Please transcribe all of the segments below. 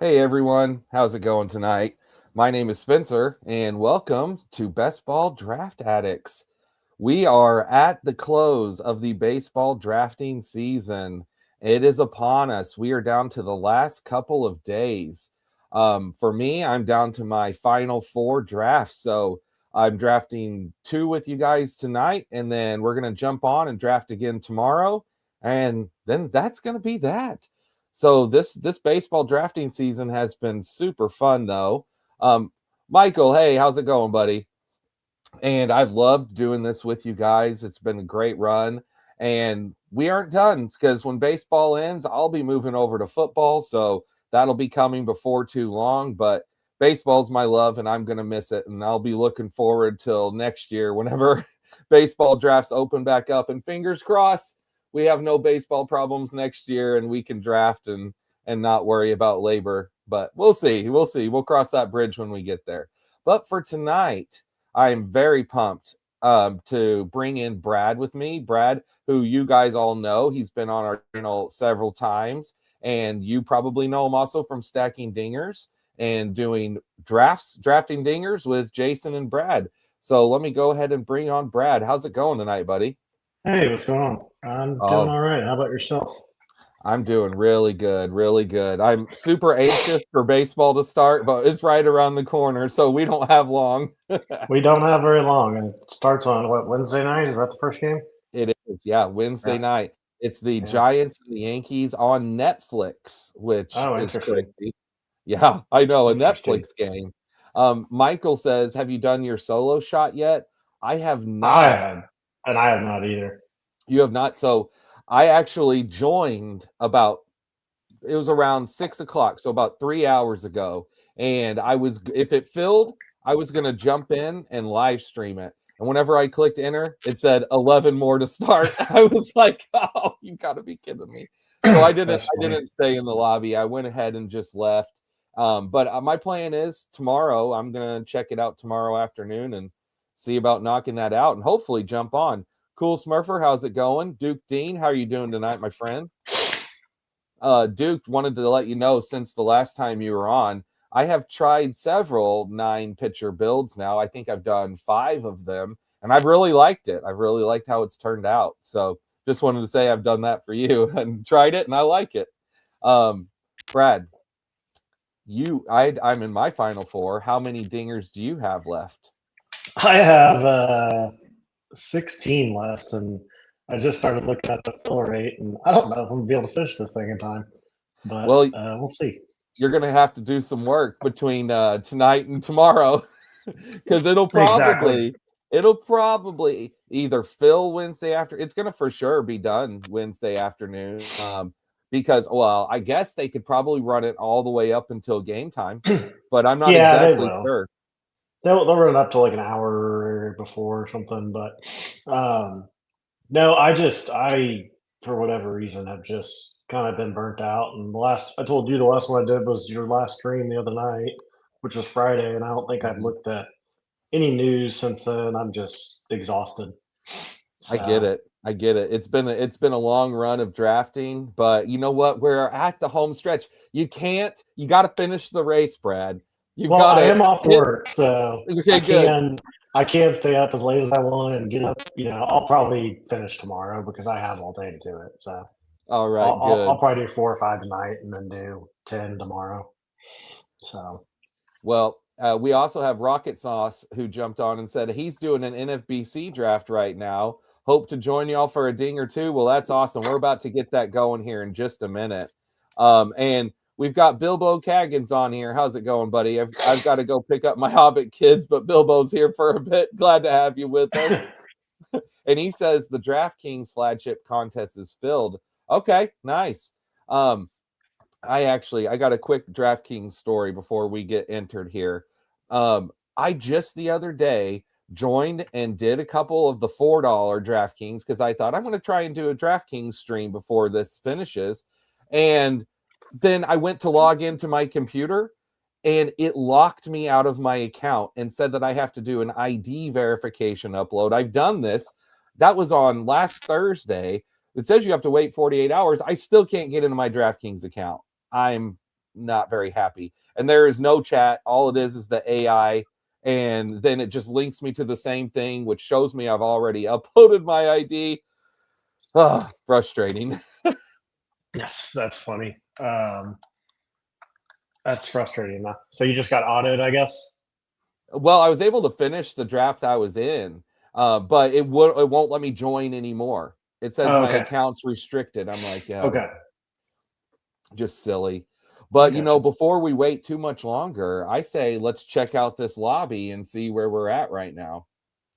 Hey everyone, how's it going tonight? My name is Spencer, and welcome to Best Ball Draft Addicts. We are at the close of the baseball drafting season. It is upon us. We are down to the last couple of days. For me, I'm down to my final four drafts. So I'm drafting two with you guys tonight, and then we're going to jump on and draft again tomorrow. And then that's going to be that. So this baseball drafting season has been super fun though. Um, Michael, hey, how's it going, buddy? And I've loved doing this with you guys. It's been a great run. And we aren't done because when baseball ends, I'll be moving over to football. So that'll be coming before too long. But baseball's my love and I'm going to miss it. And I'll be looking forward till next year whenever baseball drafts open back up. And fingers crossed, we have no baseball problems next year and we can draft and not worry about labor. But we'll see. We'll see. We'll cross that bridge when we get there. But for tonight, I am very pumped to bring in Brad with me. Brad, who you guys all know, he's been on our channel several times, and you probably know him also from Stacking Dingers and doing drafting dingers with Jason and Brad. So let me go ahead and bring on Brad. How's it going tonight, buddy? Hey, what's going on? I'm doing Oh, all right. How about yourself? I'm doing really good, really good. I'm super anxious for baseball to start, but it's right around the corner, so we don't have long. We don't have very long, and it starts on what, Wednesday night? Is that the first game? It is, yeah, Wednesday Yeah, night. It's the yeah. Giants and the Yankees on Netflix, which Oh, is interesting. crazy. Yeah, I know, a Interesting. Netflix game. Michael says, "Have you done your solo shot yet?" I have I not. had, and I have not either. You have not. So I actually joined about it was around 6 o'clock, so about 3 hours ago. And I was, if it filled, I was going to jump in and live stream it. And whenever I clicked enter, it said 11 more to start. I was like, "Oh, you got to be kidding me!" So I didn't. That's I funny. didn't stay in the lobby. I went ahead and just left. But my plan is tomorrow. I'm gonna check it out tomorrow afternoon and see about knocking that out and hopefully jump on. Cool Smurfer, how's it going? Duke Dean, how are you doing tonight, my friend? Duke, wanted to let you know since the last time you were on, I have tried several 9 pitcher builds now. I think I've done 5 of them, and I've really liked it. I've really liked how it's turned out. So just wanted to say I've done that for you and tried it, and I like it. Um, Brad, I'm in my final four. How many dingers do you have left? I have 16 left, and I just started looking at the fill rate, and I don't know if I'm gonna be able to finish this thing in time, but Well, we'll see. you're gonna have to do some work between tonight and tomorrow because Exactly. it'll probably either fill Wednesday after. It's gonna for sure be done Wednesday afternoon. Because well, I guess they could probably run it all the way up until game time, but I'm not Yeah, they exactly will. sure. They'll run it up to like an hour before or something, but no, I for whatever reason have just kind of been burnt out. And the last I told you the last one I did was your last stream the other night, which was Friday, and I don't think I've Mhm. looked at any news since then. I'm just exhausted. I get So it. I get it. It's been a long run of drafting, but you know what? We're at the home stretch. You can't. You got to finish the race, Brad. You've well, got I to am off hit. work, so Okay, I good. can I can stay up as late as I want and get up. I'll probably finish tomorrow because I have all day to do it. So All I'll, right, I'll, I'll good. probably do 4 or 5 tonight and then do 10 tomorrow. So Well, we also have Rocket Sauce who jumped on and said he's doing an NFBC draft right now. Hope to join y'all for a ding or two. Well, that's awesome. We're about to get that going here in just a minute. And we've got Bilbo Caggins on here. How's it going, buddy? I've got to go pick up my Hobbit kids, but Bilbo's here for a bit. Glad to have you with us. And he says the DraftKings flagship contest is filled. Okay, nice. Um, I got a quick DraftKings story before we get entered here. I just the other day joined and did a couple of the $4 DraftKings because I thought I'm going to try and do a DraftKings stream before this finishes. And then I went to log into my computer and it locked me out of my account and said that I have to do an ID verification upload. I've done this. That was on last Thursday. It says you have to wait 48 hours. I still can't get into my DraftKings account. I'm not very happy. And there is no chat. All it is the AI. And then it just links me to the same thing, which shows me I've already uploaded my ID. Frustrating. Yes, that's funny. That's frustrating enough. So you just got autoed, I guess? Well, I was able to finish the draft I was in, but it won't let me join anymore. It says Oh, my okay. account's restricted. I'm like, yeah, Okay. just silly. I But got you. before we wait too much longer, I say let's check out this lobby and see where we're at right now.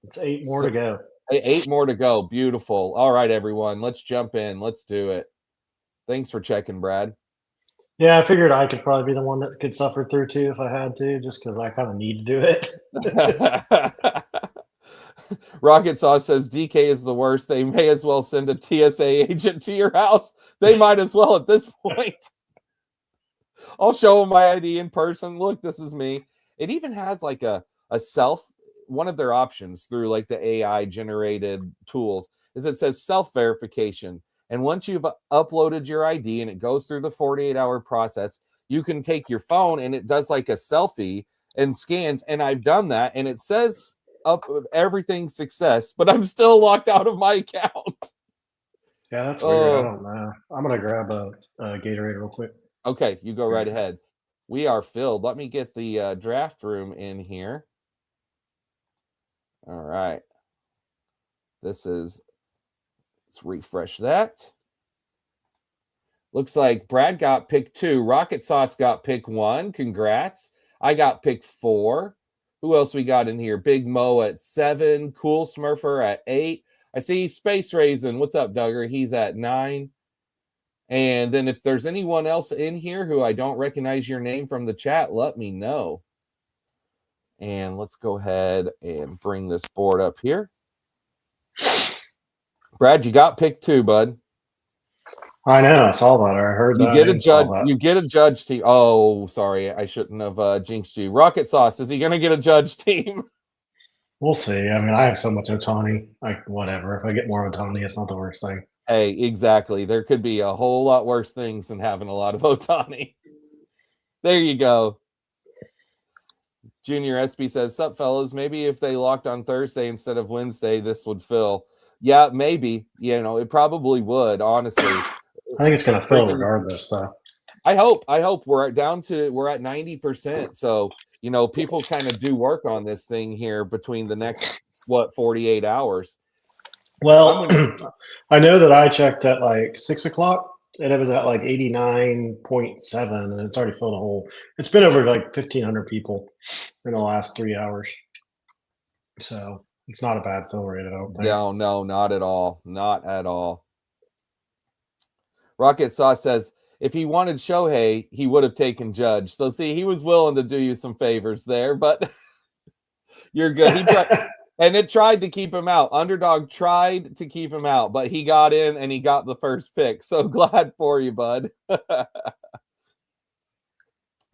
It's 8 more So, to go. 8 more to go. Beautiful. All right, everyone, let's jump in. Let's do it. Thanks for checking, Brad. Yeah, I figured I could probably be the one that could suffer through too if I had to, just because I kind of need to do it. Rocket Sauce says DK is the worst. They may as well send a TSA agent to your house. They might as well at this point. I'll show them my ID in person. Look, this is me. It even has like a self, one of their options through like the AI generated tools is it says self verification. And once you've uploaded your ID and it goes through the 48-hour process, you can take your phone and it does like a selfie and scans. And I've done that and it says up everything success, but I'm still locked out of my account. Yeah, that's weird. I don't know. I'm gonna grab a Gatorade real quick. Okay, you go right ahead. We are filled. Let me get the draft room in here. All right. Let's refresh that. Looks like Brad got pick 2. Rocket Sauce got pick 1. Congrats. I got pick 4. Who else we got in here? Big Mo at 7. Cool Smurfer at 8. I see Space Raisin. What's up, Duggar? He's at 9. And then if there's anyone else in here who I don't recognize your name from the chat, let me know. And let's go ahead and bring this board up here. Brad, you got pick 2, bud. I know. I saw that. I heard You that. get a And saw judge. that. You get a judge team. Oh, sorry, I shouldn't have jinxed you. Rocket Sauce, is he going to get a judge team? We'll see. I mean, I have so much Otani. Like, whatever. If I get more Otani, it's not the worst thing. Hey, exactly. There could be a whole lot worse things than having a lot of Otani. There you go. Junior SB says, "Sup, fellas? Maybe if they locked on Thursday instead of Wednesday, this would fill." Yeah, maybe. It probably would. Honestly, I think it's gonna fill regardless, though. I hope we're at 90%. So, people kind of do work on this thing here between the next 48 hours. Well, I know that I checked at like 6 o'clock and it was at like 89.7 and it's already filled a whole. It's been over like 1,500 people in the last 3 hours. So it's not a bad fill rate, I don't think. No, not at all. Not at all. Rocket Sauce says, if he wanted Shohei, he would have taken Judge. So see, he was willing to do you some favors there, but you're good. He tried, and it tried to keep him out. Underdog tried to keep him out, but he got in and he got the first pick. So glad for you, bud.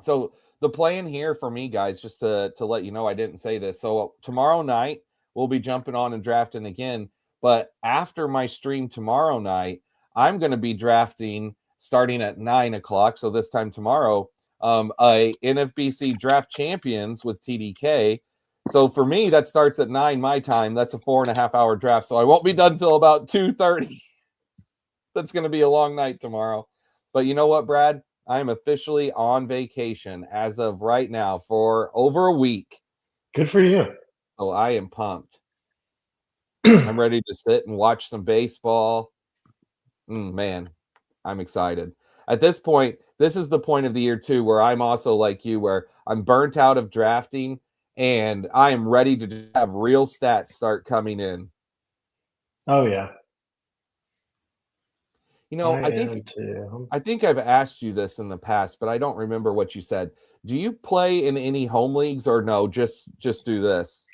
So the plan here for me, guys, just to let you know, I didn't say this. So tomorrow night we'll be jumping on and drafting again. But after my stream tomorrow night, I'm going to be drafting starting at 9 o'clock. So this time tomorrow, a NFBC Draft Champions with TDK. So for me, that starts at 9 my time. That's a 4.5-hour draft. So I won't be done until about 2:30. That's going to be a long night tomorrow. But you know what, Brad? I am officially on vacation as of right now for over a week. Good for you. So I am pumped. I'm ready to sit and watch some baseball. Man, I'm excited. At this point, this is the point of the year too where I'm also like you, where I'm burnt out of drafting and I am ready to have real stats start coming in. Oh yeah. I think I've asked you this in the past, but I don't remember what you said. Do you play in any home leagues or no? Just do this.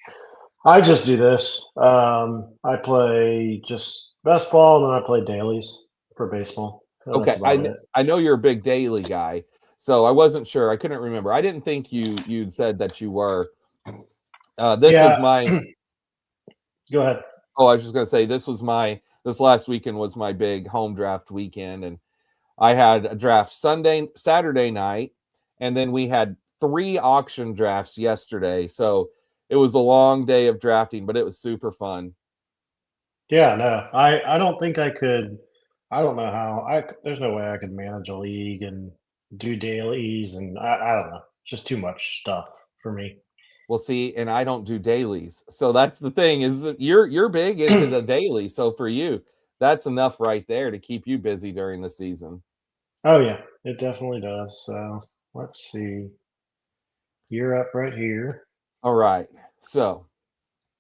I just do this. I play just best ball, and then I play dailies for baseball. So Okay, I know you're a big daily guy, so I wasn't sure. I couldn't remember. I didn't think you'd said that you were. Was my. Go ahead. Oh, I was just gonna say this last weekend was my big home draft weekend, and I had a draft Saturday night, and then we had 3 auction drafts yesterday. So it was a long day of drafting, but it was super fun. Yeah, no, I don't think I could. I don't know how. There's no way I could manage a league and do dailies, and I don't know. Just too much stuff for me. We'll see, and I don't do dailies. So that's the thing is that you're big into the daily. So for you, that's enough right there to keep you busy during the season. Oh yeah, it definitely does. So let's see. You're up right here. All right. So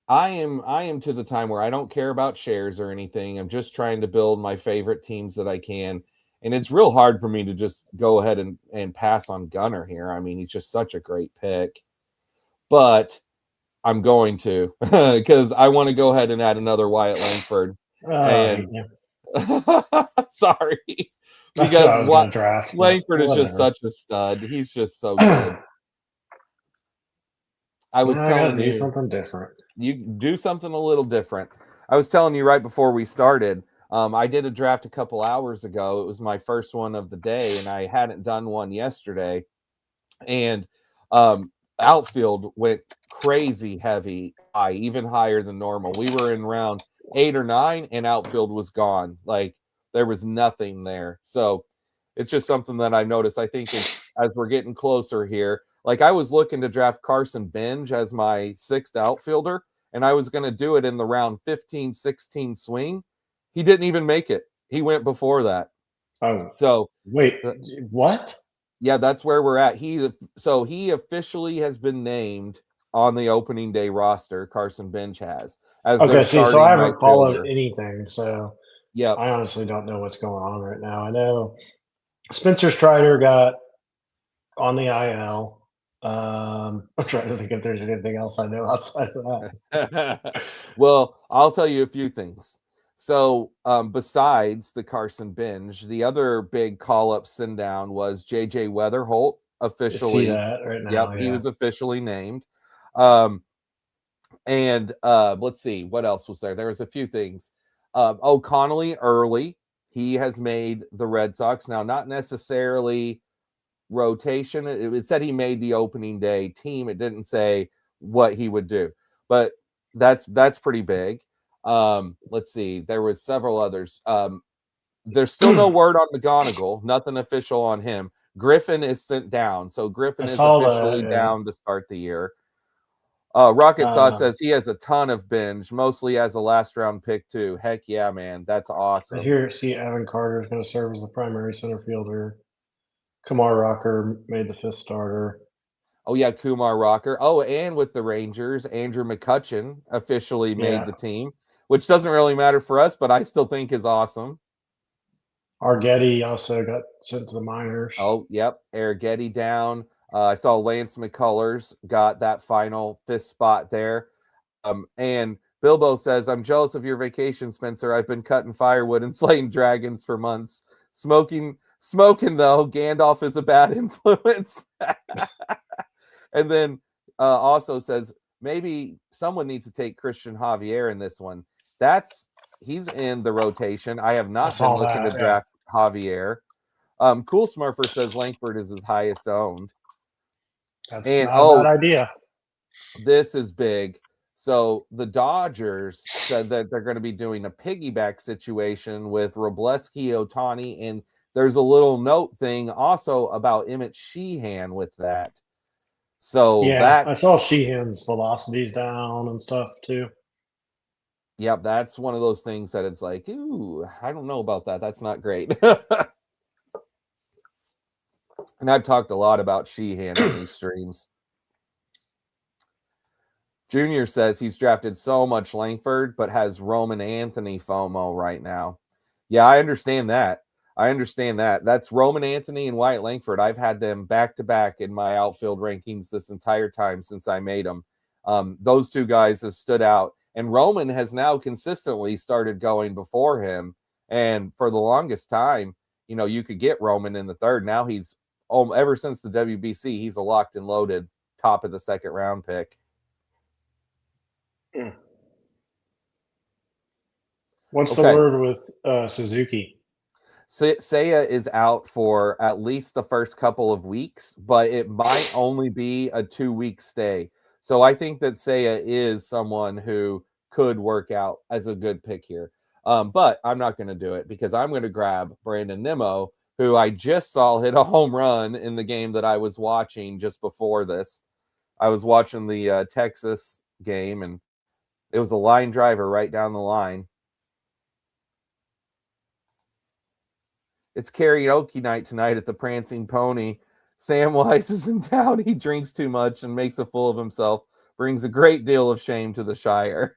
I am to the time where I don't care about shares or anything. I'm just trying to build my favorite teams that I can. And it's real hard for me to just go ahead and pass on Gunner here. I mean, he's just such a great pick. But I'm going to because I want to go ahead and add another Wyatt Langford. Oh, I hate And you. sorry, That's what I because was what gonna draft, but Langford is just whatever. such a stud. He's just so good. I was I gotta telling do you, something different. you do something a little different. I was telling you right before we started. I did a draft a couple hours ago. It was my first one of the day, and I hadn't done one yesterday. And outfield went crazy heavy, high, even higher than normal. We were in round 8 or 9, and outfield was gone. Like there was nothing there. So it's just something that I noticed. I think it's as we're getting closer here. Like I was looking to draft Carson Benj as my 6th outfielder, and I was going to do it in the round 15, 16 swing. He didn't even make it. He went before that. Oh, So wait, what? yeah, that's where we're at. He officially has been named on the opening day roster. Carson Bench has as their Okay, see, so I starting right haven't followed fielder. anything, so Yep. I honestly don't know what's going on right now. I know Spencer Strider got on the IL. I'm trying to think if there's anything else I know outside of that. Well, I'll tell you a few things. So, besides the Carson Binge, the other big call up send down was JJ Weatherholt I see officially. that right Yep, now, he yeah. was officially named. Um, And let's see what else was there. There was a few things. Connolly early. He has made the Red Sox now, not necessarily rotation. It said he made the opening day team. It didn't say what he would do, but that's pretty big. Let's see. There was several others. There's still no word on McGonigal. Nothing official on him. Griffin is sent down, so I Griffin is saw that, officially yeah. down to start the year. Rocket Sauce Um, says he has a ton of binge, mostly as a last round pick too. Heck yeah, man, that's I awesome. hear see Evan Carter is going to serve as the primary center fielder. Kamar Rocker made the fifth starter. Oh yeah, Kumar Rocker. Oh, and with the Rangers, Andrew McCutcheon officially made Yeah. the team, which doesn't really matter for us, but I still think is awesome. Argetti also got sent to the minors. Oh, yep, Arrighetti down. I saw Lance McCullers got that final 5th spot there. And Bilbo says, I'm jealous of your vacation, Spencer. I've been cutting firewood and slaying dragons for months. Smoking though, Gandalf is a bad influence. And then also says, maybe someone needs to take Christian Javier in this one. He's in the rotation. I have I not been saw looking to that. Yeah, draft Javier. Cool Smurfer says Langford is his highest owned. that's And not a bad idea. this is big. So the Dodgers said that they're going to be doing a piggyback situation with Robleski, Otani, and there's a little note thing also about Emmett Sheehan with that. So Yeah, that, I saw Sheehan's velocities down and stuff too. yep, that's one of those things that it's like, ooh, I don't know about that. That's not great. And I've talked a lot about Sheehan on these streams. Junior says he's drafted so much Langford, but has Roman Anthony FOMO right now. Yeah, I understand that. I understand that. That's Roman Anthony and Wyatt Langford. I've had them back to back in my outfield rankings this entire time since I made them. Those two guys have stood out. And Roman has now consistently started going before him. And for the longest time, you could get Roman in the third. Now he's, ever since the WBC, he's a locked and loaded top of the second round pick. What's the Okay. word with Suzuki? Seiya is out for at least the first couple of weeks, but it might only be a 2-week stay. So I think that Seiya is someone who could work out as a good pick here. But I'm not going to do it because I'm going to grab Brandon Nimmo, who I just saw hit a home run in the game that I was watching just before this. I was watching the Texas game, and it was a line driver right down the line. It's karaoke night tonight at the Prancing Pony. Samwise is in town. He drinks too much and makes a fool of himself, brings a great deal of shame to the Shire.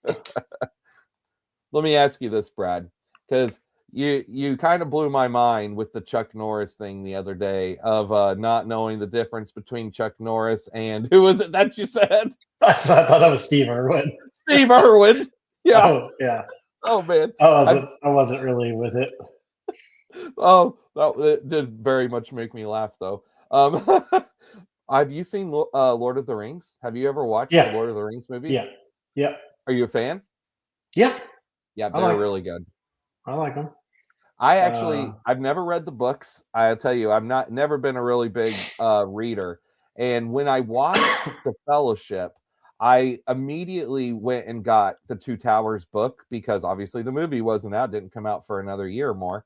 Let me ask you this, Brad, because you kind of blew my mind with the Chuck Norris thing the other day of not knowing the difference between Chuck Norris and who was it that you said? I thought that was Steve Irwin. Steve Irwin. Yeah. Oh yeah. Oh man. I wasn't really with it. Oh, it did very much make me laugh though. Have you seen Lord of the Rings? Have you ever watched the Lord of the Rings movies? Yeah. Yeah. Are you a fan? Yeah. Yeah, they're really good. I like them. I've never read the books. I'll tell you, never been a really big reader. And when I watched The Fellowship, I immediately went and got the Two Towers book because obviously the movie wasn't out, didn't come out for another year or more.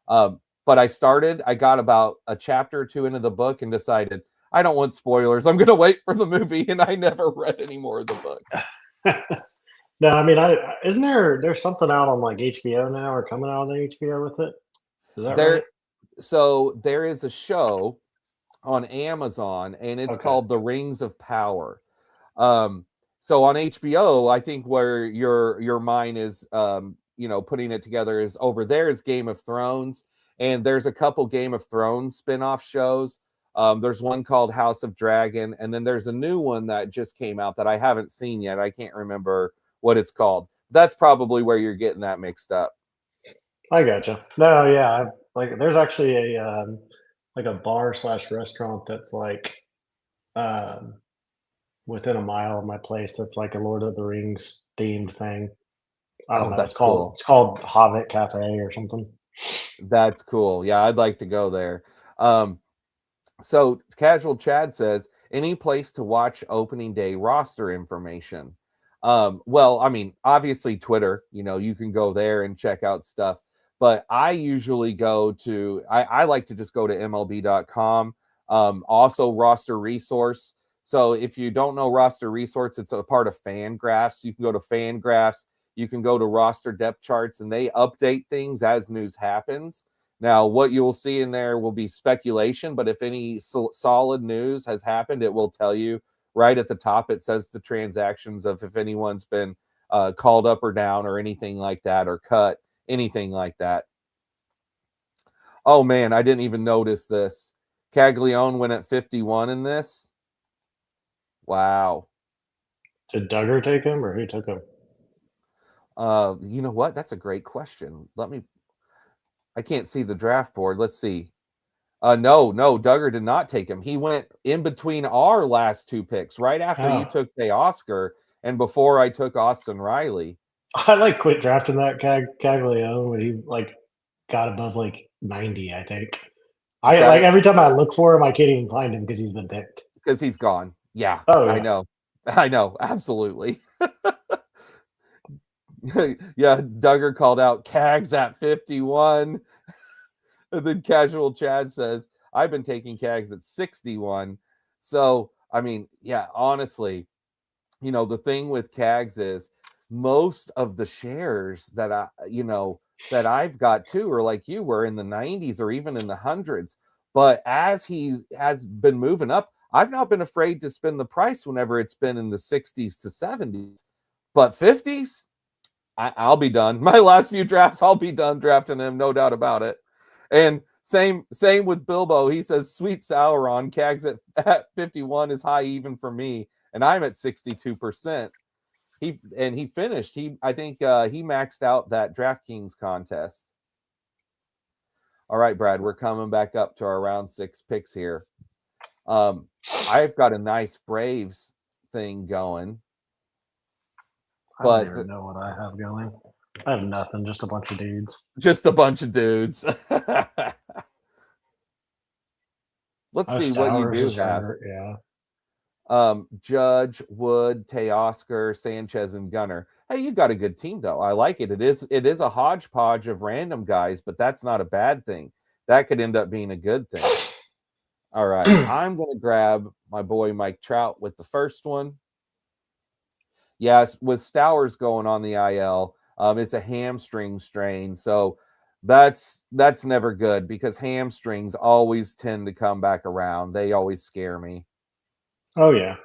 But I got about a chapter or two into the book and decided I don't want spoilers. I'm going to wait for the movie, and I never read any more of the books. No, I mean, isn't there's something out on like HBO now or coming out on HBO with it? Is that right? So there is a show on Amazon, and it's called The Rings of Power. So on HBO, I think where your mind is, putting it together is over there is Game of Thrones, and there's a couple Game of Thrones spin-off shows. There's one called House of Dragon, and then there's a new one that just came out that I haven't seen yet. I can't remember what it's called. That's probably where you're getting that mixed up. I gotcha. No, yeah, there's actually a like a bar / restaurant that's like within a mile of my place. That's like a Lord of the Rings themed thing. I don't know. That's cool. It's called Hobbit Cafe or something. That's cool. Yeah, I'd like to go there. So Casual Chad says, any place to watch opening day roster information? Well, I mean, obviously Twitter, you can go there and check out stuff, but I usually I like to just go to MLB.com. Also roster resource. So if you don't know roster resource, it's a part of Fangraphs. You can go to Fangraphs. You can go to roster depth charts, and they update things as news happens. Now, what you'll see in there will be speculation, but if any solid news has happened, it will tell you right at the top. It says the transactions of if anyone's been called up or down or anything like that, or cut, anything like that. Oh, man, I didn't even notice this. Caglione went at 51 in this. Wow. Did Duggar take him, or who took him? You know what? That's a great question. I can't see the draft board. Let's see. No, Duggar did not take him. He went in between our last two picks, right after you took Oscar and before I took Austin Riley. I quit drafting that Caglione when he got above 90, I think. Every time I look for him, I can't even find him because he's been picked. Because he's gone. Yeah. Oh, yeah. I know. Absolutely. Yeah, Duggar called out Cags at 51. And then Casual Chad says, I've been taking Cags at 61. So, I mean, yeah, honestly, the thing with Cags is most of the shares that I've got too are like you were in the 90s or even in the hundreds. But as he has been moving up, I've not been afraid to spend the price whenever it's been in the 60s to 70s. But 50s, I'll be done. My last few drafts, I'll be done drafting him, no doubt about it. And same with Bilbo. He says, sweet Sauron, Cags at 51 is high even for me, and I'm at 62%. He finished. I think he maxed out that DraftKings contest. All right, Brad, we're coming back up to our round 6 picks here. I've got a nice Braves thing going. I don't even know what I have going. I have nothing, just a bunch of dudes. Just a bunch of dudes. Let's Oh, see what you Stowers do is have. hurt. Yeah. Judge, Wood, Teoscar, Sanchez, and Gunner. Hey, you got a good team though. I like it. It is a hodgepodge of random guys, but that's not a bad thing. That could end up being a good thing. All right. I'm gonna grab my boy Mike Trout with the first one. Yes, with Stowers going on the IL, it's a hamstring strain, so that's never good because hamstrings always tend to come back around. They always scare me. Oh yeah.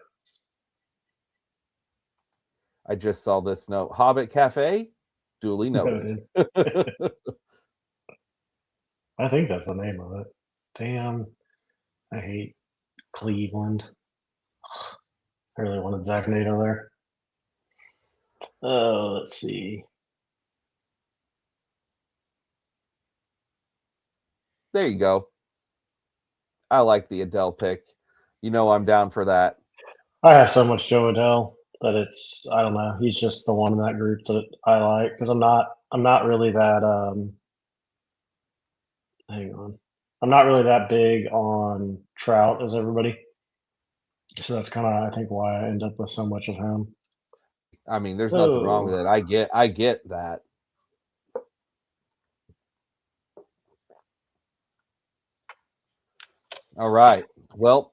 I just saw this note. Hobbit Cafe, duly noted. Noted. I think that's the name of it. Damn. I hate Cleveland. I really wanted Zach Nato there. Let's see. There you go. I like the Adele pick. You know I'm down for that. I have so much Joe Adele that I don't know. He's just the one in that group that I like because I'm not really that hang on. I'm not really that big on Trout as everybody. So that's kind of I think why I end up with so much of him. I mean, there's nothing wrong with Oh, it. I get that. All right. Well,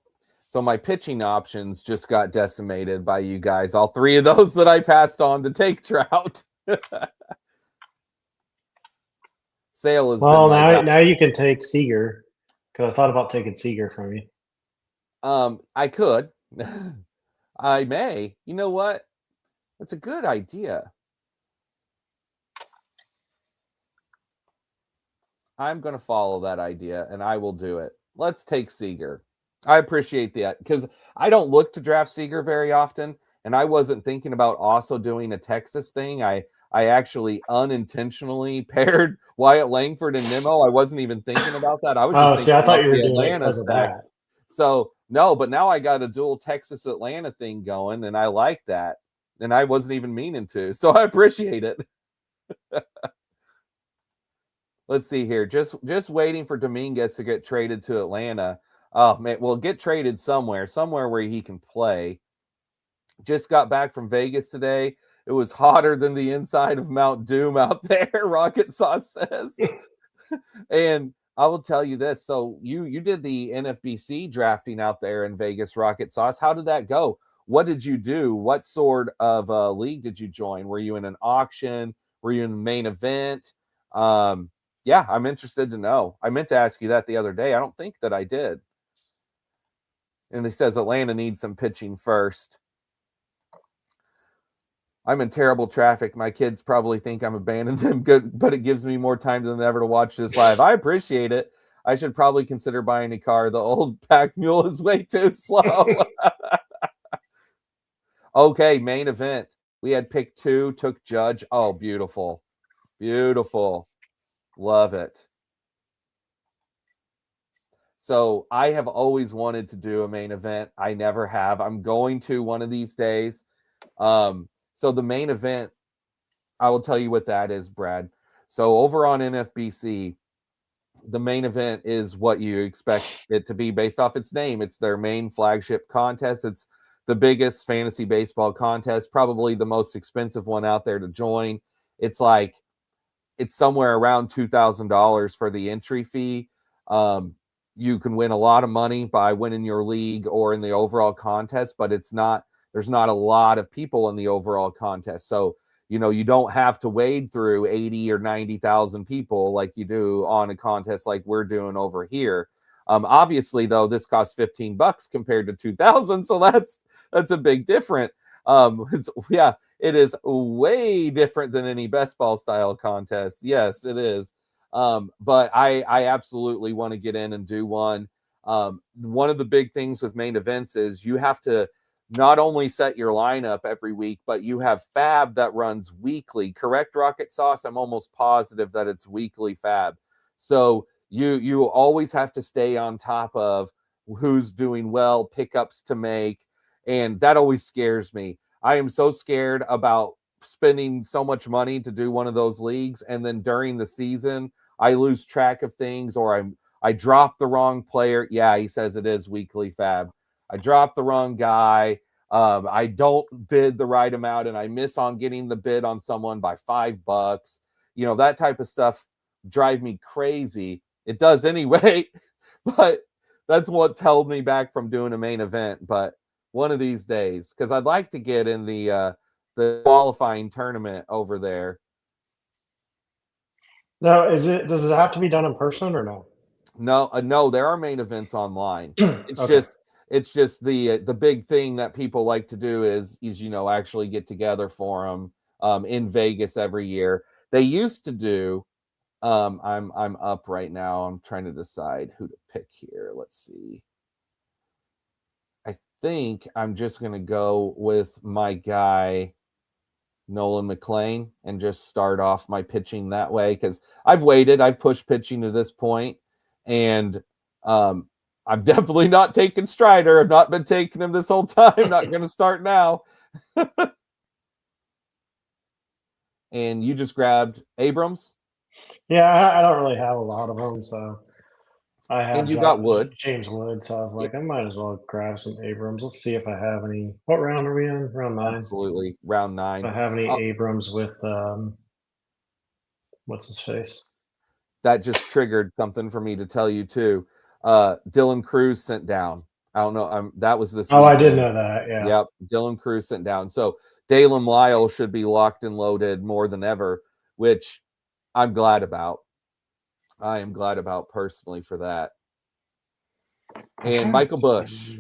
so my pitching options just got decimated by you guys. All three of those that I passed on to take Trout. Sale has been well my now guy. you can take Seager because I thought about taking Seager from you. I could. I may. You know what? That's a good idea. I'm going to follow that idea and I will do it. Let's take Seager. I appreciate that because I don't look to draft Seager very often, and I wasn't thinking about also doing a Texas thing. I actually unintentionally paired Wyatt Langford and Nimmo. I wasn't even thinking about that. I was just Oh, see, thinking I thought about you were the doing it Atlanta because of stack. that. So no, but now I got a dual Texas Atlanta thing going, and I like that. And I wasn't even meaning to, so I appreciate it. Let's see here. Just waiting for Dominguez to get traded to Atlanta. Oh man, well, get traded somewhere where he can play. Just got back from Vegas today. It was hotter than the inside of Mount Doom out there, Rocket Sauce says. And I will tell you this. So you did the NFBC drafting out there in Vegas, Rocket Sauce. How did that go? What did you do? What sort of league did you join? Were you in an auction? Were you in the main event? Yeah, I'm interested to know. I meant to ask you that the other day. I don't think that I did. And he says Atlanta needs some pitching first. I'm in terrible traffic. My kids probably think I'm abandoning them, good, but it gives me more time than ever to watch this live. I appreciate it. I should probably consider buying a car. The old pack mule is way too slow. Okay, main event. We had pick 2, took Judge. Oh, beautiful. Beautiful. Love it. So I have always wanted to do a main event. I never have. I'm going to one of these days. So the main event, I will tell you what that is, Brad. So over on NFBC, the main event is what you expect it to be based off its name. It's their main flagship contest. It's the biggest fantasy baseball contest, probably the most expensive one out there to join. It's somewhere around $2,000 for the entry fee. You can win a lot of money by winning your league or in the overall contest, but there's not a lot of people in the overall contest. So, you don't have to wade through 80 or 90,000 people like you do on a contest like we're doing over here. Obviously, though, this costs $15 compared to 2,000, so that's a big difference. Yeah, it is way different than any best ball style contest. Yes, it is. But I absolutely want to get in and do one. One of the big things with main events is you have to not only set your lineup every week, but you have fab that runs weekly. Correct, Rocket Sauce? I'm almost positive that it's weekly fab. So you always have to stay on top of who's doing well, pickups to make, and that always scares me. I am so scared about spending so much money to do one of those leagues, and then during the season I lose track of things, or I drop the wrong player. Yeah, he says it is weekly fab. I drop the wrong guy. I don't bid the right amount, and I miss on getting the bid on someone by $5. That type of stuff drive me crazy. It does anyway, but that's what's held me back from doing a main event. But one of these days, because I'd like to get in the qualifying tournament over there. Now, does it have to be done in person or no? No, there are main events online. It's Okay. just the big thing that people like to do is actually get together for them in Vegas every year. They used to do. I'm up right now. I'm trying to decide who to pick here. Let's see. I think I'm just gonna go with my guy Nolan McLean and just start off my pitching that way, because I've pushed pitching to this point, and I'm definitely not taking Strider. I've not been taking him this whole time. Not going to start now. And you just grabbed Abrams. Yeah, I don't really have a lot of them, so I And have you got Wood. James Wood, so I was Yep, like, I might as well grab some Abrams. Let's see if I have any. What round are we in? Round 9. absolutely. Round If 9. I have any Abrams with what's his face? That just triggered something for me to tell you too. Dylan Cruz sent down. I don't know. That was this Oh, I did weekend. know that. Yeah. Yep, Dylan Cruz sent down. So Dalen Lyle should be locked and loaded more than ever, which I'm glad about. I am glad about personally for that. And Michael Bush.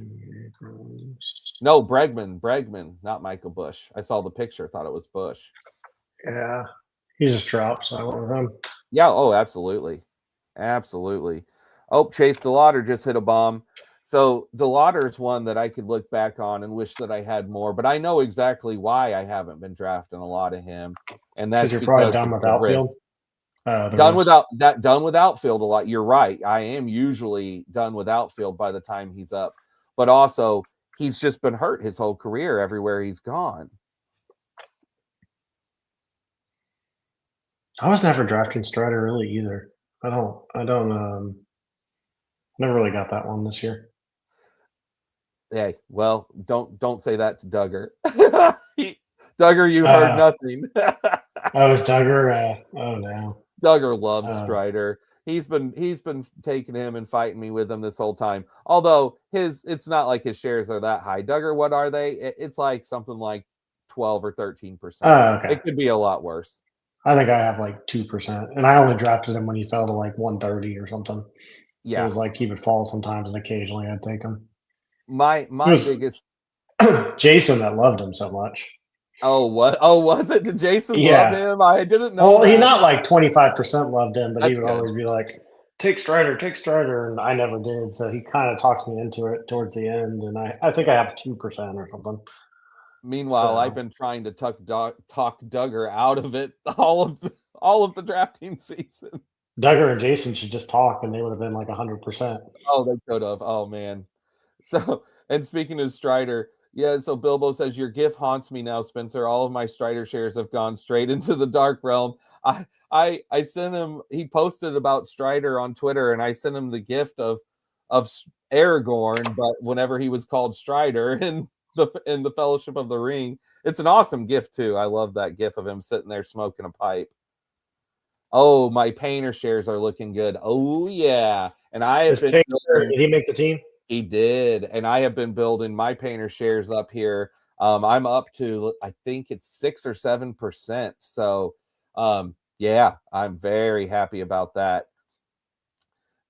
No, Bregman, not Michael Bush. I saw the picture, thought it was Bush. Yeah, he just dropped, so I went with him. Yeah, oh, absolutely. Absolutely. Oh, Chase DeLauder just hit a bomb. So DeLauder's one that I could look back on and wish that I had more, but I know exactly why I haven't been drafting a lot of him, and that's You're probably because done of with the risk. outfield. The Done risk. without outfield a lot. You're right. I am usually done with outfield by the time he's up, but also he's just been hurt his whole career everywhere he's gone. I was never drafting Strider really either. Never really got that one this year. Hey, well, don't say that to Duggar. Duggar, you heard nothing. Oh, it's Duggar. Oh no. Duggar loves Strider. He's been taking him and fighting me with him this whole time. Although it's not like his shares are that high. Duggar, what are they? It's like something like 12 or 13%. Okay. It could be a lot worse. I think I have like 2%, and I only drafted him when he fell to like 130 or something. Yeah. It was like he would fall sometimes, and occasionally I'd take him. My biggest Jason that loved him so much. Oh, what? Oh, was it? Did Jason love him? I didn't know. Well, that. He not like 25% loved him, but That's he would good. always be like, take Strider, and I never did. So he kind of talked me into it towards the end, and I think I have 2% or something. Meanwhile, I've been trying to talk Duggar out of it all of the drafting season. Duggar and Jason should just talk, and they would have been like 100%. Oh, they could have. Oh man. So, and speaking of Strider, yeah. So Bilbo says your gift haunts me now, Spencer. All of my Strider shares have gone straight into the dark realm. I sent him. He posted about Strider on Twitter, and I sent him the gift of Aragorn, but whenever he was called Strider in the Fellowship of the Ring, it's an awesome gift too. I love that gif of him sitting there smoking a pipe. Oh, my Painter shares are looking good. Oh yeah, and I have been. Did he make the team? He did, and I have been building my Painter shares up here. I'm up to, I think it's 6 or 7%. So, yeah, I'm very happy about that.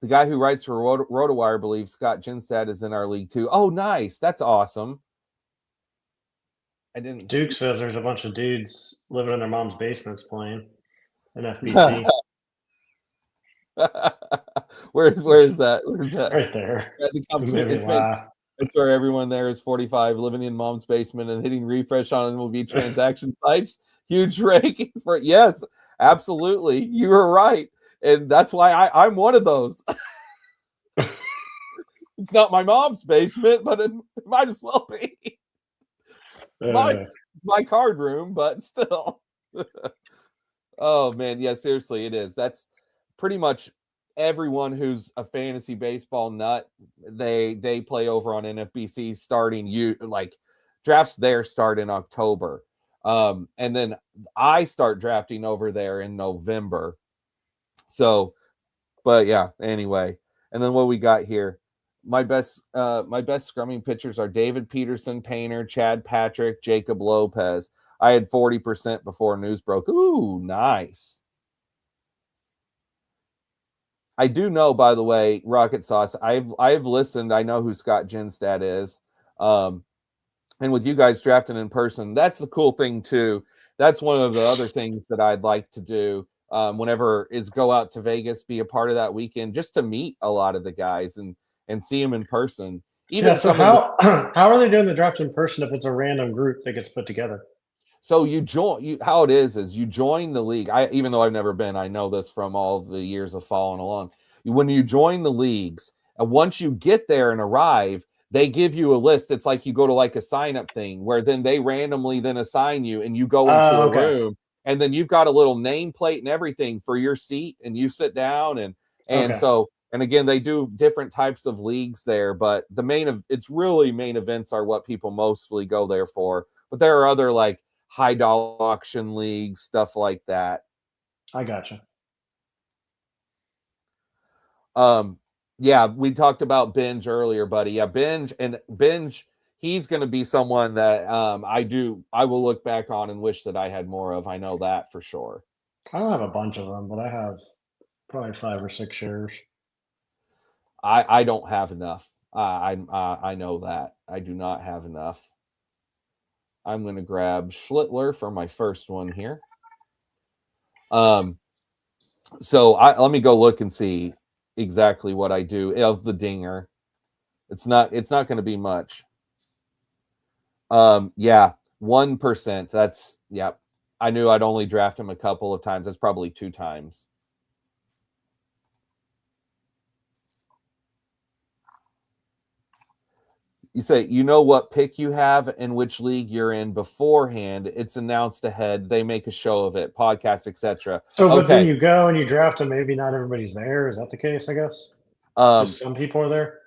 The guy who writes for RotoWire believes Scott Ginstad is in our league too. Oh, nice. That's awesome. I didn't. Duke says there's a bunch of dudes living in their mom's basements playing an FBC. Where is that? Where's that? Right there. It's where everyone there is 45, living in mom's basement, and hitting refresh on MLB transaction sites. Huge rankings for it. Yes, absolutely. You were right. And that's why I'm one of those. It's not my mom's basement, but it might as well be. It's my card room, but still. Oh man, yeah, seriously, it is. That's pretty much everyone who's a fantasy baseball nut. They play over on NFBC starting you like drafts there start in October. And then I start drafting over there in November. So, but yeah, anyway. And then what we got here. My best scrumming pitchers are David Peterson, Painter, Chad Patrick, Jacob Lopez. I had 40% before news broke. Ooh, nice. I do know, by the way, Rocket Sauce. I've listened. I know who Scott Ginstad is. Um, and with you guys drafting in person, that's the cool thing too. That's one of the other things that I'd like to do whenever is go out to Vegas, be a part of that weekend, just to meet a lot of the guys and see them in person. Yeah. Even So some of the how are they doing the draft in person if it's a random group that gets put together? So you join you how it is you join the league. I even though I've never been, I know this from all the years of following along. When you join the leagues, and once you get there and arrive, they give you a list. It's like you go to like a sign up thing where then they randomly then assign you and you go into a Okay. room and then you've got a little nameplate and everything for your seat and you sit down and Okay. so and again they do different types of leagues there, but the main of it's really main events are what people mostly go there for. But there are other like high dollar auction leagues, stuff like that. I gotcha. Um, yeah, we talked about Binge earlier, buddy. Yeah, Binge, he's going to be someone that I will look back on and wish that I had more of. I know that for sure. I don't have a bunch of them, but I have probably 5 or 6 shares. I don't have enough. I know that I do not have enough. I'm going to grab Schlittler for my first one here. So let me go look and see exactly what I do of the dinger. It's not going to be much. Yeah, 1%. That's yeah. I knew I'd only draft him a couple of times. That's probably 2 times. You say you know what pick you have and which league you're in beforehand. It's announced ahead. They make a show of it, podcast, etc. So, but then Okay. you go and you draft them. Maybe not everybody's there. Is that the case? I guess Um, just some people are there.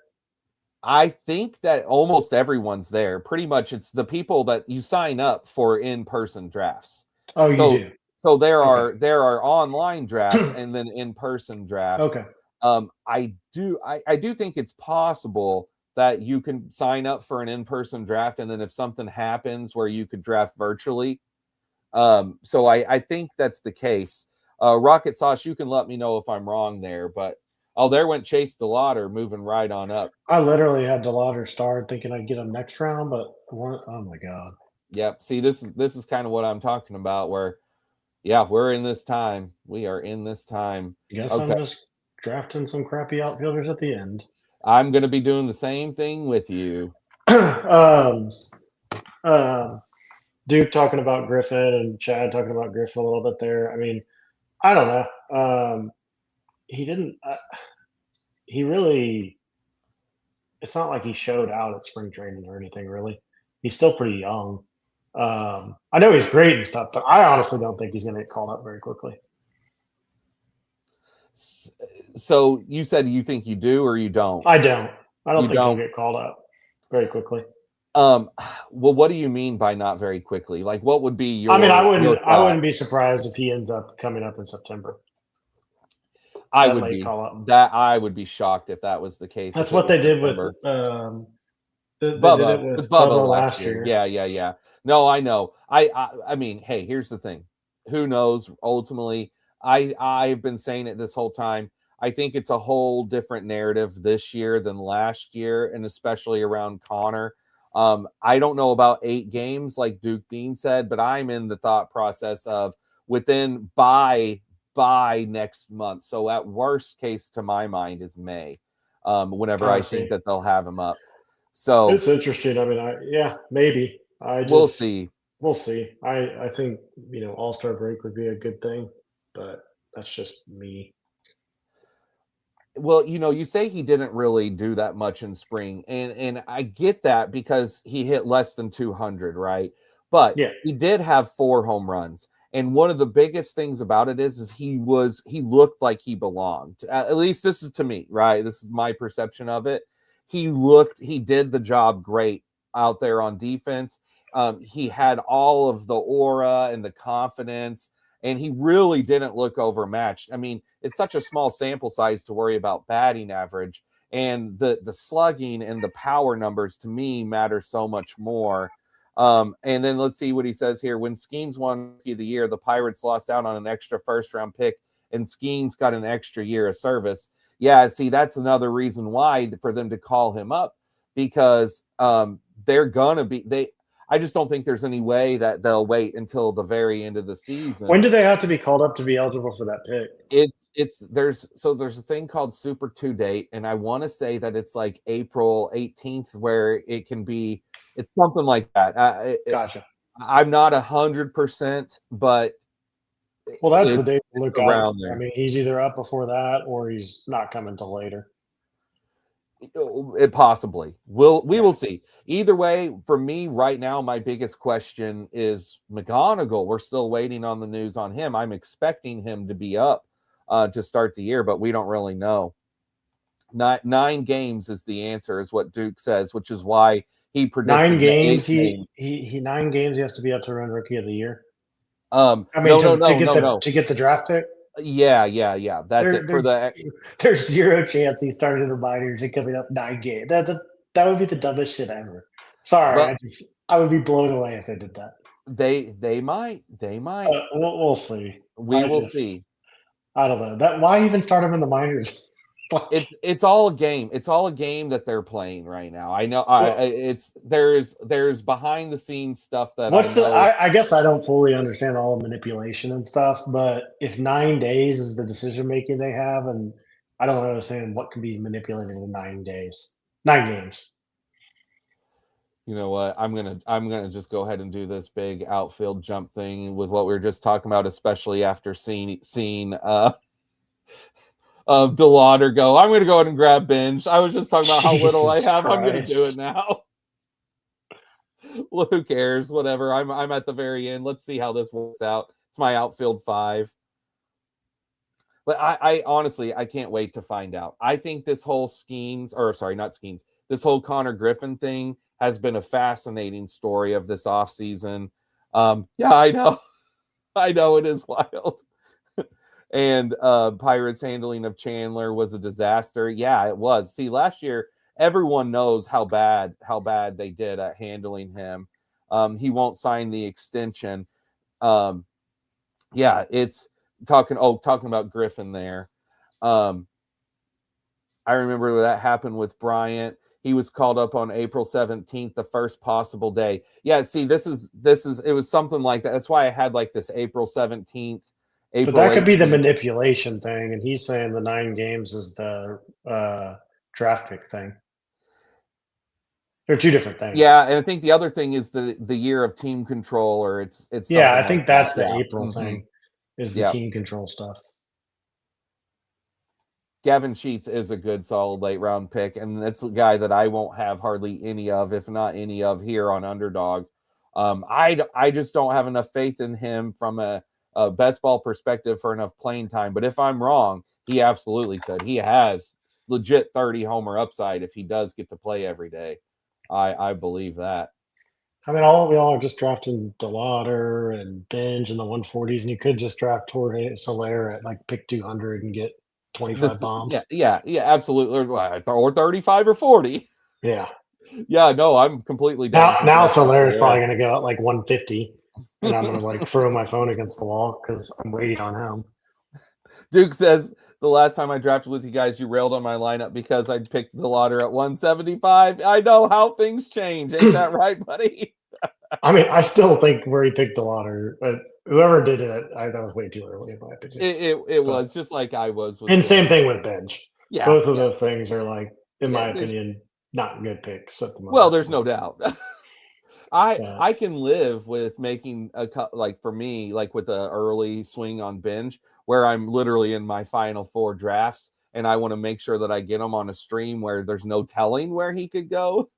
I think that almost everyone's there. Pretty much it's the people that you sign up for in-person drafts. Oh, you So do. so there Okay. are online drafts and then in-person drafts. Okay. I do think it's possible that you can sign up for an in-person draft and then if something happens where you could draft virtually. So I think that's the case. Rocket Sauce, you can let me know if I'm wrong there, but oh, there went Chase DeLauder moving right on up. I literally had DeLauder start thinking I'd get him next round, but oh my god. Yep. See, this is kind of what I'm talking about. Where, yeah, we're in this time. We are in this time. Guess Okay, I'm just drafting some crappy outfielders at the end. I'm going to be doing the same thing with you. um, um, Duke talking about Griffin and Chad talking about Griffin a little bit there. I mean, I don't know. He didn't. He really. It's not like he showed out at spring training or anything. Really, he's still pretty young. I know he's great and stuff, but I honestly don't think he's going to get called up very quickly. So you said you think you do or you don't? I don't. I don't You think he'll don't. get called up very quickly. Um, well, what do you mean by not very quickly? Like, what would be I mean, your I thought? wouldn't be surprised if he ends up coming up in September. I That would late be call up. that I would be shocked if that was the case. That's If it what was they did with September. they did it With with Bubba Bubba last last year. year. Yeah. No, I know. I mean, hey, here's the thing. Who knows? Ultimately, I've been saying it this whole time. I think it's a whole different narrative this year than last year, and especially around Connor. I don't know about 8 games, like Duke Dean said, but I'm in the thought process of within by next month. So at worst case, to my mind, is May. Whenever I think See, that they'll have him up. So it's interesting. I mean, yeah, maybe. we'll see. We'll see. I think All Star break would be a good thing, but that's just me. Well, you say he didn't really do that much in spring, and I get that because he hit less than 200, right? but Yeah. he did have 4 home runs. And one of the biggest things about it is he looked like he belonged. At least this is to me, right? This is my perception of it. He did the job great out there on defense. He had all of the aura and the confidence, and he really didn't look overmatched. I mean, it's such a small sample size to worry about batting average, and the slugging and the power numbers to me matter so much more. And then let's see what he says here. When Skeens won Rookie of the Year, the Pirates lost out on an extra first-round pick, and Skeens got an extra year of service. Yeah, see, that's another reason why for them to call him up, because they're gonna be they. I just don't think there's any way that they'll wait until the very end of the When season. do they have to be called up to be eligible for that pick? There's a thing called Super 2 date, and I want to say that it's like April 18th where it can be. It's something like that. Gotcha. I'm not 100%, but Well, that's the it's day to look out. around I there. mean, he's either up before that or he's not coming till later. It possibly we Yeah. will see. Either way, for me right now, my biggest question is McGonigal. We're still waiting on the news on him. I'm expecting him to be up to start the year, but we don't really know. Nine games is the answer, is what Duke says, which is why he Nine predicted the games. 8 game. He 9 games. He has to be up to run Rookie of the Year. I mean, No, no, to no, get no, no. the draft pick. Yeah. That's There, it for there's the. there's zero chance he started in the minors and coming up 9 games. That would be the dumbest shit ever. Sorry, But I would be blown away if they did that. they might. We'll see. We will see. I don't know that. Why even start him in the minors? Like, It's all a game. It's all a game that they're playing right now. I know. well, It's there's behind the scenes stuff that I what's the? know. I guess I don't fully understand all the manipulation and stuff, but if 9 days is the decision making they have, and I don't understand what can be manipulated in 9 days, 9 games. You know what? I'm gonna just go ahead and do this big outfield jump thing with what we were just talking about, especially after seeing DeLauder go. I'm gonna go ahead and grab binge. I was just talking about how little I Jesus have. I'm gonna do it Christ. now. Well, who cares? Whatever. I'm at the very end. Let's see how this works out. It's my outfield 5. But I honestly, I can't wait to find out. I think this whole not Skeens, this whole Connor Griffin thing has been a fascinating story of this offseason. Yeah, I know. I know it is wild. And Pirates' handling of Chandler was a disaster. Yeah, it was. See, last year, everyone knows how bad they did at handling him. He won't sign the extension. Um, yeah, it's talking about Griffin there. I remember that happened with Bryant. He was called up on April 17th, the first possible day. Yeah, see, this is it was something like that. That's why I had like this April 17th, But April that could be the 18th. manipulation thing, and he's saying the 9 games is the draft pick thing. They're two different things. Yeah, and I think the other thing is the year of team control, or it's Yeah, something I like think that. that's the Yeah. April thing, is the Yeah. team control stuff. Gavin Sheets is a good solid late round pick, and it's a guy that I won't have hardly any of, if not any of, here on Underdog. I just don't have enough faith in him from a best ball perspective for enough playing time. But if I'm wrong, he absolutely could. He has legit 30 homer upside if he does get to play every day. I believe that. I mean, all we all are just drafting DeLauder and Binge in the 140s, and you could just draft Jorge Soler at like pick 200 and get This, 25 yeah, bombs. yeah, absolutely, or 35 or 40. Yeah. Yeah, no, I'm completely down Now, for now Justin Soler is probably Soler. going to go at like 150, and I'm going to like throw my phone against the wall because I'm waiting on him. Duke says the last time I drafted with you guys, you railed on my lineup because I picked the Lauder at 175. I know how things change. Ain't that right, buddy? I mean, I still think where he picked DeLauder, but whoever did it, that was way too early in my opinion. It But was just like I was with and Binge. same thing with Bench. Yeah, Both of yeah, those things are like, in yeah. my opinion, not good picks at the Well, moment. there's no doubt. I But I can live with making a cut, like for me, like with the early swing on Binge, where I'm literally in my final 4 drafts, and I want to make sure that I get him on a stream where there's no telling where he could go.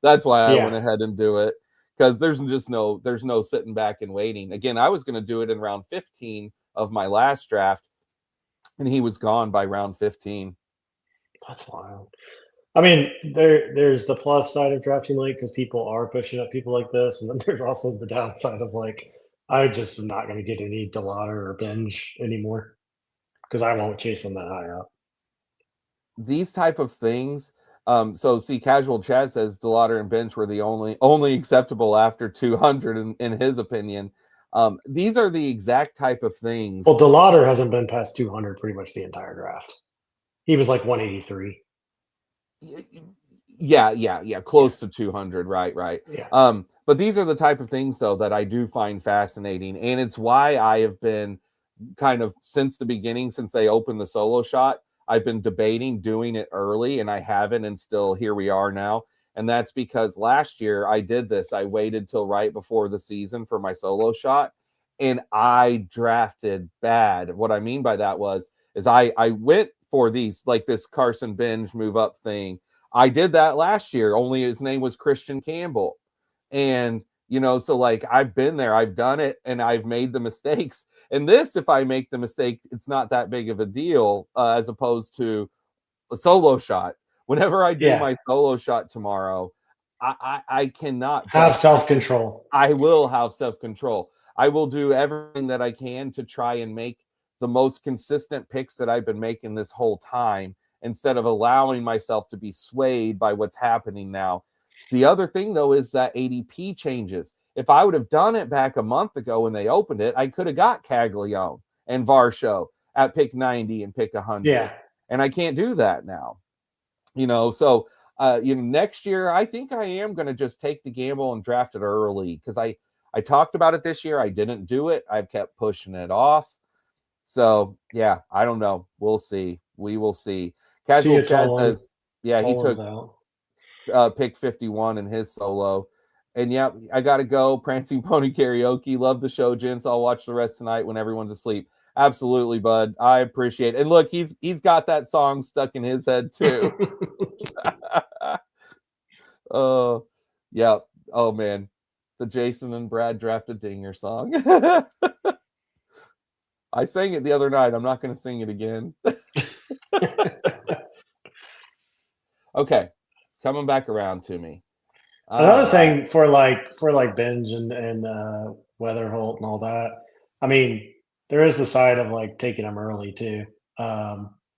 That's why I went yeah, ahead and do it. because there's no sitting back and waiting. Again, I was going to do it in round 15 of my last draft, and he was gone by round 15. That's wild. I mean, there's the plus side of drafting late because people are pushing up people like this, and then there's also the downside of like I just am not going to get any Delauder or Binge anymore because I won't chase them that high up. These type of things. So see, Casual Chad says Delauder and Bench were the only acceptable after 200 in his opinion. These are the exact type of things. Well, Delauder hasn't been past 200 pretty much the entire draft. He was like 183. Yeah, close to 200, right. Yeah. But these are the type of things though that I do find fascinating, and it's why I have been kind of since the beginning, since they opened the solo shot, I've been debating doing it early, and I haven't, and still here we are now. And that's because last year I did this. I waited till right before the season for my solo shot, and I drafted bad. What I mean by that is I went for these, like this Carson Bench move up thing. I did that last year, only his name was Christian Campbell. And so like I've been there, I've done it, and I've made the mistakes. And this, if I make the mistake, it's not that big of a deal, as opposed to a solo shot. Whenever I do Yeah. my solo shot tomorrow, I cannot Have but self control. I will have self control. I will do everything that I can to try and make the most consistent picks that I've been making this whole time, instead of allowing myself to be swayed by what's happening now. The other thing, though, is that ADP changes. If I would have done it back a month ago when they opened it, I could have got Caglione and Varsho at pick 90 and pick 100. Yeah. And I can't do that now. So next year I think I am going to just take the gamble and draft it early, because I talked about it this year. I didn't do it. I've kept pushing it off. So yeah, I don't know. We'll see. We will see. Casual Chad says, yeah, he took pick 51 in his solo. And yeah, I gotta go. Prancing Pony Karaoke. Love the show, gents. I'll watch the rest tonight when everyone's asleep. Absolutely, bud. I appreciate it. And look, he's got that song stuck in his head too. Oh, yeah. Oh man, the Jason and Brad drafted Dinger song. I sang it the other night. I'm not going to sing it again. Okay, coming back around to me. Another thing for Binge and Weatherholt and all that. I mean, there is the side of like taking them early too.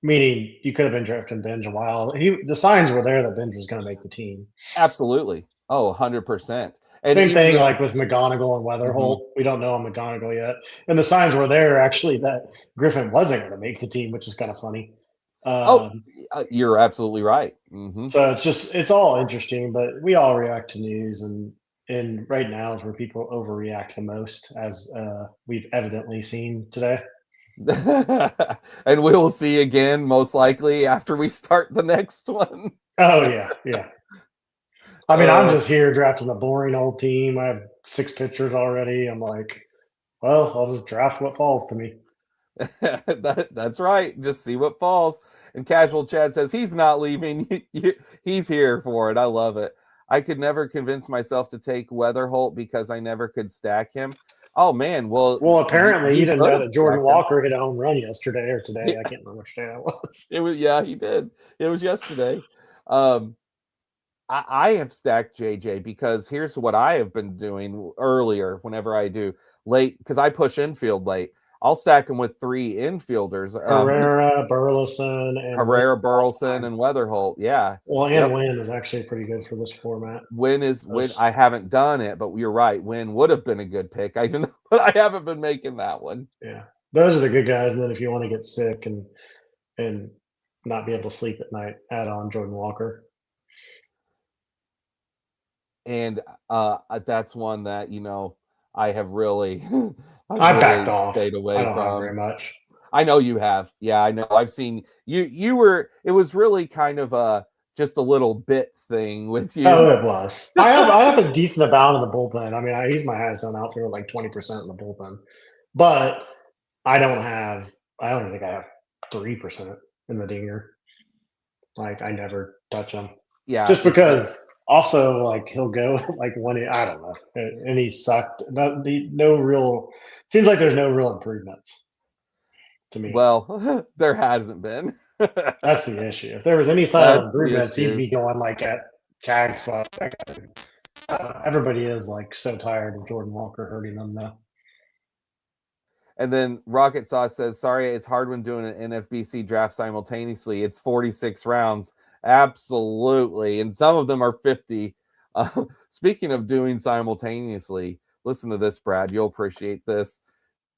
Meaning you could have been drafting Binge a while. The signs were there that Binge was going to make the team. Absolutely. Oh, 100%. And same thing like with McGonigal and Weatherholt. We don't know on McGonigal yet. And the signs were there actually that Griffin wasn't going to make the team, which is kind of funny. You're absolutely right. So it's all interesting, but we all react to news, and right now is where people overreact the most, as we've evidently seen today. And we will see again, most likely, after we start the next one. Oh, yeah. I mean, I'm just here drafting a boring old team. I have 6 pitchers already. I'm like, well, I'll just draft what falls to me. That's right. Just see what falls. And Casual Chad says he's not leaving. He's here for it. I love it. I could never convince myself to take Weatherholt because I never could stack him. Oh man, well apparently you didn't know that Jordan Walker hit a home run yesterday or today. I can't remember which day it was. He did. It was yesterday. I have stacked JJ because here's what I have been doing earlier. Whenever I do late, because I push infield late, I'll stack them with 3 infielders: Herrera, Burleson, and Weatherholt. Yeah. Well, Wynn is actually pretty good for this format. Wynn. I haven't done it, but you're right. Wynn would have been a good pick, but I haven't been making that one. Yeah, those are the good guys. And then if you want to get sick and not be able to sleep at night, add on Jordan Walker. And that's one that I have really I backed off. Stayed away I don't from have very much. I know you have. Yeah, I know. I've seen you. You were. It was really kind of just a little bit thing with you. Oh, it was. I have a decent amount in the bullpen. I mean, he's my highest on outfield, like 20% in the bullpen, but I don't even think I have 3% in the Dinger. Like I never touch them. Yeah, just because Also, like he'll go like one. I don't know, and he sucked. No real. Seems like there's no real improvements to me. Well, there hasn't been. That's the issue. If there was any sign of That's the improvements, he'd issue. be going like at Jags. Everybody is like so tired of Jordan Walker hurting them now. And then Rocket Sauce says, sorry, it's hard when doing an NFBC draft simultaneously. It's 46 rounds. Absolutely. And some of them are 50. Speaking of doing simultaneously, listen to this, Brad. You'll appreciate this.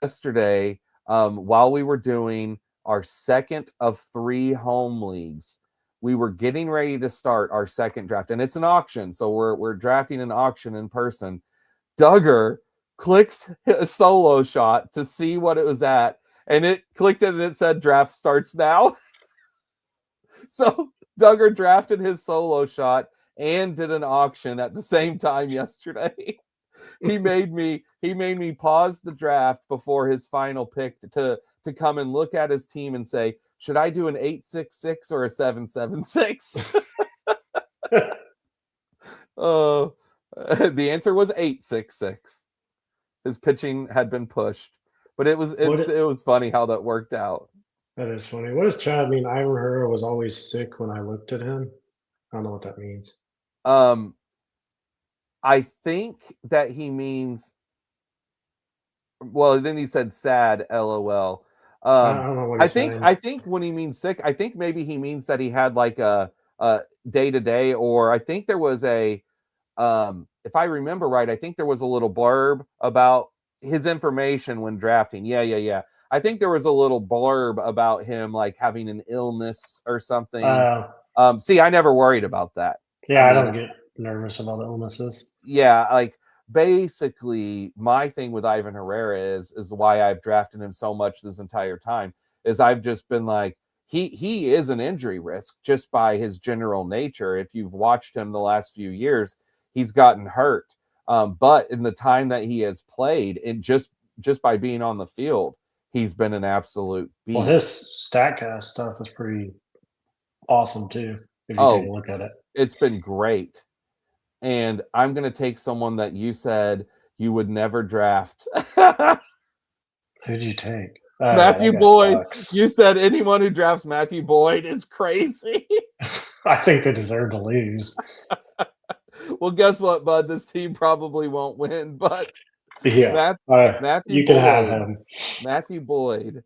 Yesterday, while we were doing our second of 3 home leagues, we were getting ready to start our second draft. And it's an auction. So we're drafting an auction in person. Duggar clicks a solo shot to see what it was at, and it clicked it and it said draft starts now. So Duggar drafted his solo shot and did an auction at the same time yesterday. He made me pause the draft before his final pick to come and look at his team and say, should I do an 866 or a 776? Oh, the answer was 866. His pitching had been pushed, but it was funny how that worked out. That is funny. What does Chad mean? Ivan Herrera was always sick when I looked at him. I don't know what that means. Um, I think that he means. Well, then he said sad, lol. I don't know what he's saying. I think when he means sick, I think maybe he means that he had like a day to day, or I think there was a if I remember right, I think there was a little blurb about his information when drafting. Yeah. I think there was a little blurb about him like having an illness or something. See, I never worried about that. Yeah, I don't get nervous about illnesses. Yeah, like basically my thing with Ivan Herrera is why I've drafted him so much this entire time is I've just been like he is an injury risk just by his general nature. If you've watched him the last few years, he's gotten hurt. But in the time that he has played, and just by being on the field, he's been an absolute beast. Well, his StatCast stuff is pretty awesome too. If you take a look at it, it's been great. And I'm going to take someone that you said you would never draft. Who'd you take? Matthew Boyd. Sucks. You said anyone who drafts Matthew Boyd is crazy. I think they deserve to lose. Well, guess what, bud? This team probably won't win, but yeah, Matthew you can Boyd, have him. Matthew Boyd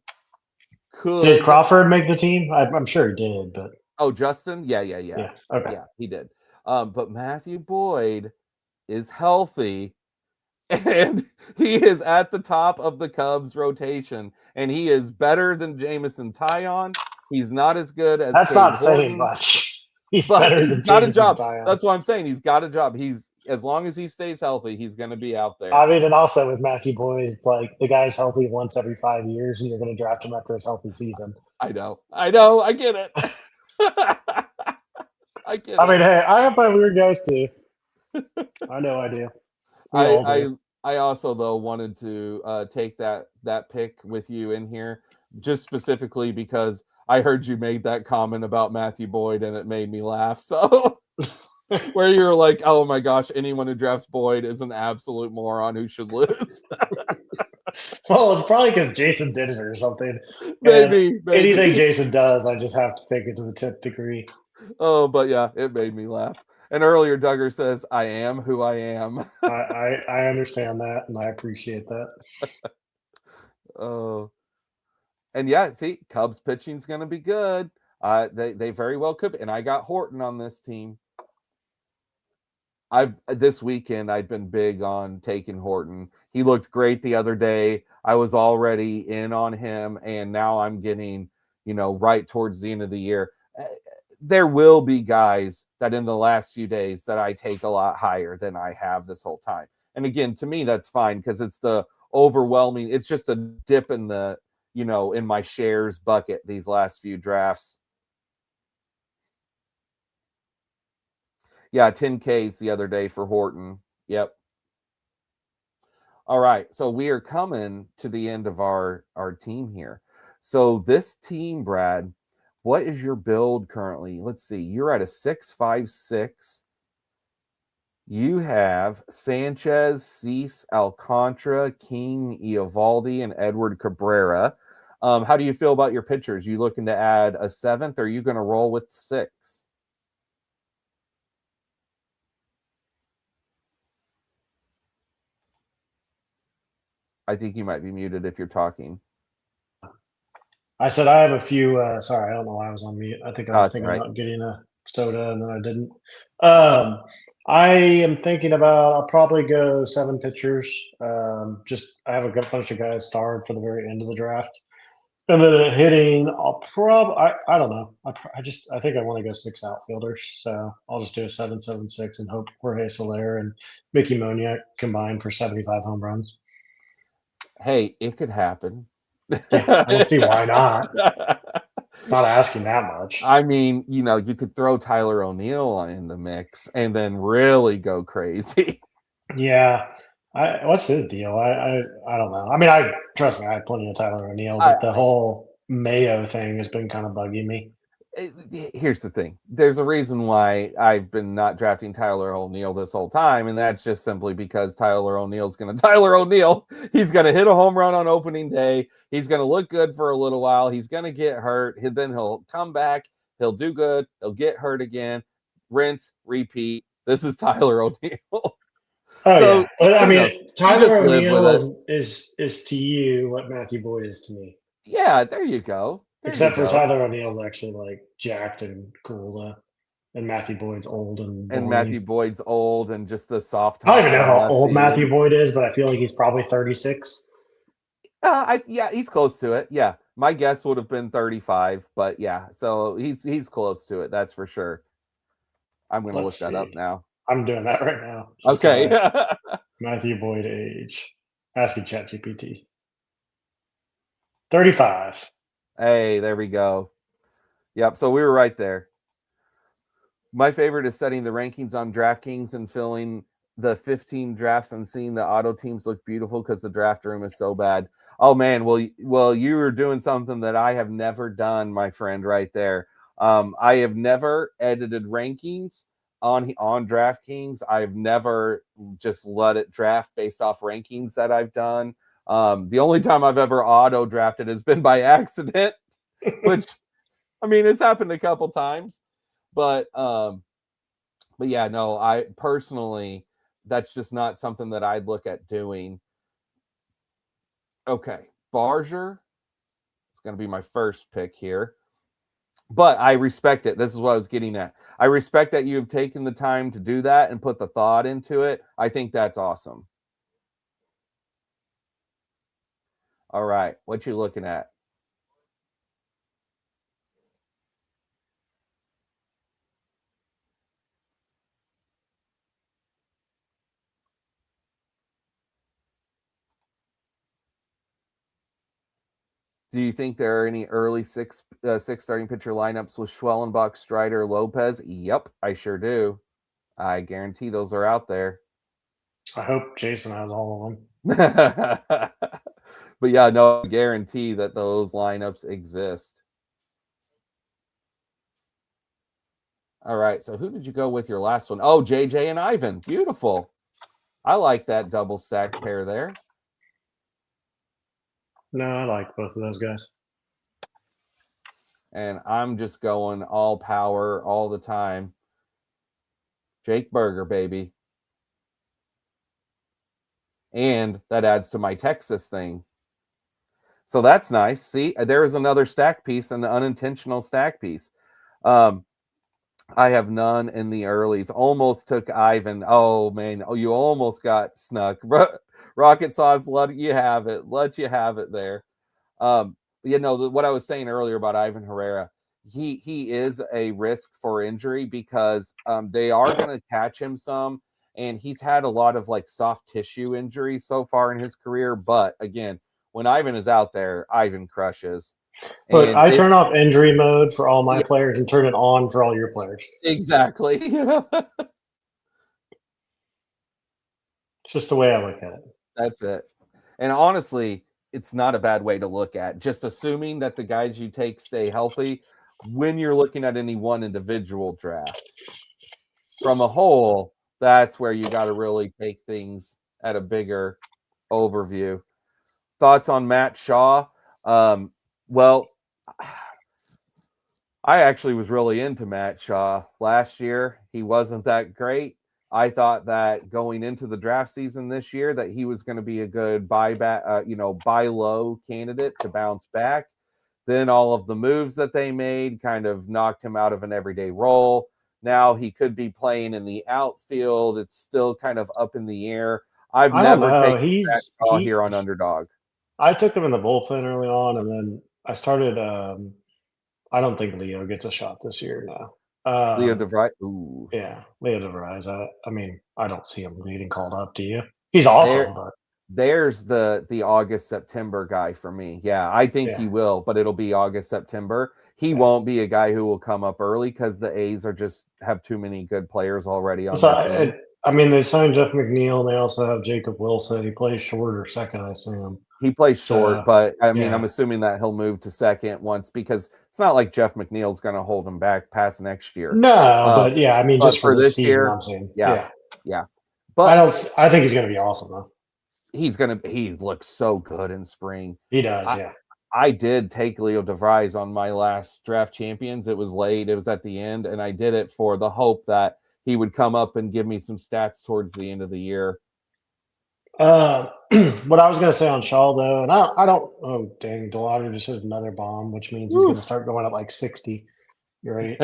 could. Did Crawford make the team? I'm sure he did, but Justin, yeah. Okay, yeah, he did. But Matthew Boyd is healthy, and he is at the top of the Cubs rotation, and he is better than Jameson Taillon. He's not as good as that's Cade not Horton, saying much. He's better than got Jameson a job. Taillon. That's what I'm saying. He's got a job. He's as long as he stays healthy, he's going to be out there. I mean, and also with Matthew Boyd, it's like the guy's healthy once every 5 years, and you're going to draft him after his healthy season. I know. I get it. I get it. I mean, hey, I have my weird guys too. I know I do. I also though wanted to take that pick with you in here just specifically because I heard you made that comment about Matthew Boyd and it made me laugh. So where you're like, oh my gosh, anyone who drafts Boyd is an absolute moron who should lose. Well, it's probably because Jason did it or something. Maybe anything Jason does, I just have to take it to the 10th degree. Oh, but yeah, it made me laugh. And earlier, Duggar says, I am who I am. I understand that, and I appreciate that. Oh. And yeah, see, Cubs pitching's going to be good. They very well could be. And I got Horton on this team. This weekend, I've been big on taking Horton. He looked great the other day. I was already in on him, and now I'm getting, right towards the end of the year. There will be guys that in the last few days that I take a lot higher than I have this whole time. And again, to me, that's fine because it's the overwhelming. It's just a dip in the, in my shares bucket these last few drafts. Yeah, 10Ks the other day for Horton. Yep. All right. So we are coming to the end of our team here. So this team, Brad, what is your build currently? Let's see. You're at a 6.56. You have Sanchez, Cease, Alcantara, King, Eovaldi, and Edward Cabrera. How do you feel about your pitchers? You looking to add a seventh, or are you going to roll with six? I think you might be muted if you're talking. I said I have a few. Sorry, I don't know why I was on mute. I think I was That's thinking right. about getting a soda and then I didn't. Um, I am thinking about. I'll probably go seven pitchers. Just I have a good bunch of guys starred for the very end of the draft, and then hitting. I'll probably. I don't know. I think I want to go six outfielders. So I'll just do a 7-7-6 and hope Jorge Soler and Mickey Moniak combine for 75 home runs. Hey, it could happen. Yeah, I don't see why not. It's not asking that much. I mean, you could throw Tyler O'Neill in the mix and then really go crazy. Yeah. What's his deal? I don't know. I mean, I trust me, I have plenty of Tyler O'Neill, but the whole Mayo thing has been kind of bugging me. Here's the thing. There's a reason why I've been not drafting Tyler O'Neill this whole time, and that's just simply because Tyler O'Neill's going to Tyler O'Neill. He's going to hit a home run on opening day. He's going to look good for a little while. He's going to get hurt. Then he'll come back. He'll do good. He'll get hurt again. Rinse, repeat. This is Tyler O'Neill. Oh So yeah, but I who knows? mean, You just Tyler live with O'Neill it. is to you what Matthew Boyd is to me. Yeah, there you go. There you Except for go. Tyler O'Neill's actually like jacked and cool, and Matthew Boyd's old and And boring. Matthew Boyd's old and just the soft I don't toss even to know the how left old Matthew field. Boyd is, but I feel like he's probably 36. Yeah, he's close to it. Yeah, my guess would have been 35, but yeah, so he's close to it. That's for sure. I'm gonna Let's look that up see. now. I'm doing that right now. Just Okay. Matthew Boyd age. Asking ChatGPT. 35. Hey, there we go. Yep. So we were right there. My favorite is setting the rankings on DraftKings and filling the 15 drafts and seeing the auto teams look beautiful because the draft room is so bad. Oh man, well, you were doing something that I have never done, my friend, right there. I have never edited rankings on DraftKings. I've never just let it draft based off rankings that I've done. The only time I've ever auto drafted has been by accident, which I mean, it's happened a couple times, but yeah, no, I personally, that's just not something that I'd look at doing. Okay, Barger is going to be my first pick here, but I respect it. This is what I was getting at. I respect that you have taken the time to do that and put the thought into it. I think that's awesome. All right, what you looking at? Do you think there are any early six starting pitcher lineups with Schwellenbach, Strider, Lopez? Yep, I sure do. I guarantee those are out there. I hope Jason has all of them. But yeah, no, I guarantee that those lineups exist. All right, so who did you go with your last one? Oh, JJ and Ivan. Beautiful. I like that double stack pair there. No, I like both of those guys. And I'm just going all power all the time. Jake Berger, baby. And that adds to my Texas thing. So that's nice. See, there is another stack piece, an unintentional stack piece. I have none in the earlies. Almost took Ivan. Oh man, you almost got snuck. Rocket Sauce, let you have it. Let you have it there. What I was saying earlier about Ivan Herrera, he is a risk for injury because they are going to catch him some, and he's had a lot of like soft tissue injuries so far in his career. But again, when Ivan is out there, Ivan crushes. Look, And I if turn off injury mode for all my yeah, players and turn it on for all your players. exactly. It's just the way I look at it. That's it. And honestly, it's not a bad way to look at. Just assuming that the guys you take stay healthy when you're looking at any one individual draft. From a whole, that's where you got to really take things at a bigger overview. Thoughts on Matt Shaw? Well, I actually was really into Matt Shaw last year. He wasn't that great. I thought that going into the draft season this year that he was going to be a good buyback, buy low candidate to bounce back. Then all of the moves that they made kind of knocked him out of an everyday role. Now he could be playing in the outfield. It's still kind of up in the air. I've I don't never know. taken Matt Shaw here on Underdog. I took him in the bullpen early on, and then I started. I don't think Leo gets a shot this year. No. Leo DeVry. Ooh. Yeah, Leo DeVries. I mean, I don't see him getting called up. Do you? He's There, awesome, but there's the August September guy for me. Yeah, I think yeah, he will, but it'll be August September. He yeah. won't be a guy who will come up early because the A's are just have too many good players already on So their team. I mean, they signed Jeff McNeil, and they also have Jacob Wilson. He plays short or second, I assume. He plays short, So but I mean, I'm yeah, assuming that he'll move to second once because it's not like Jeff McNeil's going to hold him back past next year. no, Uh, but yeah, I mean, but just for for this this season, year, I'm saying, yeah, yeah. yeah. I But don't. I think he's going to be awesome though. he looks so good in spring. He does, I yeah. I did take Leo DeVries on my last draft champions. It was late, it was at the end, and I did it for the hope that he would come up and give me some stats towards the end of the year. Uh, what I was going to say on Shaw though, and I don't. Oh dang, Delauder just hit another bomb, which means he's going to start going at like 60. You're right.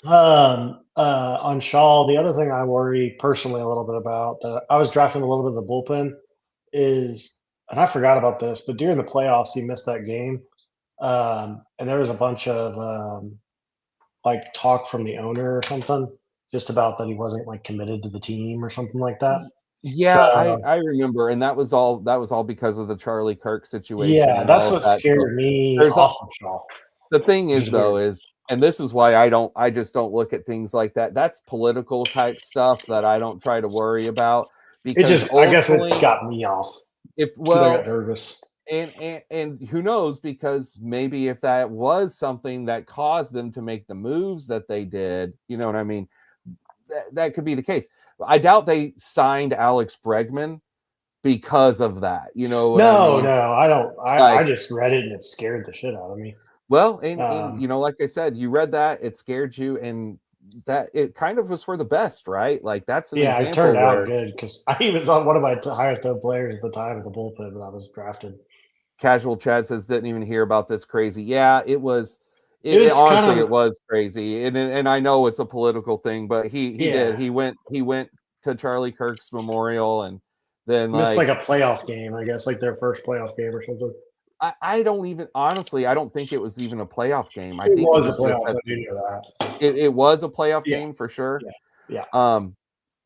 On Shaw, the other thing I worry personally a little bit about that I was drafting a little bit of the bullpen is, and I forgot about this, but during the playoffs, he missed that game. And there was a bunch of like talk from the owner or something just about that he wasn't like committed to the team or something like that. So Yeah, I remember, and that was all because of the Charlie Kirk situation yeah, and that's all of what that. So scared me there's a off of Shaw, the thing which is is though weird. is and this is why I just don't look at things like that. That's political type stuff that I don't try to worry about It because just, I guess, it ultimately got me off if because I got well nervous. and who knows because maybe if that was something that caused them to make the moves that they did, you know what I mean? That could be the case. I doubt they signed Alex Bregman because of that. You know what I No, mean? no, I don't. I Like, just read it and it scared the shit out of me. well, and Um, like I said, you read that, it scared you, and that it kind of was for the best, right? Like that's an yeah, it turned example out where good because I was on one of my highest owned players at the time of the bullpen when I was drafted. Casual Chad says didn't even hear about this crazy. Yeah, it was. It It was kind honestly, it of, was crazy, and I know it's a political thing, but he did. yeah, He went to Charlie Kirk's memorial, and then missed like like a playoff game, I guess, like their first playoff game or something. I don't even honestly, I don't think it was even a playoff game. I It think it was a was just playoff. that I do know that. it was a playoff Yeah, game for sure. yeah, yeah. Um,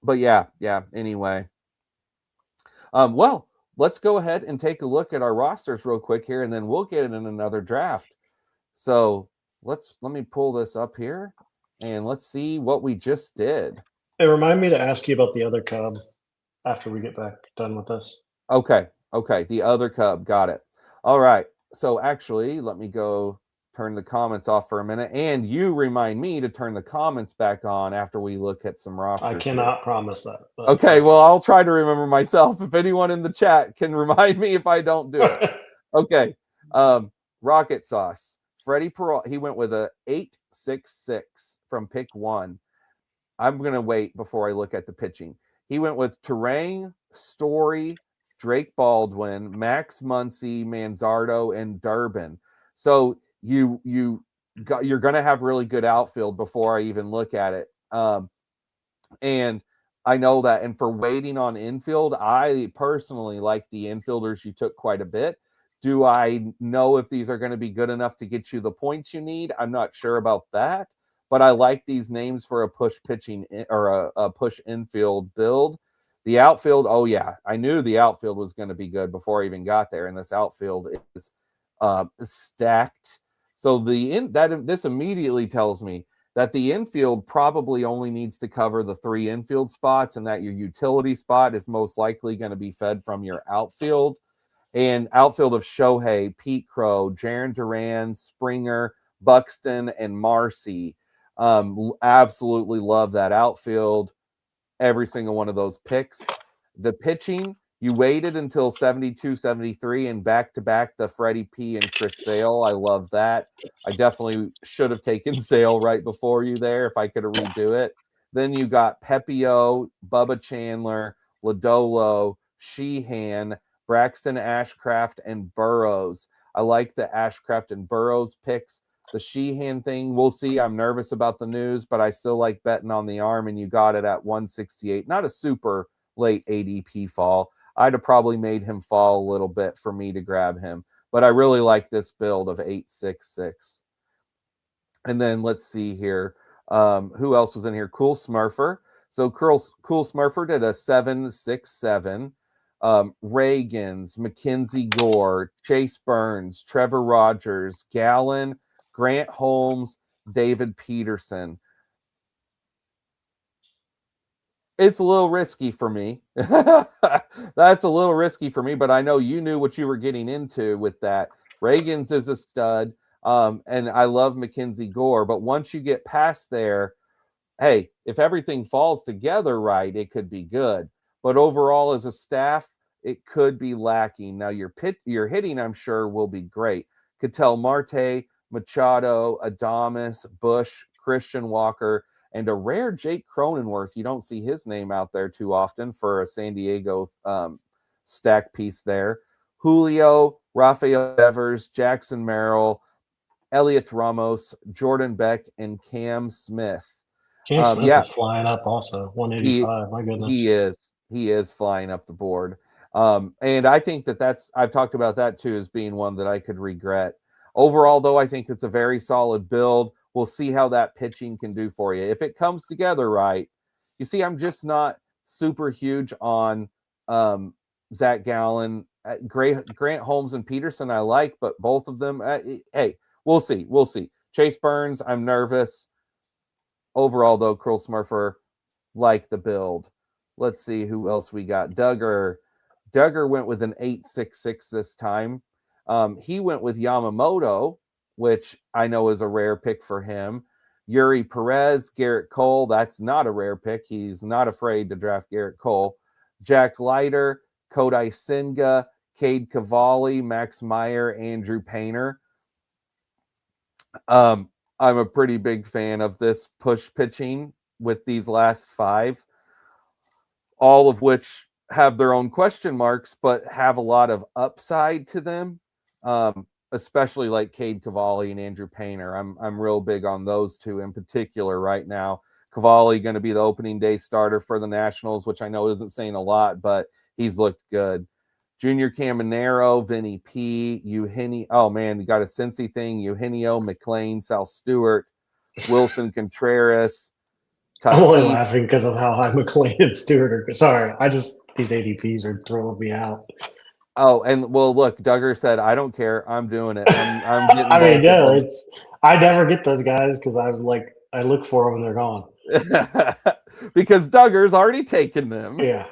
but yeah. Anyway, well, let's go ahead and take a look at our rosters real quick here, and then we'll get in another draft. So let me pull this up here, and let's see what we just did. It remind me to ask you about the other Cub after we get back done with this. Okay, the other Cub, got it. All right. So actually, let me go turn the comments off for a minute, and you remind me to turn the comments back on after we look at some I rosters here. cannot promise that. But Okay, well, I'll try to remember myself. If anyone in the chat can remind me if I don't do it. Okay. Rocket Sauce. Freddie Peralta, he went with a 8.66 from pick 1. I'm going to wait before I look at the pitching. He went with Terang, Story, Drake Baldwin, Max Muncy, Manzardo, and Durbin. So you're going to have really good outfield before I even look at it. And I know that. And for waiting on infield, I personally like the infielders you took quite a bit. Do I know if these are going to be good enough to get you the points you need? I'm not sure about that, but I like these names for a push pitching or a push infield build. The outfield, oh yeah, I knew the outfield was going to be good before I even got there, and this outfield is stacked. So this immediately tells me that the infield probably only needs to cover the 3 infield spots, and that your utility spot is most likely going to be fed from your outfield. And outfield of Shohei, Pete Crow, Jaron Duran, Springer, Buxton, and Marcy. Absolutely love that outfield. every single one of those picks. The pitching, you waited until 72, 73, and back to back the Freddie P and Chris Sale. I love that. I definitely should have taken Sale right before you there if I could have redo it. Then you got Pepio, Bubba Chandler, Lodolo, Sheehan, Braxton Ashcraft, and Burrows. I like the Ashcraft and Burrows picks. The Sheehan thing, we'll see. I'm nervous about the news, but I still like betting on the arm, and you got it at 168. Not a super late ADP fall. I'd have probably made him fall a little bit for me to grab him, but I really like this build of 866. And then let's see here. Who else was in here? Cool Smurfer. So Cool Smurfer did a 767. Reagan's, Mackenzie Gore, Chase Burns, Trevor Rogers, Gallon, Grant Holmes, David Peterson. It's a little risky for me. That's a little risky for me, but I know you knew what you were getting into with that. Reagan's is a stud, and I love Mackenzie Gore, but once you get past there, hey, if everything falls together right, it could be good. But overall, as a staff, it could be lacking. Now, your hitting, I'm sure, will be great. Cattell Marte, Machado, Adames, Bush, Christian Walker, and a rare Jake Cronenworth. You don't see his name out there too often for a San Diego stack piece there. Julio, Rafael Devers, Jackson Merrill, Elliot Ramos, Jordan Beck, and Cam Smith. Cam Smith Yeah, is flying up also, he 185. My he goodness. is flying up the board. And I think that's I've talked about that too as being one that I could regret. Overall, though, I think it's a very solid build. We'll see how that pitching can do for you. If it comes together right, you see, I'm just not super huge on Zach Gallen. Grant Holmes and Peterson, I like, but both of them, hey, we'll see. We'll see. Chase Burns, I'm nervous. Overall, though, Curl Smurfer, like the build. Let's see who else we got. Duggar went with an 866 this time. He went with Yamamoto, which I know is a rare pick for him. Yuri Perez, Garrett Cole. That's not a rare pick. He's not afraid to draft Garrett Cole. Jack Leiter, Kodai Senga, Cade Cavalli, Max Meyer, Andrew Painter. I'm a pretty big fan of this push pitching with these last five, all of which have their own question marks, but have a lot of upside to them. Especially like Cade Cavalli and Andrew Painter. I'm real big on those two in particular right now. Cavalli going to be the opening day starter for the Nationals, which I know isn't saying a lot, but he's looked good. Junior Caminero, Vinny P, Eugenio. Oh man, you got a Cincy thing. Eugenio, McLean, Sal Stewart, Wilson Contreras, I'm only Tatis. laughing because of how high McLean and Stewart are. Sorry, these ADPs are throwing me out. Oh, and well, look, Duggar said, "I don't care. I'm doing it. I'm getting I mean, both of no, them." it's I never get those guys because I look for them and they're gone. Because Duggar's already taken them. Yeah.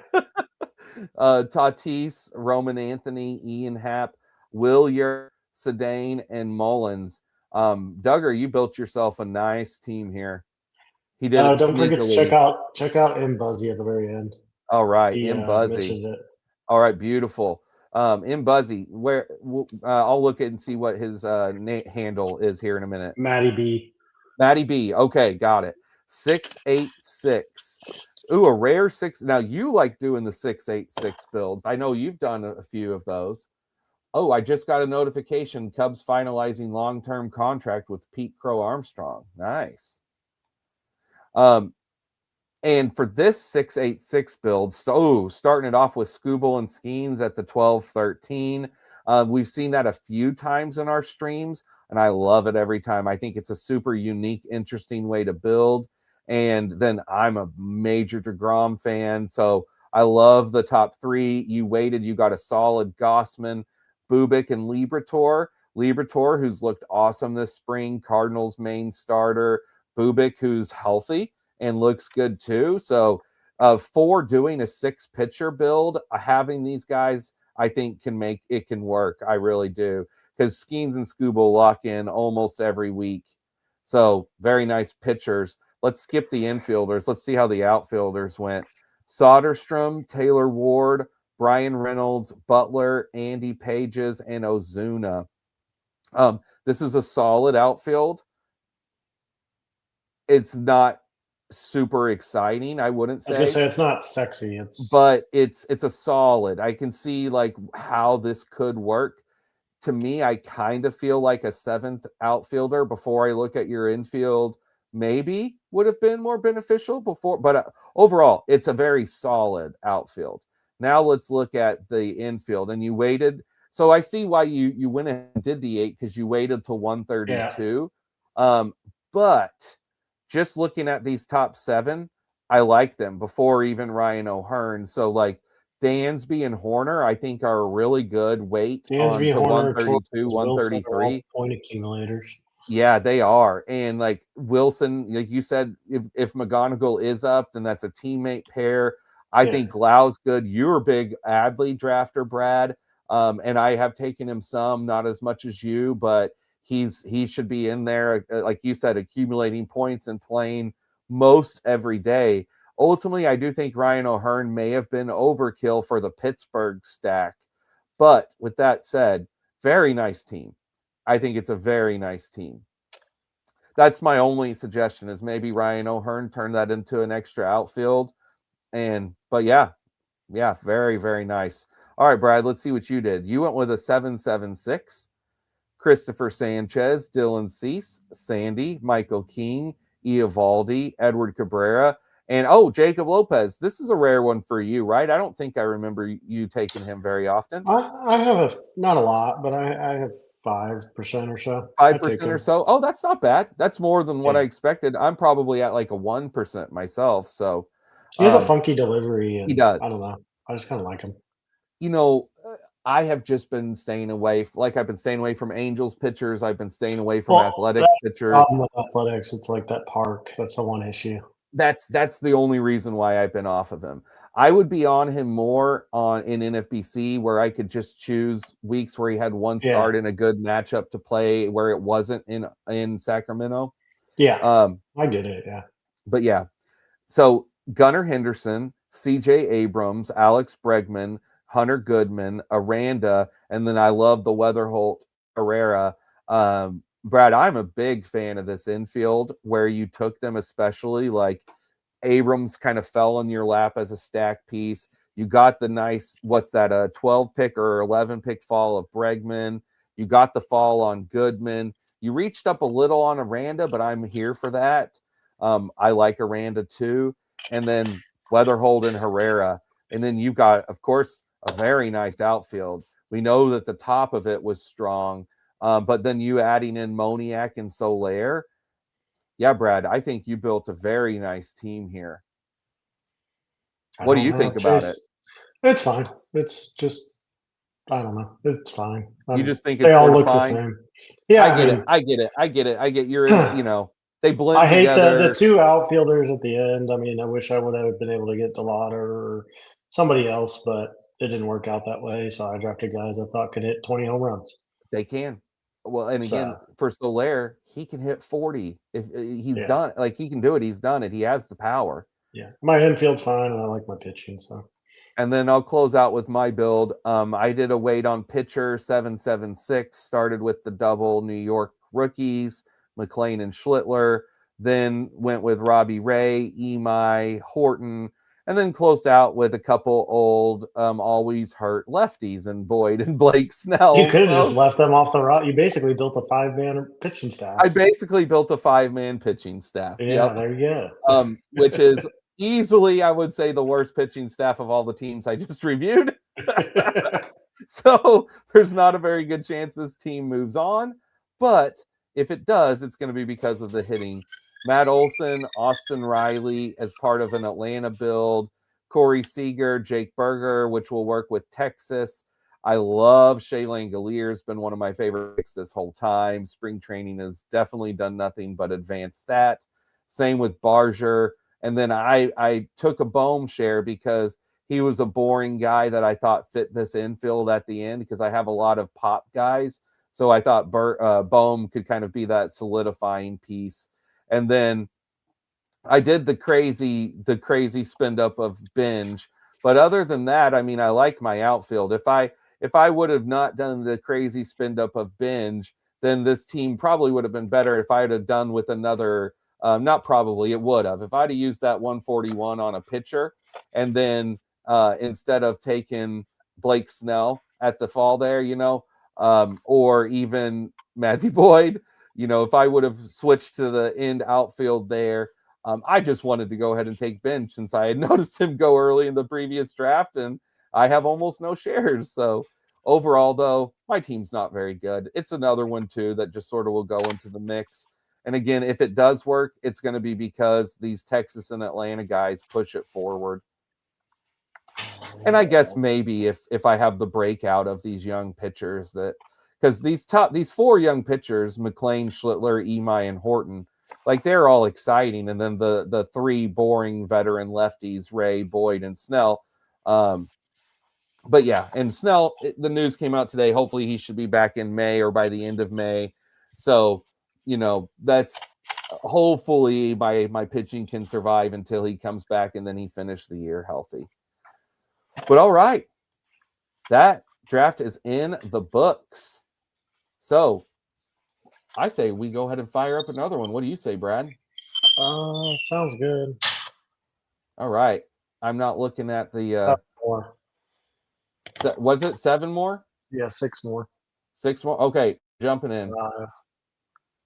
Tatis, Roman Anthony, Ian Happ, Willier, Sedane, and Mullins. Duggar, you built yourself a nice team here. He did it Don't forget to check sneakily. out M Buzzy at the very end. All right, He M Buzzy. mentioned it. All right, beautiful. M Buzzy, where I'll look at and see what his handle is here in a minute. Matty B. Matty B. Okay, got it. 686. Ooh, a rare six. Now you like doing the 686 builds. I know you've done a few of those. Oh, I just got a notification. Cubs finalizing long-term contract with Pete Crow Armstrong. Nice. And for this 686 build, starting it off with Scooble and Skeens at the 1213. We've seen that a few times in our streams, and I love it every time. I think it's a super unique, interesting way to build. And then I'm a major DeGrom fan, so I love the top three. You waited, you got a solid Gossman, Bubik, and Liberator. Liberator, who's looked awesome this spring, Cardinals main starter. Bubik, who's healthy and looks good too. So for doing a 6-pitcher build, having these guys, I think can work. I really do. Because Skeens and Scuba lock in almost every week. So very nice pitchers. Let's skip the infielders. Let's see how the outfielders went. Soderstrom, Taylor Ward, Brian Reynolds, Butler, Andy Pages, and Ozuna. This is a solid outfield. It's not super exciting, I wouldn't I was gonna say, say it's not sexy. It's but it's a solid. I can see like how this could work. To me, I kind of feel like a seventh outfielder before I look at your infield maybe would have been more beneficial before, but overall, it's a very solid outfield. Now let's look at the infield, and you waited. So I see why you went and did the 8 because you waited till yeah. 132. Um, but just looking at these top 7, I like them before even Ryan O'Hearn. So like Dansby and Horner, I think are a really good weight on Dansby, to Horner, Torres, 132, Wilson are all 133. point accumulators. Yeah, they are. And like Wilson, like you said, if McGonigal is up, then that's a teammate pair. I Yeah. think Glau's good. You're a big Adley drafter, Brad. And I have taken him some, not as much as you, but he should be in there, like you said, accumulating points and playing most every day. Ultimately, I do think Ryan O'Hearn may have been overkill for the Pittsburgh stack. But with that said, very nice team. I think it's a very nice team. That's my only suggestion is maybe Ryan O'Hearn turn that into an extra outfield. But yeah, very, very nice. All right, Brad, let's see what you did. You went with a 776. Christopher Sanchez, Dylan Cease, Sandy, Michael King, Eovaldi, Edward Cabrera, and Jacob Lopez. This is a rare one for you, right? I don't think I remember you taking him very often. I have not a lot, but I have 5% or so. I take 5% or him. so. Oh, that's not bad. That's more than what I Yeah. expected. I'm probably at like a 1% myself. So He has a um, funky delivery, he and does. I don't know. I just kind of like him. You know, I have just been staying away. Like I've been staying away from Angels pitchers. I've been staying away from Well, Athletics that's the pitchers. problem with athletics. It's like that park. That's the one issue. That's the only reason why I've been off of him. I would be on him more on in NFBC where I could just choose weeks where he had one Yeah. start in a good matchup to play where it wasn't in Sacramento. Yeah. Um, I get it. Yeah. but yeah, so Gunnar Henderson, C.J. Abrams, Alex Bregman, Hunter Goodman, Aranda, and then I love the Weatherholt Herrera. Brad, I'm a big fan of this infield where you took them, especially like Abrams kind of fell in your lap as a stack piece. You got the nice, what's that, a 12 pick or 11 pick fall of Bregman. You got the fall on Goodman. You reached up a little on Aranda, but I'm here for that. I like Aranda too. And then Weatherhold and Herrera. And then you've got, of course, a very nice outfield. We know that the top of it was strong, but then you adding in Moniak and Soler. Yeah, Brad, I think you built a very nice team here. I What do don't you think have about it? Chase. It's fine. It's just I don't know. It's fine. You just think They it's all sort of look the fine? same. Yeah, I I get it. mean, I get it. I get it. I get you're in, they I blend hate the together. two outfielders at the end. I mean, I wish I would have been able to get Delauder or somebody else, but it didn't work out that way. So I drafted guys I thought could hit 20 home runs. They can. Well, and So again, for Soler, he can hit 40. If he's yeah, done, like he can do it, he's done it. He has the power. yeah. My infield's fine, and I like my pitching. So And then I'll close out with my build. I did a wait on pitcher 776, started with the double New York rookies, McLean and Schlittler, then went with Robbie Ray, Emai, Horton, and then closed out with a couple old, always hurt lefties and Boyd and Blake you Snell. could have just So left them off the rock. You basically built a 5-man pitching I staff. basically built a 5-man pitching staff. Yeah, Yep. there you Which is easily, I would say, the worst pitching staff of all the teams I just reviewed. go. So there's not a very good chance this team moves on. But if it does, it's going to be because of the hitting. Matt Olson, Austin Riley as part of an Atlanta build, Corey Seager, Jake Berger, which will work with Texas. I love Shea Langolier. Has been one of my favorite picks this whole time. Spring training has definitely done nothing but advance that. Same with Barger. And then I took a Bohm share because he was a boring guy that I thought fit this infield at the end because I have a lot of pop guys. So I thought Bohm could kind of be that solidifying piece. And then I did the crazy spend up of binge, but other than that, I mean, I like my outfield. If I would have not done the crazy spend up of binge, then this team probably would have been better if I had done with another. Not probably, it would have. If I'd have used that 141 on a pitcher, and then instead of taking Blake Snell at the fall there, or even Matty Boyd, if I would have switched to the end outfield there, I just wanted to go ahead and take bench since I had noticed him go early in the previous draft, and I have almost no shares. So overall, though, my team's not very good. It's another one, too, that just sort of will go into the mix. And again, if it does work, it's going to be because these Texas and Atlanta guys push it forward. And I guess maybe if I have the breakout of these young pitchers that because these four young pitchers, McLean, Schlittler, Imai, and Horton, like they're all exciting. And then the three boring veteran lefties, Ray, Boyd, and Snell. But yeah, and Snell, the news came out today. Hopefully he should be back in May or by the end of May. So, that's hopefully my pitching can survive until he comes back and then he finished the year healthy. But all right, that draft is in the books. So I say we go ahead and fire up another one. What do you say, Brad? Sounds good. All right. I'm not looking at the 7 more. Was it 7 more? Yeah, 6 more. 6 more. Okay, jumping in.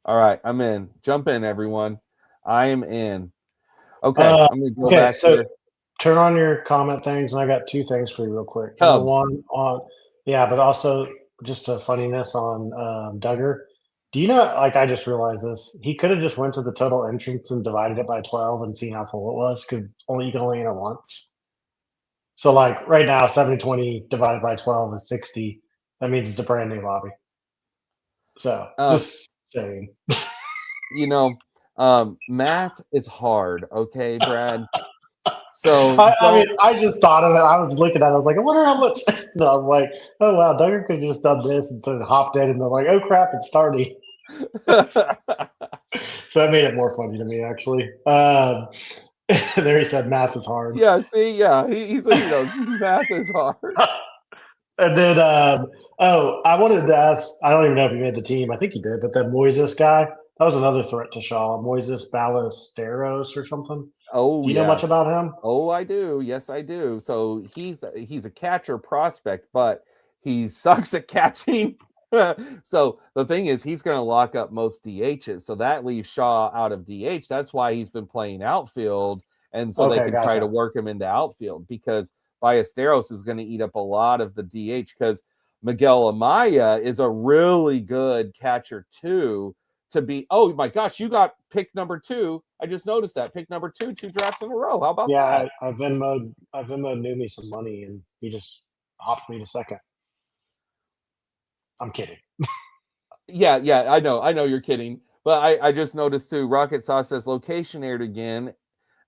All right, I'm in. Jump in, everyone. I am in. Okay, I'm gonna go back here. Turn on your comment things, and I got 2 things for you real quick. Cubs. Number one on, yeah, but also just a funniness on Duggar. Do you know? Like, I just realized this. He could have just went to the total entrance and divided it by 12 and seen how full it was, because you can only enter once. So, like right now, 720 divided by 12 is 60. That means it's a brand new lobby. So, just saying. Math is hard. Okay, Brad. So I just thought of it. I was looking at it. I was like, I wonder how much. And I was like, oh, wow, Duggar could have just done this instead of hopped in. And they're like, oh, crap, it's starting. So that made it more funny to me, actually. There he said math is hard. Yeah, see, yeah, he said he knows math is hard. And then, I wanted to ask, I don't even know if he made the team. I think he did, but that Moises guy, that was another threat to Shaw. Moises Ballesteros or something. Oh, do you know much about him? Oh, I do. Yes, I do. So he's a catcher prospect, but he sucks at catching. So the thing is, he's going to lock up most DHs. So that leaves Shaw out of DH. That's why he's been playing outfield. And so they can try to work him into outfield because Ballesteros is going to eat up a lot of the DH because Miguel Amaya is a really good catcher too. To be, oh my gosh, you got pick number 2. I just noticed that pick number 2 drafts in a row. How about that? Yeah, I Venmo'd Numi some money and he just hopped me to second. I'm kidding. Yeah, I know you're kidding. But I just noticed too, Rocket Sauce says location aired again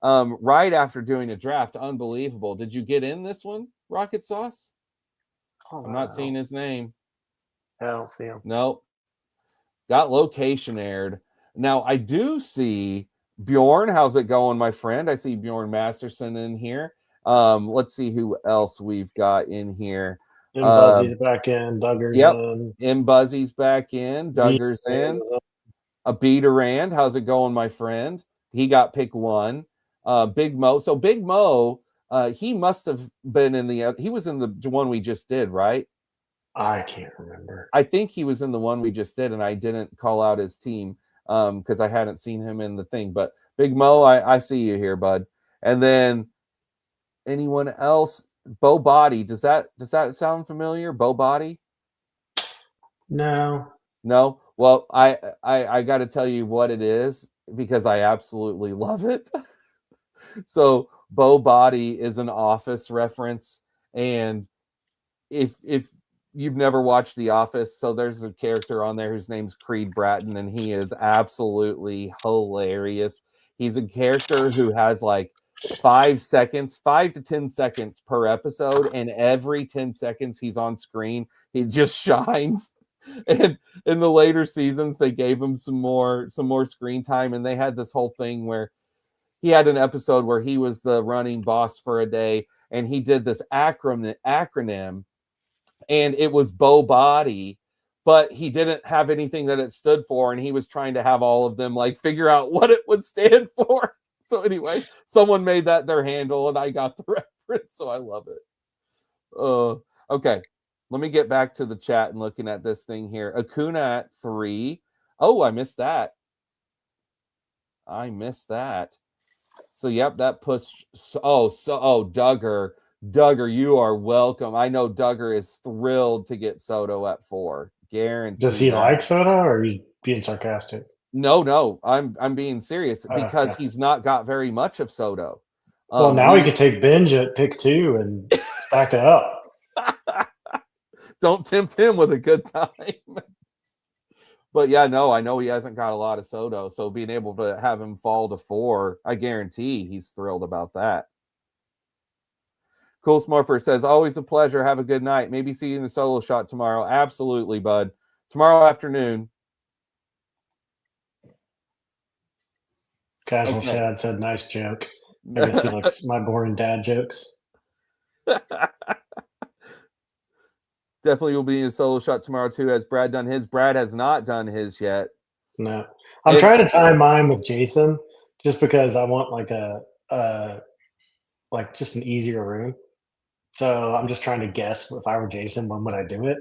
right after doing a draft. Unbelievable. Did you get in this one, Rocket Sauce? I'm not seeing his name. I don't see him. Nope. Got location aired. Now, I do see Bjorn. How's it going, my friend? I see Bjorn Masterson in here. Let's see who else we've got in here. Buzzy's back in. Duggar's in. Buzzy's back in. Duggar's in. B. Durand. How's it going, my friend? He got pick 1. Big Mo. So Big Mo, he must have been in he was in the one we just did, right? I can't remember. I think he was in the one we just did, and I didn't call out his team because I hadn't seen him in the thing. But Big Mo, I see you here, bud. And then anyone else? Bo Body. Does that sound familiar? Bo Body? No. Well, I got to tell you what it is because I absolutely love it. So Bo Body is an Office reference, and if you've never watched The Office, so there's a character on there whose name's Creed Bratton, and he is absolutely hilarious. He's a character who has like 5 to 10 seconds per episode, and every 10 seconds he's on screen, he just shines. And in the later seasons, they gave him some more screen time, and they had this whole thing where he had an episode where he was the running boss for a day, and he did this acronym, and it was Bo Body, but he didn't have anything that it stood for, and he was trying to have all of them like figure out what it would stand for. So anyway, someone made that their handle, and I got the reference, so I love it. Okay, let me get back to the chat and looking at this thing here. Acuna at 3. Oh, I missed that. So yep, that pushed. Duggar, you are welcome. I know Duggar is thrilled to get Soto at 4. Guaranteed. Does he that. like Soto, or are you being sarcastic? No, I'm being serious because Okay. he's not got very much of Soto. Well, now he could take Binge at pick 2 and stack it up. Don't tempt him with a good time. But yeah, no, I know he hasn't got a lot of Soto, so being able to have him fall to 4, I guarantee he's thrilled about that. Cool Smurfer says, always a pleasure. Have a good night. Maybe see you in the solo shot tomorrow. Absolutely, bud. Tomorrow afternoon. Casual Shad said, nice joke. I guess he likes my boring dad jokes. Definitely will be in a solo shot tomorrow too. Has Brad done his? Brad has not done his yet. No. I'm trying to time mine with Jason just because I want like just an easier room. So I'm just trying to guess if I were Jason, when would I do it?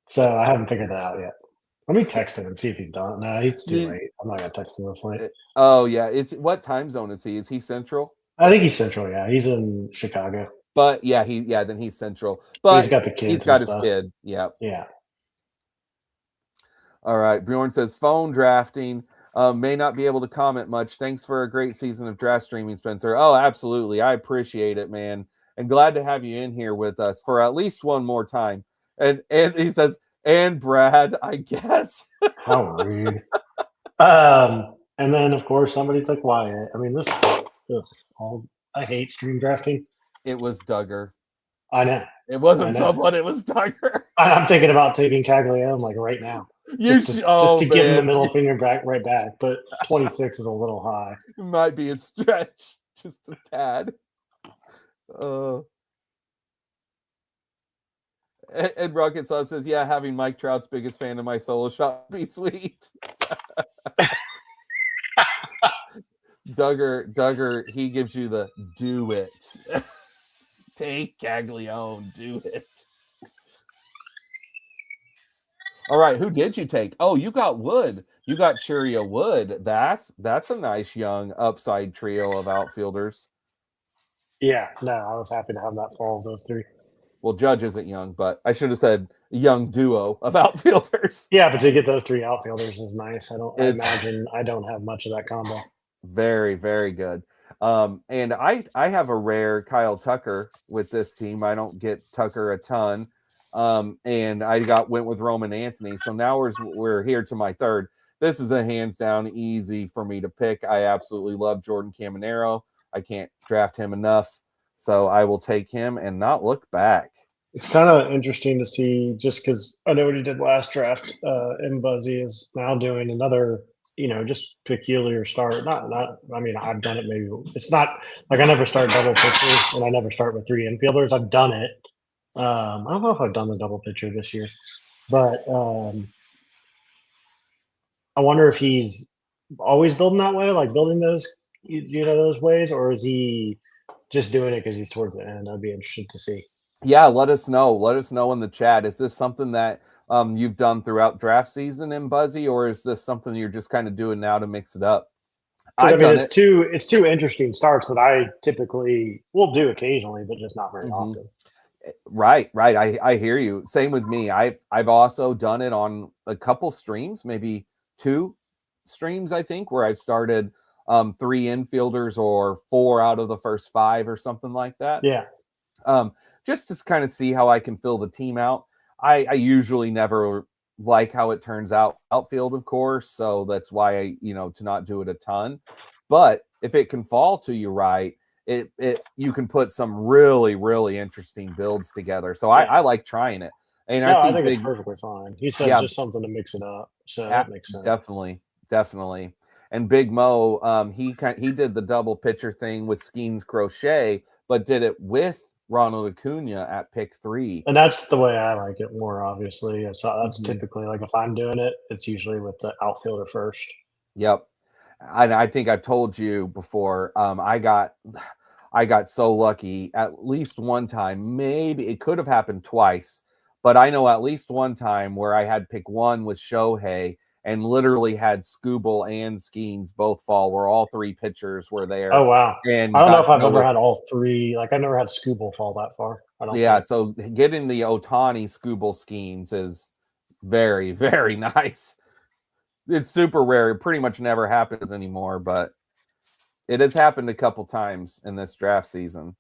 So I haven't figured that out yet. Let me text him and see if he's done. No, it's too late. I'm not gonna text him this late. Oh yeah, what time zone is he? Is he Central? I think he's Central. Yeah, he's in Chicago. But yeah, then he's Central. But he's got the kids. He's got his kid. Yeah. Yeah. All right. Bjorn says phone drafting. May not be able to comment much. Thanks for a great season of draft streaming, Spencer. Oh, absolutely. I appreciate it, man. And glad to have you in here with us for at least one more time. And he says, and Brad, I guess. How rude. And then of course somebody took Wyatt. I mean, this I hate stream drafting. It was Duggar. I know. It wasn't someone, it was Duggar. I'm thinking about taking Caglione like right now. Just to give him the middle finger right back. But 26 is a little high. It might be a stretch, just a tad. And Rocket Sauce says, yeah, having Mike Trout's biggest fan of my solo shot would be sweet. Duggar, he gives you the do it. Take Caglione, do it. All right, who did you take? Oh, you got Wood. You got Cheerio Wood. That's a nice young upside trio of outfielders. Yeah, no, I was happy to have that fall of those 3. Well, Judge isn't young, but I should have said young duo of outfielders. Yeah, but to get those 3 outfielders is nice. I imagine I don't have much of that combo. Very, very good. And I have a rare Kyle Tucker with this team. I don't get Tucker a ton. And I went with Roman Anthony. So now we're here to my third. This is a hands down easy for me to pick. I absolutely love Jordan Caminero. I can't draft him enough. So I will take him and not look back. It's kind of interesting to see, just because I know what he did last draft. And Buzzy is now doing another, just peculiar start. Not. I mean, I've done it. Maybe it's not like I never start double pitchers, and I never start with 3 infielders. I've done it. I don't know if I've done the double pitcher this year, but I wonder if he's always building that way, like building those, those ways, or is he just doing it because he's towards the end? I'd be interested to see. Yeah, let us know. Let us know in the chat. Is this something that you've done throughout draft season in Buzzy, or is this something you're just kind of doing now to mix it up? It's two interesting starts that I typically will do occasionally, but just not very often. Right. I hear you. Same with me. I've also done it on a couple streams, maybe 2 streams, I think, where I've started 3 infielders or 4 out of the first 5 or something like that. Yeah. Just to kind of see how I can fill the team out. I usually never like how it turns out outfield, of course. So that's why I, to not do it a ton. But if it can fall to you right, you can put some really, really interesting builds together. So I like trying it. And I think it's perfectly fine. He said just something to mix it up. So that makes sense. Definitely. And Big Mo, he did the double pitcher thing with Skeens Crochet, but did it with Ronald Acuna at pick 3. And that's the way I like it more, obviously. So that's Mhm. typically like if I'm doing it, it's usually with the outfielder first. Yep. And I think I've told you before, I got so lucky at least one time. Maybe it could have happened twice, but I know at least one time where I had pick 1 with Shohei and literally had Scooble and Skeens both fall, where all 3 pitchers were there Oh wow! I and don't know got if to I've go ever with. had all 3. Like I never had Scooble fall that far. I don't Yeah, think. so getting the Otani Scooble Skeens is very, very nice. It's super rare. It pretty much never happens anymore, but it has happened a couple times in this draft season.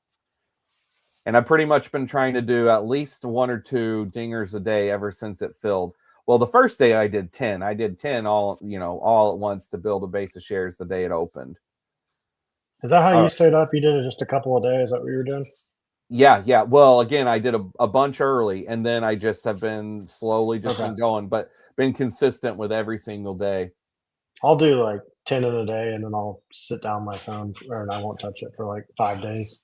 And I've pretty much been trying to do at least 1 or 2 dingers a day ever since it filled. Well, the first day I did 10. I did 10 all at once to build a base of shares the day it opened. Is that how All you right. stayed up? You did it just a couple of days. Is that what you were doing? Yeah. Well, again, I did a bunch early, and then I just have been slowly just Okay. been going, but been consistent with every single day. I'll do like 10 in a day, and then I'll sit down my phone, and I won't touch it for like 5 days,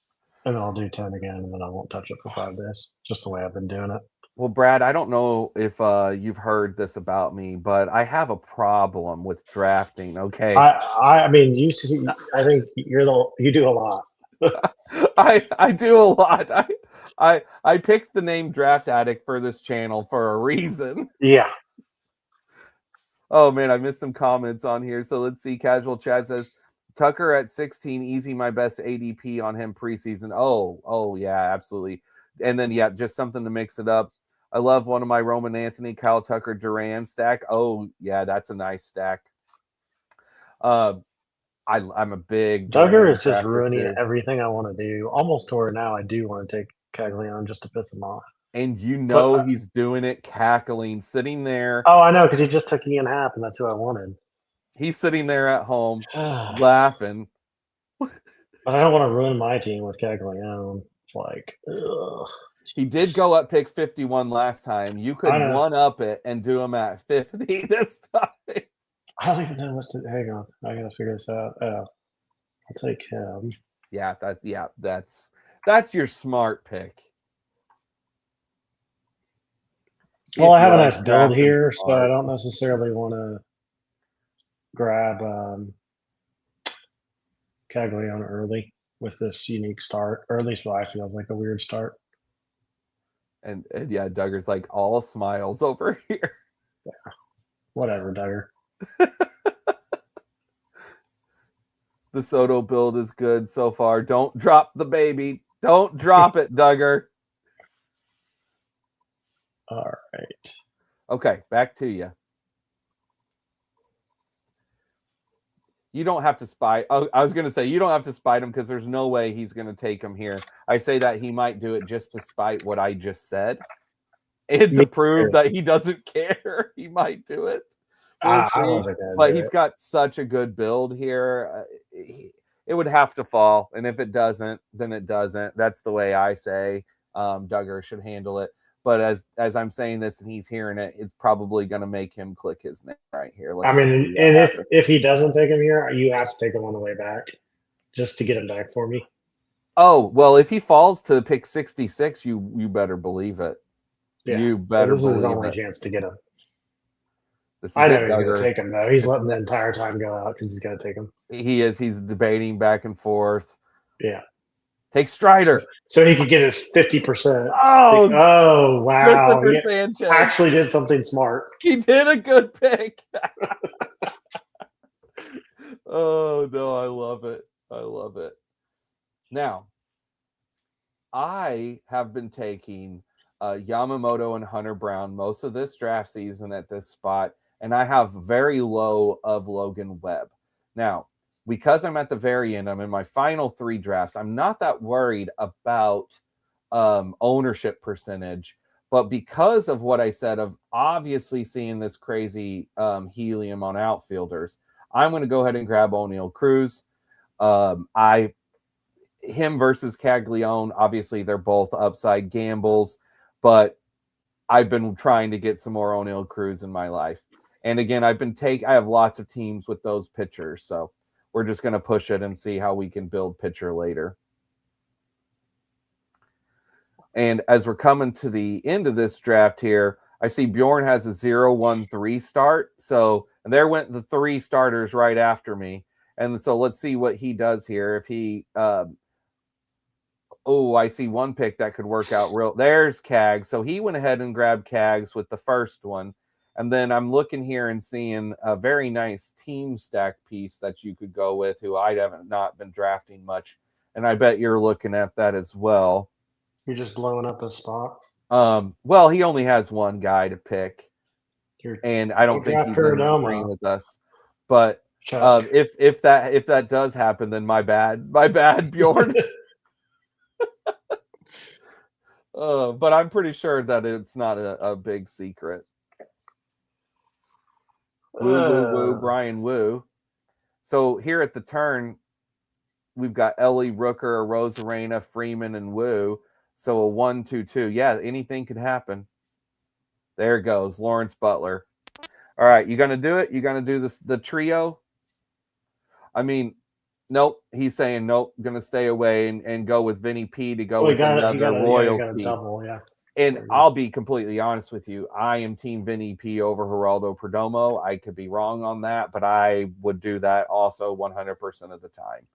and then I'll do 10 again, and then I won't touch it for 5 days. Just the way I've been doing it. Well, Brad, I don't know if you've heard this about me, but I have a problem with drafting. Okay, I mean, you see, I think you do a lot. I do a lot. I picked the name Draft Addict for this channel for a reason. Yeah. Oh man, I missed some comments on here. So let's see. Casual Chat says Tucker at 16, easy my best ADP on him preseason. Oh yeah, absolutely. And then yeah, just something to mix it up. I love one of my Roman Anthony, Kyle Tucker, Duran stack. Oh yeah, that's a nice stack. I'm a big Duggar Duran is just drafter ruining too. everything I want to do. Almost to where now I do want to take Caglione just to piss him off. And But he's doing it cackling, sitting there. oh, I know because he just took Ian Happ, and that's who I wanted. He's sitting there at home But laughing. I don't want to ruin my team with Caglione. It's like, ugh. He did go up pick 51 last time. You could I know. one up it and do him at 50 this time. I don't even know what to. Hang on, I gotta figure this out. I'll take him. Yeah, that's your smart pick. Well, If I have you a are nice build drafting here, so I smart. don't necessarily want to grab Caglione early with this unique start, or at least what I feel is like a weird start. And yeah, Duggar's like all smiles over here. Yeah, whatever, Duggar. The Soto build is good so far. Don't drop the baby. Don't drop it, Duggar. All right. Okay, back to you. You don't have to spy. Oh, I was going to say you don't have to spite him because there's no way he's going to take him here. I say that he might do it just to spite what I just said and to prove that he doesn't care. He might do it. We'll I see. wasn't gonna But do he's it. got such a good build here. It would have to fall, and if it doesn't, then it doesn't. That's the way I say Duggar should handle it. But as I'm saying this and he's hearing it, it's probably going to make him click his name right here. I Let's just mean, see what and happens. if he doesn't take him here, you have to take him on the way back, just to get him back for me. Oh, well, if he falls to pick 66, you better believe it. Yeah. You better This is his believe only it. chance to get him. This is I know it, he's going to Duggar. take him, though. He's This letting is the it. entire time go out because he's going to take him. He is. He's debating back and forth. Yeah. Take Strider. So he could get his 50%. Oh, wow. Christopher He Sanchez actually did something smart. He did a good pick. Oh, no, I love it. I love it. Now, I have been taking Yamamoto and Hunter Brown most of this draft season at this spot, and I have very low of Logan Webb. Now, because I'm at the very end, I'm in my final 3 drafts. I'm not that worried about ownership percentage, but because of what I said of obviously seeing this crazy helium on outfielders, I'm going to go ahead and grab O'Neal Cruz. Him versus Caglione, obviously they're both upside gambles, but I've been trying to get some more O'Neal Cruz in my life. And again, I have lots of teams with those pitchers, so we're just going to push it and see how we can build pitcher later. And as we're coming to the end of this draft here, I see Bjorn has a 0-1-3 start. So, and there went the 3 starters right after me. And so let's see what he does here. If he, I see one pick that could work out real. There's Cags. So he went ahead and grabbed Cags with the first one. And then I'm looking here and seeing a very nice team stack piece that you could go with, who I haven't not been drafting much. And I bet you're looking at that as well. You're just blowing up his spot. Well, he only has one guy to pick, and I don't think he's in the screen with us. But if that does happen, then my bad, Bjorn. But I'm pretty sure that it's not a big secret. Woo, Brian Woo. So here at the turn, we've got Ellie, Rooker, Rosarena, Freeman, and Woo. So a 1-2-2. Yeah, anything could happen. There it goes. Lawrence Butler. All right, you gonna do it? You gonna do the trio? I mean, nope. He's saying nope. Gonna stay away and go with Vinny P to go with another Royals piece. Double, yeah. And I'll be completely honest with you. I am Team Vinny P over Geraldo Perdomo. I could be wrong on that, but I would do that also 100% of the time.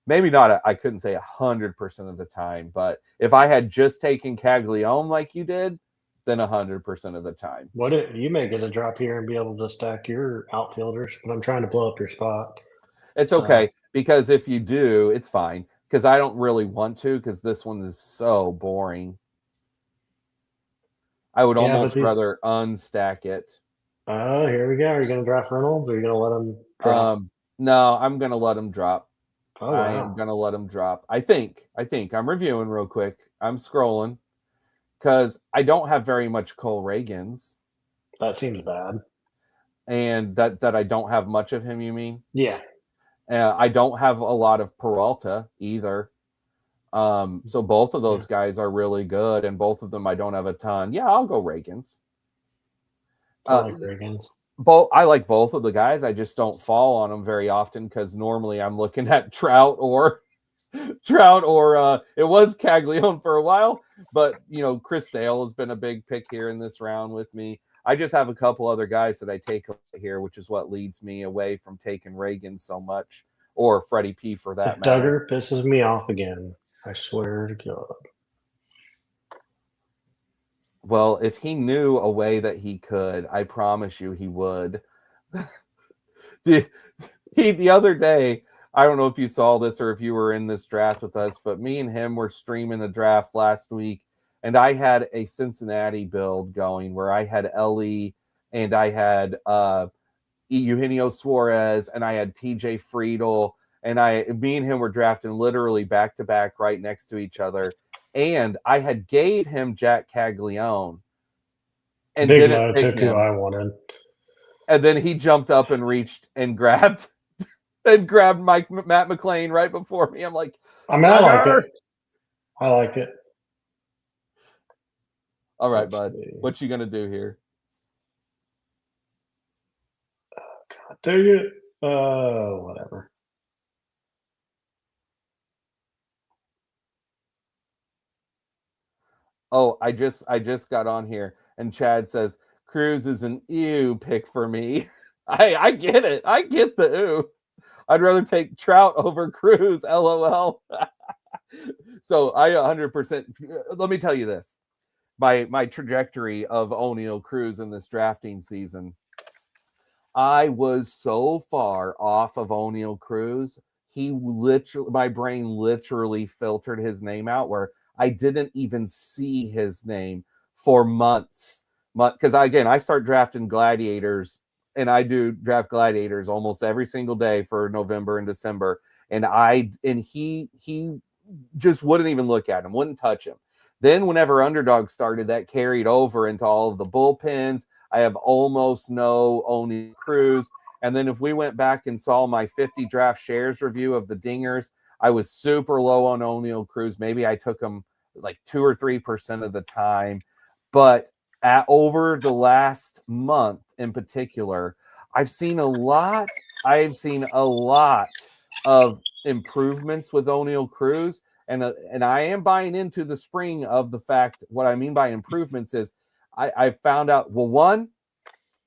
Maybe not. I couldn't say 100% of the time, but if I had just taken Caglione like you did, then 100% of the time. What if you may get a drop here and be able to stack your outfielders, but I'm trying to blow up your spot. It's okay, because if you do, it's fine, because I don't really want to, because this one is so boring. I would almost rather unstack it. Oh, here we go. Are you going to draft Reynolds, or are you going to let him drop? No, I'm going to let him drop. Oh, wow. I am going to let him drop. I think I'm reviewing real quick. I'm scrolling because I don't have very much Cole Reagans. That seems bad. And that I don't have much of him, you mean? Yeah. I don't have a lot of Peralta either. So both of those guys are really good, and both of them I don't have a ton. Yeah, I'll go Reagans. I like Reagans. I like both of the guys. I just don't fall on them very often because normally I'm looking at Trout or it was Caglione for a while, but Chris Sale has been a big pick here in this round with me. I just have a couple other guys that I take here, which is what leads me away from taking Reagan so much, or Freddie P for that matter. Duggar pisses me off again, I swear to God. Well, if he knew a way that he could, I promise you he would. The other day, I don't know if you saw this or if you were in this draft with us, but me and him were streaming the draft last week, and I had a Cincinnati build going where I had Ellie and I had Eugenio Suarez and I had TJ Friedel, and me and him were drafting literally back to back right next to each other. And I had gave him Jack Caglione and Big didn't pick him. Who I wanted. And then he jumped up and reached and grabbed Matt McClain right before me. I'm like, I like it. I like it. All right, bud. What you gonna do here? Oh, God, do you? Whatever. Oh, I just got on here, and Chad says Cruz is an ew pick for me. I get it. I get the ew. I'd rather take Trout over Cruz. LOL. So I 100%. Let me tell you this: my trajectory of O'Neal Cruz in this drafting season. I was so far off of O'Neal Cruz. My brain literally filtered his name out where I didn't even see his name for months. Because again, I start drafting gladiators, and I do draft gladiators almost every single day for November and December. And he just wouldn't even look at him, wouldn't touch him. Then whenever Underdog started, that carried over into all of the bullpens. I have almost no O'Neal Cruz. And then if we went back and saw my 50 draft shares review of the dingers, I was super low on O'Neal Cruz. Maybe I took him like 2 or 3% of the time. But over the last month in particular, I've seen a lot. I've seen a lot of improvements with O'Neal Cruz, and I am buying into the spring of the fact. What I mean by improvements is I found out. Well, one,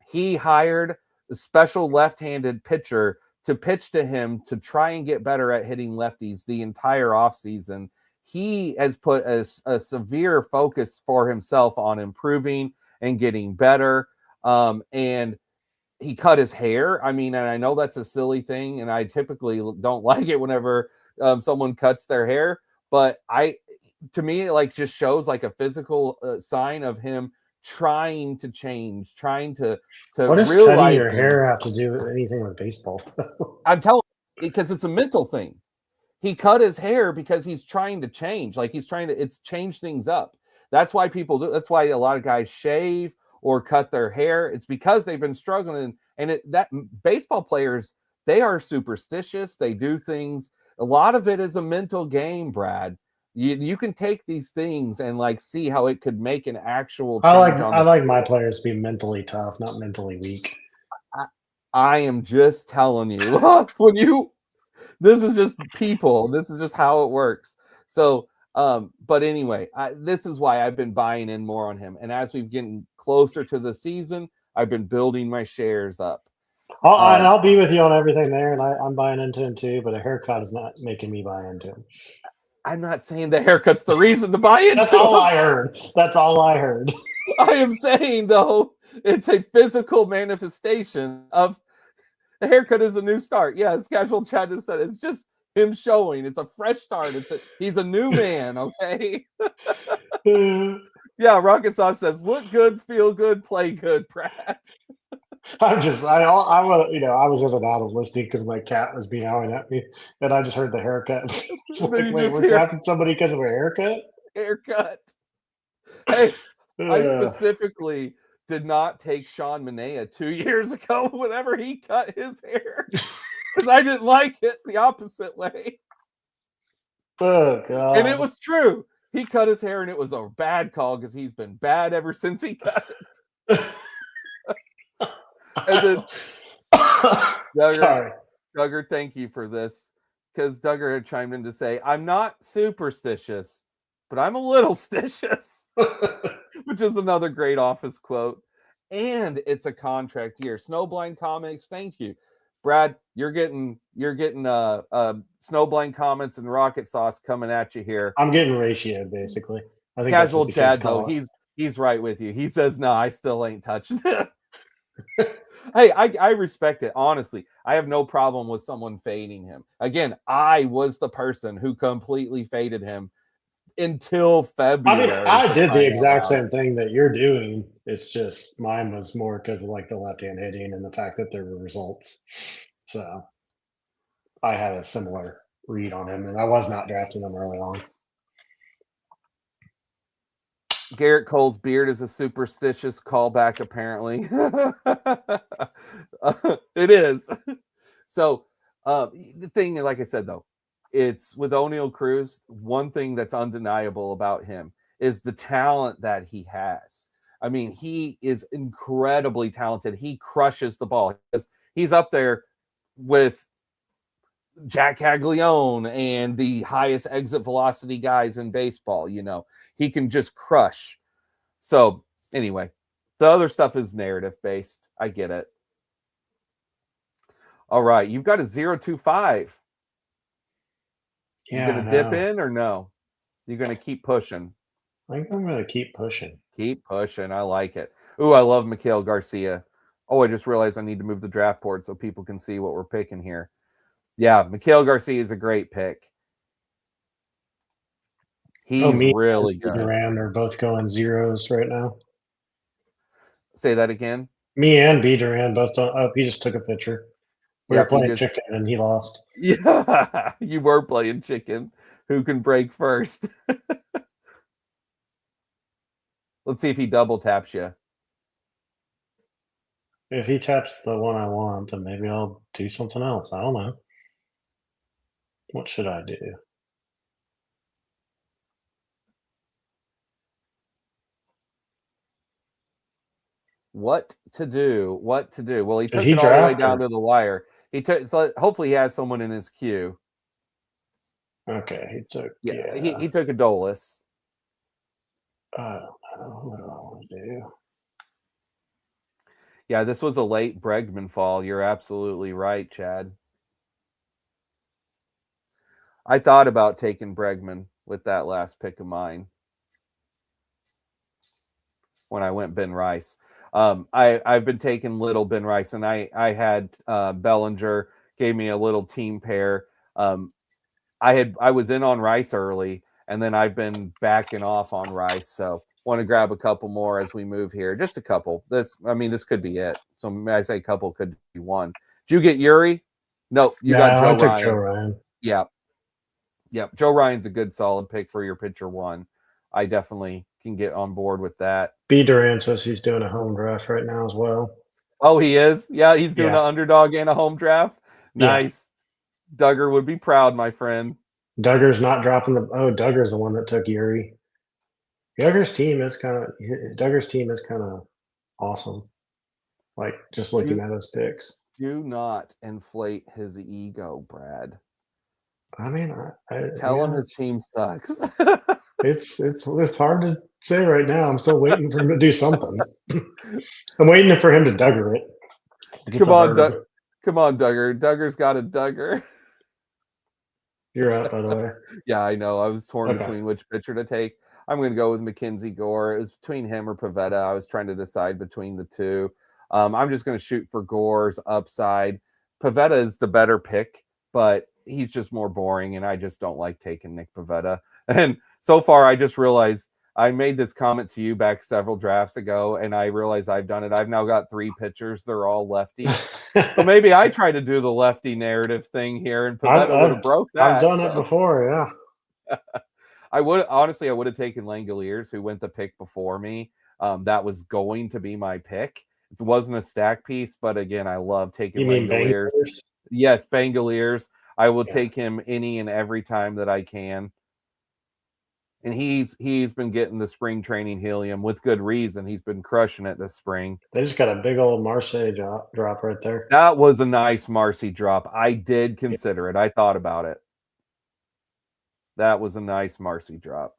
he hired a special left-handed pitcher to pitch to him to try and get better at hitting lefties the entire offseason. He has put a severe focus for himself on improving and getting better. And he cut his hair. I mean, and I know that's a silly thing, and I typically don't like it whenever someone cuts their hair. But to me, it like just shows like a physical sign of him trying to change, trying to What does cutting realize your hair have to do with anything with baseball? I'm telling you, because it's a mental thing. He cut his hair because he's trying to change. Like he's trying to, it's change things up. That's why people do. That's why a lot of guys shave or cut their hair. It's because they've been struggling. And that baseball players, they are superstitious. They do things. A lot of it is a mental game, Brad. You can take these things and like see how it could make an actual change on I the like my field. players to be mentally tough, not mentally weak. I am just telling you, when you this is just people. This is just how it works. So, but anyway, this is why I've been buying in more on him. And as we've getting closer to the season, I've been building my shares up. I'll be with you on everything there, and I'm buying into him too. But a haircut is not making me buy into him. I'm not saying the haircut's the reason to buy That's into all him. I heard. That's all I heard. I am saying though, it's a physical manifestation of the haircut is a new start. Yes, casual chat has said it's just him showing. It's a fresh start. He's a new man. Okay. Yeah, Rocket Sauce says, look good, feel good, play good, Brad. I was, I was in and out of listening because my cat was meowing at me, and I just heard the haircut. It's Then like, you wait, just we're hear drafting somebody because of a haircut? haircut. Hey, I Uh, specifically did not take Sean Manea 2 years ago whenever he cut his hair because I didn't like it the opposite way. oh And it God. was true. He cut his hair and it was a bad call because he's been bad ever since he cut it. And then Sorry. Duggar, thank you for this because Duggar had chimed in to say, I'm not superstitious, but I'm a little stitious, which is another great office quote. And it's a contract year. Snowblind Comics, thank you. Brad, you're getting Snowblind Comments and Rocket Sauce coming at you here. I'm getting ratioed, basically. I think that's what Casual the kids Chad, though, call he's right with you. He says, no, I still ain't touching it. Hey, I respect it. Honestly, I have no problem with someone fading him. Again, I was the person who completely faded him until February I for did the crying out exact loud. same thing that you're doing. It's just mine was more because of like the left hand hitting and the fact that there were results. So I had a similar read on him, and I was not drafting him early on. Garrett Cole's beard is a superstitious callback, apparently. It is. So the thing, like I said, though, it's with O'Neal Cruz, one thing that's undeniable about him is the talent that he has. I mean, he is incredibly talented. He crushes the ball. He's up there with Jack Caglione and the highest exit velocity guys in baseball. He can just crush. So anyway, the other stuff is narrative based. I get it. All right, you've got a 0.25. You Yeah, I gonna dip know. in or no? You're gonna keep pushing. I think I'm going to keep pushing. Keep pushing. I like it. Ooh, I love Mikhail Garcia. Oh, I just realized I need to move the draft board so people can see what we're picking here. Yeah, Mikhail Garcia is a great pick. Oh, He's me really and good. Duran are both going zeros right now. Say that again. Me and B Duran both don't. Oh, he just took a picture. We were Yep, he playing just chicken and he lost. yeah, you were playing chicken. Who can break first? Let's see if he double taps you. If he taps the one I want, then maybe I'll do something else. I don't know. What should I do? What to do? What to do? Well, he Did took he it all the way draft down or? to the wire. He took. So hopefully, he has someone in his queue. Okay, he took. Yeah, Yeah. he took a Dolus. I don't know. What do I want to do? Yeah, this was a late Bregman fall. You're absolutely right, Chad. I thought about taking Bregman with that last pick of mine when I went Ben Rice. I've been taking little Ben Rice, and I had Bellinger gave me a little team pair. Um, I was in on Rice early, and then I've been backing off on Rice. So want to grab a couple more as we move here. Just a couple. This could be it. So I say couple could be one. Did you get Yuri? Nope, you got No, Joe I took Joe Ryan. Ryan. Yeah, yeah. Joe Ryan's a good solid pick for your pitcher one. I definitely can get on board with that. B. Duran says he's doing a home draft right now as well. Oh, he is. Yeah, he's doing Yeah, an underdog and a home draft. yeah. Nice. Duggar would be proud, my friend. Duggar's not dropping the. Oh, Duggar's the one that took Yuri. Duggar's team is kind of awesome. Like just looking Do at his picks. do not inflate his ego, Brad. I mean, Tell him yeah, his team sucks. it's hard to say right now. I'm still waiting for him to do something. I'm waiting for him to Duggar it. Like it's Come a on, verb. Come on, Duggar. Duggar's got a Duggar. You're up, by the way. Yeah, I know. I was torn Okay. between which pitcher to take. I'm going to go with Mackenzie Gore. It was between him or Pavetta. I was trying to decide between the two. I'm just going to shoot for Gore's upside. Pavetta is the better pick, but he's just more boring, and I just don't like taking Nick Pavetta. And so far, I just realized I made this comment to you back several drafts ago, and I realized I've done it. I've now got 3 pitchers. They're all lefties. So maybe I try to do the lefty narrative thing here, and I've, Pavetta would have I've broke I've that. done it So before. Yeah. I would have taken Langoliers, who went the pick before me. That was going to be my pick. It wasn't a stack piece, but again, I love taking You mean Langoliers. Bangers? Yes, Bangoliers. I will Yeah. take him any and every time that I can. And he's been getting the spring training helium with good reason. He's been crushing it this spring. They just got a big old Marseille drop right there. That was a nice Marcy drop. I did Yeah. consider it. I thought about it. That was a nice Marcy drop.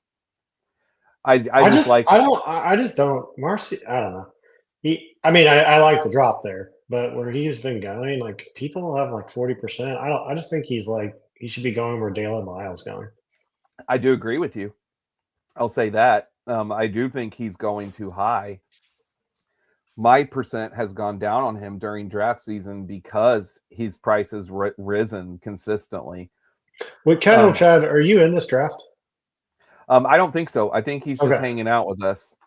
I just like I just don't Marcy. I don't know. I mean, I like the drop there, but where he's been going, like people have like 40%. I just think he's like he should be going where Dalen Lyle's going. I do agree with you. I'll say that. I do think he's going too high. My percent has gone down on him during draft season because his price has risen consistently. What kind of Um, Chad? Are you in this draft? I don't think so. I think he's just Okay. hanging out with us.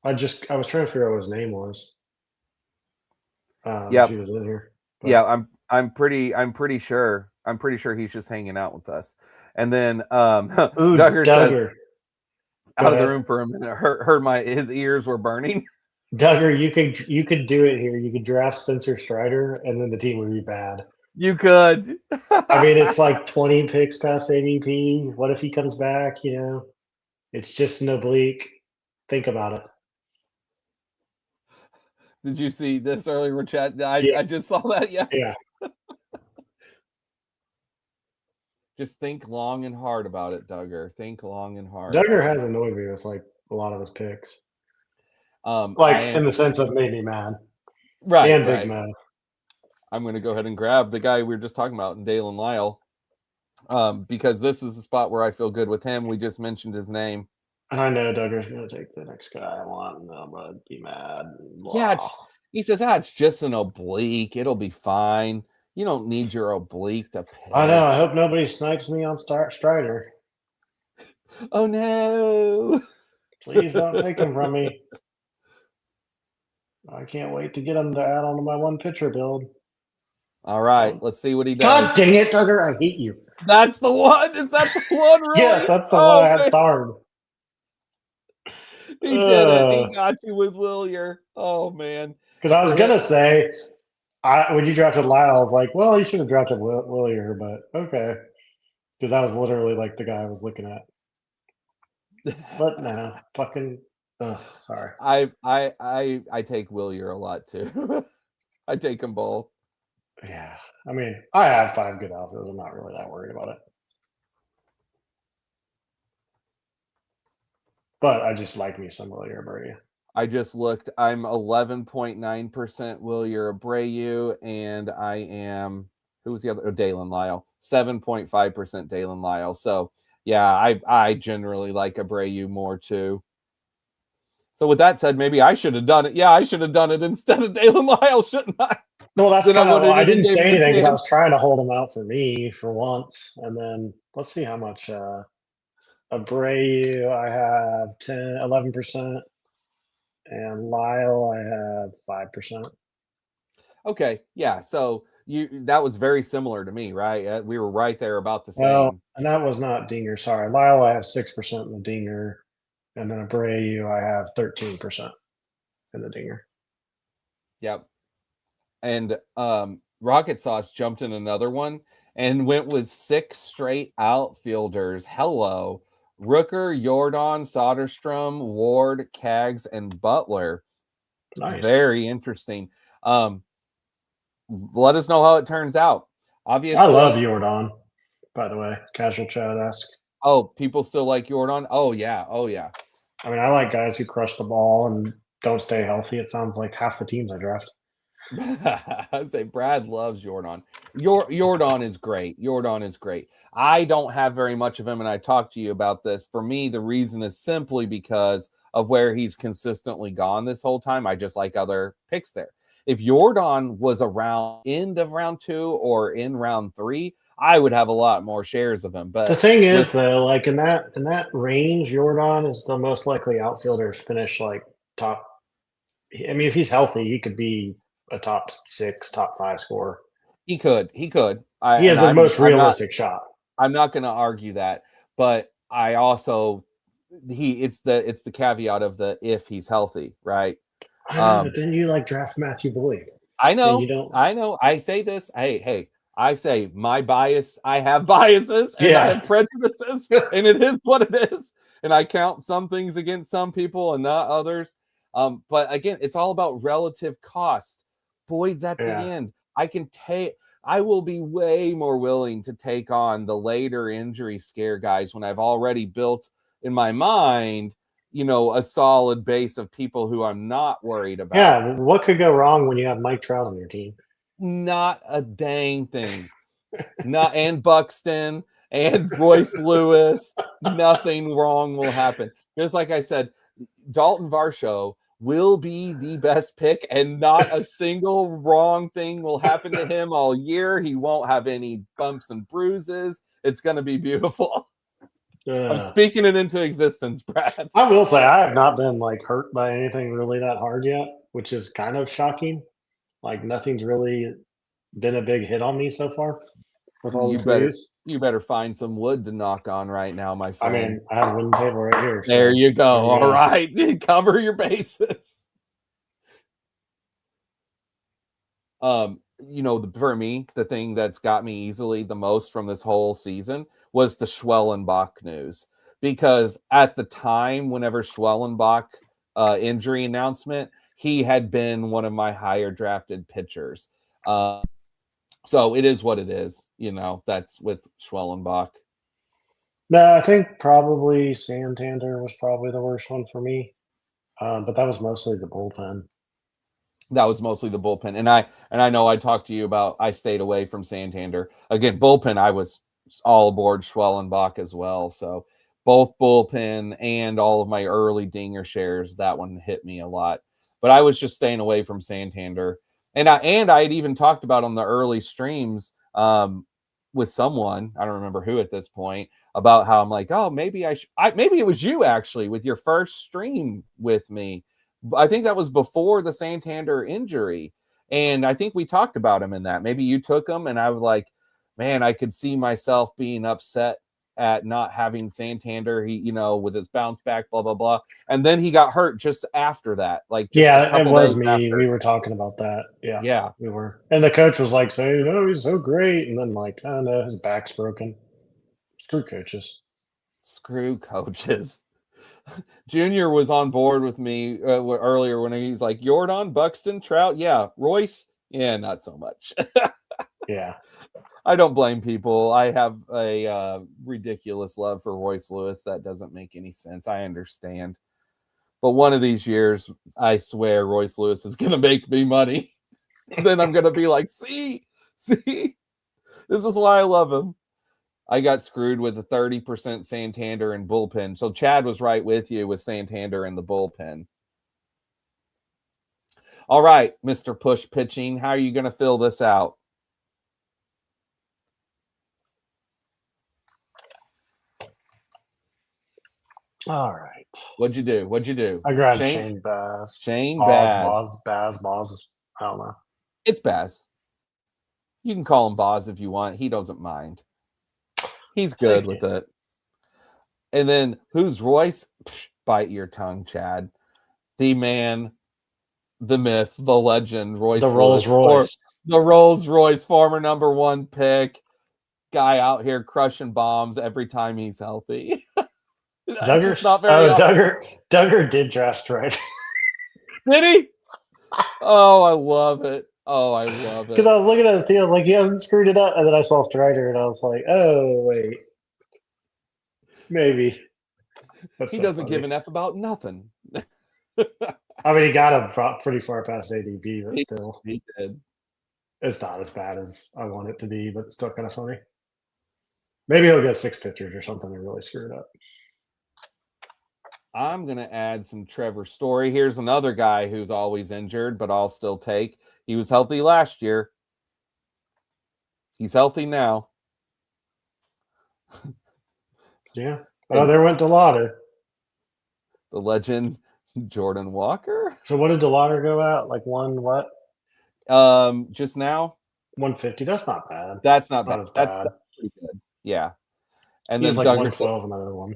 I was trying to figure out what his name was. If Yep. he was in here. But. Yeah, I'm pretty sure he's just hanging out with us. And then Ooh, Duggar says Duggar. Go out of the ahead. room for a minute. Heard his ears were burning. Duggar, you could do it here. You could draft Spencer Strider, and then the team would be bad. You could. I mean, it's like 20 picks past ADP. What if he comes back? You know, it's just an oblique. Think about it. Did you see this earlier, chat? Yeah, I just saw that. Yeah. yeah. Just think long and hard about it, Duggar. Think long and hard. Duggar has annoyed me with like a lot of his picks, I like in am the sense of made me mad right, and big right. mad. I'm going to go ahead and grab the guy we were just talking about, Dalen Lyle, because this is the spot where I feel good with him. We just mentioned his name. And I know Duggar's going to take the next guy I want, and I'm going to be mad. Yeah, he says, it's just an oblique. It'll be fine. You don't need your oblique to pitch. I know. I hope nobody snipes me on Strider. Oh, no. Please don't take him from me. I can't wait to get him to add on to my one pitcher build. All right, let's see what he does. God dang it, Duggar! I hate you. That's the one. Is that the one? Really? Yes, that's the one I had starred. He did it. He got you with Willier. Oh man. Because I was gonna say, when you drafted Lyle, I was like, well, you should have drafted Willier, but okay, because that was literally like the guy I was looking at. But no, fucking Sorry. I take Willier a lot too. I take them both. Yeah. I mean, I have 5 good outfielders. I'm not really that worried about it. But I just like me some Willier Abreu. I just looked. I'm 11.9% Willier Abreu, and I am who was the other? Oh, Dalen Lyle. 7.5% Dalen Lyle. So yeah, I generally like Abreu more too. So with that said, maybe I should have done it. Yeah, I should have done it instead of Dalen Lyle, shouldn't I? Well, that's Then I kind of, would well, have I even didn't gave say him a anything because I chance. was trying to hold him out for me for once. And then let's see how much Abreu I have 11%, and Lyle I have 5%. Okay, yeah. So you that was very similar to me, right? We were right there about the Well, same. and that was not Dinger. Sorry. Lyle I have 6% in the Dinger. And then Abreu I have 13% in the Dinger. Yep. And Rocket Sauce jumped in another one and went with 6 straight outfielders. Hello. Rooker, Jordan, Soderstrom, Ward, Kaggs, and Butler. Nice. Very interesting. Let us know how it turns out. I love Obviously, Jordan, by the way. Casual chat ask. oh, people still like Jordan. Oh yeah, oh yeah. I mean, I like guys who crush the ball and don't stay healthy. It sounds like half the teams I draft. I'd say Brad loves Jordan. Jordan is great. Jordan is great. I don't have very much of him, and I talked to you about this. For me, the reason is simply because of where he's consistently gone this whole time. I just like other picks there. If Jordan was around end of round 2 or in round 3, I would have a lot more shares of him. The But thing is, with though, like in that range, Jordan is the most likely outfielder to finish like top. I mean, if he's healthy, he could be a top 6, top 5 scorer. he could. I He has and the most I'm not realistic shot. I'm not going to argue that, but I also it's the caveat of the if he's healthy, right? I know, but Um, then you like draft Matthew Boyd, I and you know, don't. I know. I say this. Hey, I say my bias. I have biases and I Yeah, have prejudices, and it is what it is. And I count some things against some people and not others. But again, it's all about relative cost. Boyd's at the yeah, end. I can take. I will be way more willing to take on the later injury scare guys when I've already built in my mind, a solid base of people who I'm not worried about. yeah. What could go wrong when you have Mike Trout on your team? Not a dang thing. Not and Buxton and Royce Lewis. Nothing wrong will happen. Just like I said, Dalton Varsho will be the best pick, and not a single wrong thing will happen to him all year. He won't have any bumps and bruises. It's going to be beautiful. I'm Uh, speaking it into existence, Brad. I will say I have not been like hurt by anything really that hard yet, which is kind of shocking. Like nothing's really been a big hit on me so far with all You this better news. you better find some wood to knock on right now, my I friend. mean, I have a wooden table right here, There so you go. there you All go. right. Cover your bases. For me, the thing that's got me easily the most from this whole season was the Schwellenbach news. Because at the time, whenever Schwellenbach injury announcement, he had been one of my higher drafted pitchers. So it is what it is. That's with Schwellenbach. No, I think probably Santander was probably the worst one for me, but that was mostly the bullpen. That was mostly the bullpen. And I know I talked to you about I stayed away from Santander. Again, bullpen, I was all aboard Schwellenbach as well. So both bullpen and all of my early dinger shares, that one hit me a lot. But I was just staying away from Santander. And I had even talked about on the early streams with someone, I don't remember who at this point, about how I'm like, oh, maybe maybe it was you actually with your first stream with me. I think that was before the Santander injury. And I think we talked about him in that. Maybe you took him, and I was like, man, I could see myself being upset at not having Santander, with his bounce back, blah, blah, blah. And then he got hurt just after that, like just a Yeah, it couple was days me. after. We were talking about that. Yeah, Yeah. we were. And the coach was like saying, "Oh, he's so great," and then like, "Oh no, his back's broken." Screw coaches. Screw coaches. Junior was on board with me earlier when he was like, Jordan, Buxton, Trout. Yeah. Royce. Yeah, not so much. Yeah. I don't blame people. I have a ridiculous love for Royce Lewis. That doesn't make any sense. I understand. But one of these years, I swear Royce Lewis is going to make me money. Then I'm going to be like, see, this is why I love him. I got screwed with a 30% Santander and bullpen. So Chad was right with you with Santander and the bullpen. All right, Mr. Push Pitching, how are you going to fill this out? All right. What'd you do? I grabbed Shane Baz. Shane Baz. Baz. I don't know. It's Baz. You can call him Baz if you want. He doesn't mind. He's good with it. And then who's Royce? Psh, bite your tongue, Chad. The man, the myth, the legend, Royce the Rolls Royce. The Rolls Royce, former number 1 pick. Guy out here crushing bombs every time he's healthy. Duggar did draft Strider. Did he? Oh, I love it. Because I was looking at his team, I was like, he hasn't screwed it up. And then I saw Strider, and I was like, oh, wait. Maybe. He doesn't give an F about nothing. I mean, he got him pretty far past ADP, but still. He did. It's not as bad as I want it to be, but it's still kind of funny. Maybe he'll get 6 pitchers or something and really screw it up. I'm going to add some Trevor Story. Here's another guy who's always injured, but I'll still take. He was healthy last year. He's healthy now. Yeah. Oh, there went DeLauder. The legend, Jordan Walker. So what did DeLauder go out? Like one what? Just now? 150. That's not bad. That's not bad. That's pretty good. Yeah. And he then was like 112 in that other one.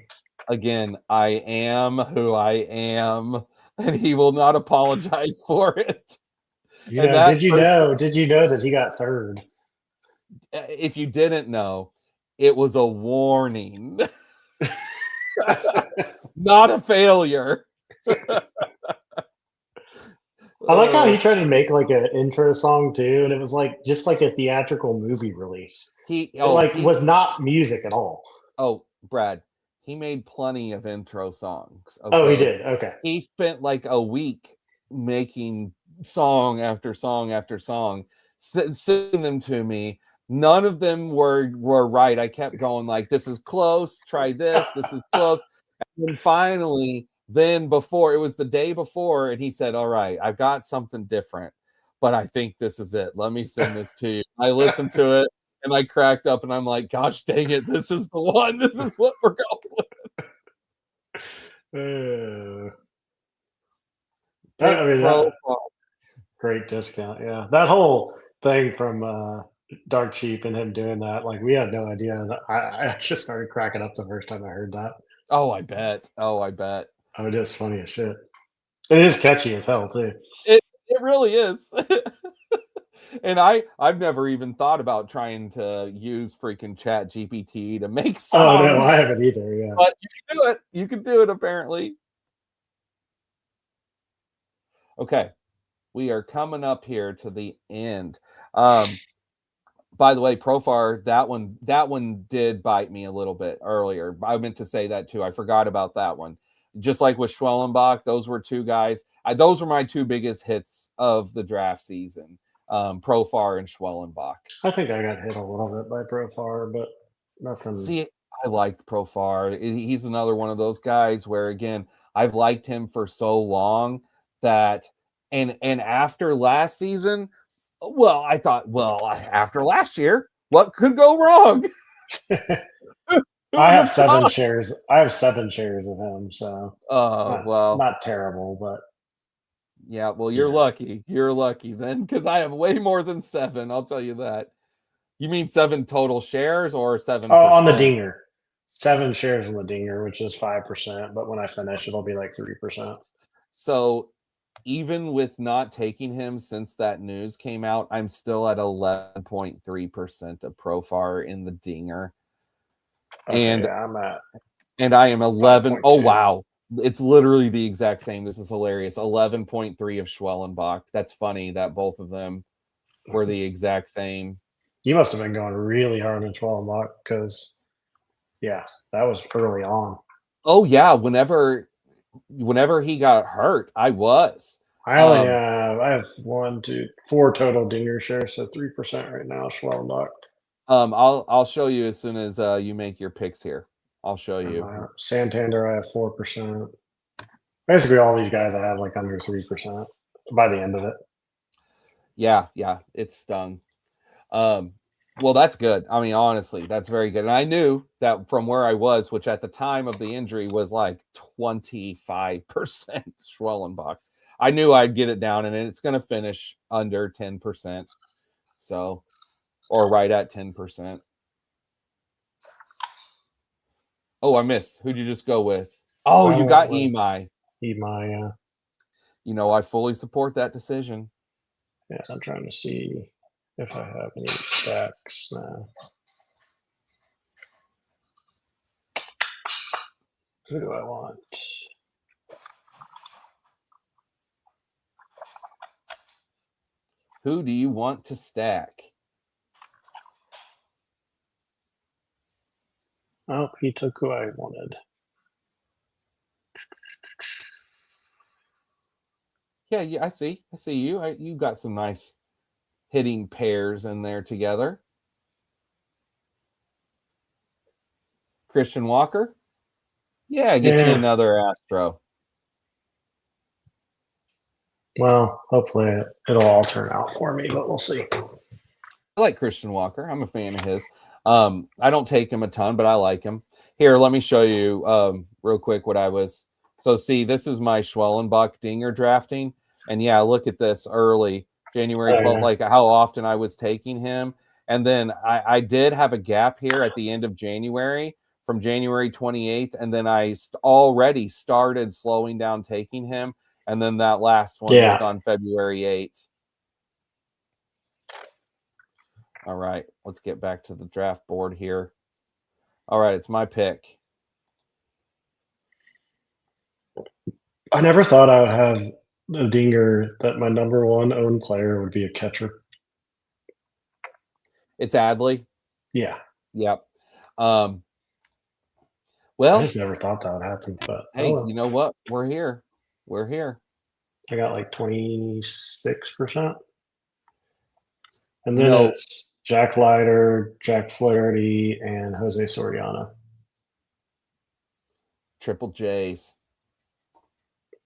Again, I am who I am, and he will not apologize for it. Did you know that he got 3rd? If you didn't know, it was a warning. Not a failure. I like how he tried to make like an intro song too, and it was like just like a theatrical movie release. It was not music at all. Oh, Brad, he made plenty of intro songs. Okay? Oh, he did. Okay. He spent like a week making song after song after song, sending them to me. None of them were right. I kept going like, this is close. Try this. This is close. And then finally, it was the day before, and he said, all right, I've got something different, but I think this is it. Let me send this to you. I listened to it, and I cracked up, and I'm like, gosh dang it, this is the one. This is what we're going with. Great discount. Yeah. That whole thing from Dark Sheep and him doing that, like we had no idea. I just started cracking up the first time I heard that. Oh, I bet. Oh, it is funny as shit. It is catchy as hell too. It really is. And I've never even thought about trying to use freaking Chat GPT to make songs. Oh no, I haven't either. Yeah, but you can do it. You can do it apparently. Okay, we are coming up here to the end. By the way, Profar, that one did bite me a little bit earlier. I meant to say that too. I forgot about that one. Just like with Schwellenbach, those were 2 guys. Those were my 2 biggest hits of the draft season. Profar and Schwellenbach. I think I got hit a little bit by Profar, but nothing. See, I liked Profar. He's another one of those guys where, again, I've liked him for so long that, and after last season, well, I thought, after last year, what could go wrong? I have 7 shares. I have 7 shares of him, so not terrible, but yeah. Well, you're lucky. You're lucky then, because I have way more than 7. I'll tell you that. You mean 7 total shares or 7%? Oh, on the Dinger. 7 shares on the Dinger, which is 5%. But when I finish, it'll be like 3%. So even with not taking him since that news came out, I'm still at 11.3% of Profar in the Dinger. Okay, and yeah, I'm at and I am 11. 5. Oh wow. It's literally the exact same. This is hilarious. 11.3 of Schwellenbach. That's funny that both of them were the exact same. You must have been going really hard in Schwellenbach because, yeah, that was early on. Oh yeah, whenever he got hurt, I was. I have 4 total dinger shares, so 3% right now, Schwellenbach. I'll show you as soon as you make your picks here. I'll show you. Santander, I have 4%. Basically, all these guys I have like under 3% by the end of it. Yeah, it stung. Well, that's good. I mean, honestly, that's very good. And I knew that from where I was, which at the time of the injury was like 25% Schwellenbach. I knew I'd get it down, and it's going to finish under 10%. So, or right at 10%. Oh, I missed. Who'd you just go with? Oh, you got Emai. Yeah. You know, I fully support that decision. Yes, I'm trying to see if I have any stacks now. Who do I want? Who do you want to stack? Oh, he took who I wanted. Yeah, I see you. You got some nice hitting pairs in there together. Christian Walker? Yeah, get you another Astro. Well, hopefully it'll all turn out for me, but we'll see. I like Christian Walker. I'm a fan of his. I don't take him a ton, but I like him. Here, let me show you real quick what I was. So, see, this is my Schwellenbach Dinger drafting. And yeah, look at this early, January 12th, like how often I was taking him. And then I did have a gap here at the end of January from January 28th. And then I already started slowing down taking him. And then that last one was on February 8th. All right, let's get back to the draft board here. All right, it's my pick. I never thought I would have a dinger that my number one owned player would be a catcher. It's Adley. Yeah. Yep. Well, I just never thought that would happen. But hey, you know what? We're here. I got like 26%. And then it's Jack Leiter, Jack Flaherty, and Jose Soriano. Triple J's.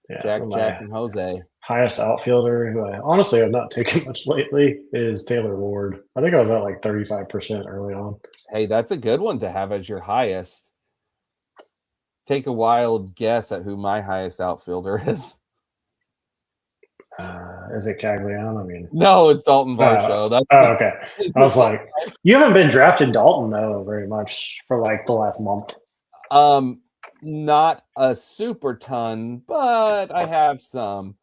Yeah, Jack, and Jose. Highest outfielder, who I honestly have not taken much lately, is Taylor Ward. I think I was at like 35% early on. Hey, that's a good one to have as your highest. Take a wild guess at who my highest outfielder is. Is it Cagliano? I mean, no, it's Dalton Varsho. Okay. I was like, you haven't been drafting Dalton though very much for like the last month. Not a super ton, but I have some.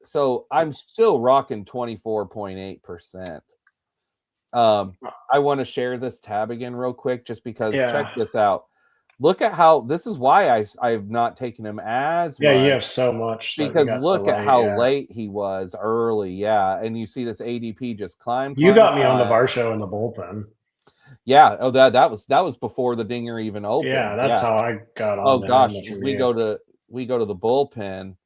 So I'm still rocking 24.8%. I want to share this tab again real quick just because check this out. Look at how this is why I've not taken him as much. You have so much because look at how late he was early. And you see this ADP just climb. You got me on the Varsho in the bullpen. Yeah. Oh, that was before the dinger even opened. Yeah, that's how I got on. Oh gosh, we go to the bullpen,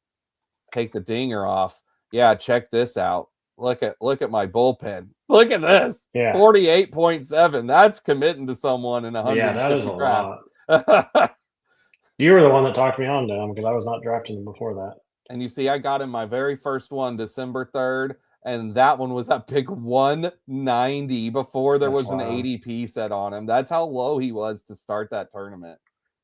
take the dinger off. Yeah, check this out. Look at my bullpen. Look at this. 48.7. That's committing to someone in 100. Yeah, that is a lot. You were the one that talked me on to him because I was not drafting him before that. And you see, I got him my very first one December 3rd, and that one was at pick 190 before there was an ADP set on him. That's how low he was to start that tournament.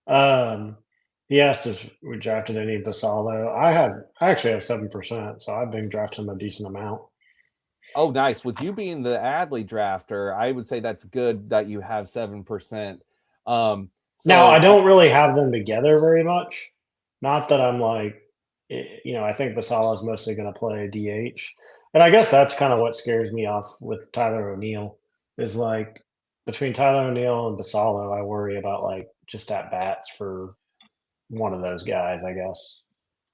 He asked if we drafted any Basallo. I actually have 7%, so I've been drafting a decent amount. Oh, nice. With you being the Adley drafter, I would say that's good that you have 7%. Now, I don't really have them together very much. Not that I'm like, I think Basallo is mostly going to play DH. And I guess that's kind of what scares me off with Tyler O'Neill is like between Tyler O'Neill and Basallo, I worry about like just at bats for one of those guys, I guess.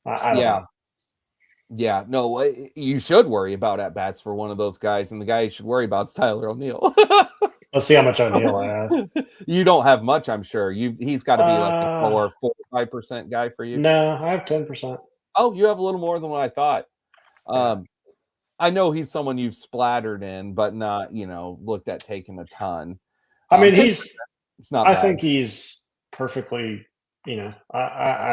I don't Yeah. know. Yeah. No, you should worry about at bats for one of those guys, and the guy you should worry about is Tyler O'Neill. Let's see how much O'Neill I have. You don't have much, I'm sure. He's got to be like a Uh, 4 or 5% guy for you. no, I have 10%. Oh, you have a little more than what I thought. Yeah. I know he's someone you've splattered in, but not, looked at taking a ton. I mean, 10%, it's not I bad. think he's perfectly, I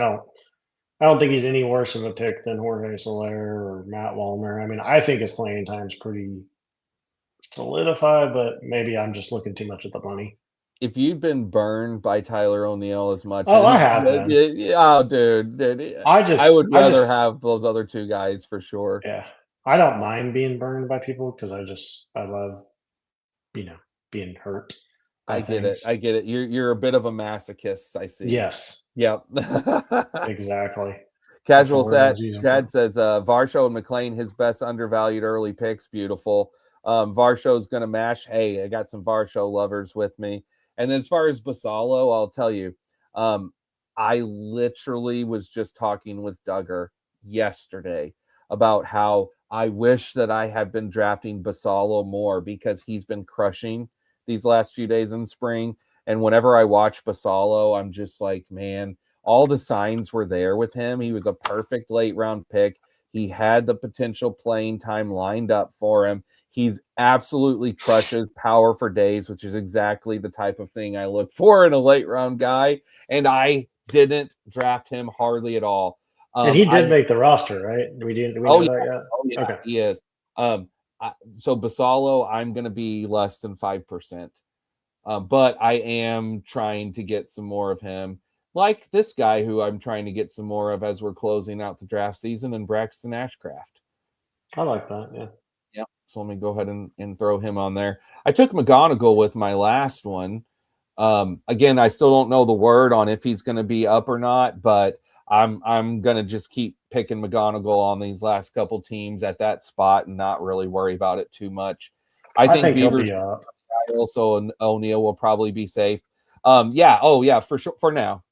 don't think he's any worse of a pick than Jorge Soler or Matt Wallner. I mean, I think his playing time's pretty solidified, but maybe I'm just looking too much at the money. If you'd been burned by Tyler O'Neill as much, Oh, I and have been. oh, dude, I would I rather just, have those other two guys for sure. yeah, I don't mind being burned by people because I love, you know, being hurt by I get it. things. I get it. You're a bit of a masochist, I see. Yes, Yep. exactly. That's the Casual word I set. was using for Chad it. says Varsho and McLean, his best undervalued early picks. Beautiful. Varsho's gonna mash. Hey, I got some Varsho lovers with me. And then as far as Basalo, I'll tell you, I literally was just talking with Duggar yesterday about how I wish that I had been drafting Basalo more because he's been crushing these last few days in spring. And whenever I watch Basalo, I'm just like, man, all the signs were there with him. He was a perfect late round pick. He had the potential playing time lined up for him. He's absolutely crushes power for days, which is exactly the type of thing I look for in a late round guy. And I didn't draft him hardly at all. And he did I make the roster, right? Do we Oh know yeah, that oh yet? yeah, Okay. he is. So Basalo, I'm going to be less than 5%. But I am trying to get some more of him, like this guy who I'm trying to get some more of as we're closing out the draft season, and Braxton Ashcraft. I like that. Yeah. Yep. So let me go ahead and throw him on there. I took McGonigal with my last one. Again, I still don't know the word on if he's going to be up or not, but I'm going to just keep picking McGonigal on these last couple teams at that spot and not really worry about it too much. I I think think he'll Beavers be up. also O'Neill will probably be safe. Yeah. Oh yeah, for sure. For now.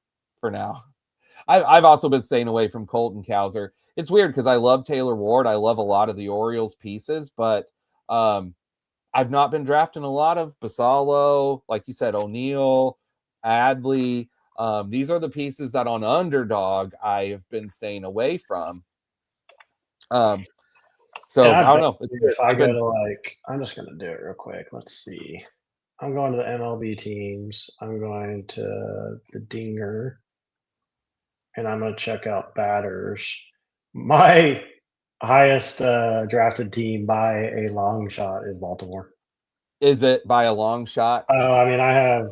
I've also been staying away from Colton Cowser. It's weird because I love Taylor Ward. I love a lot of the Orioles pieces, but I've not been drafting a lot of Basalo, like you said, O'Neill, Adley. These are the pieces that on Underdog I have been staying away from. And So I I don't bet know. It's weird. if I I've go been to like, I'm just going to do it real quick. Let's see. I'm going to the MLB teams. I'm going to the Dinger, and I'm going to check out batters. My highest drafted team by a long shot is Baltimore. is it by a long shot? I mean, I have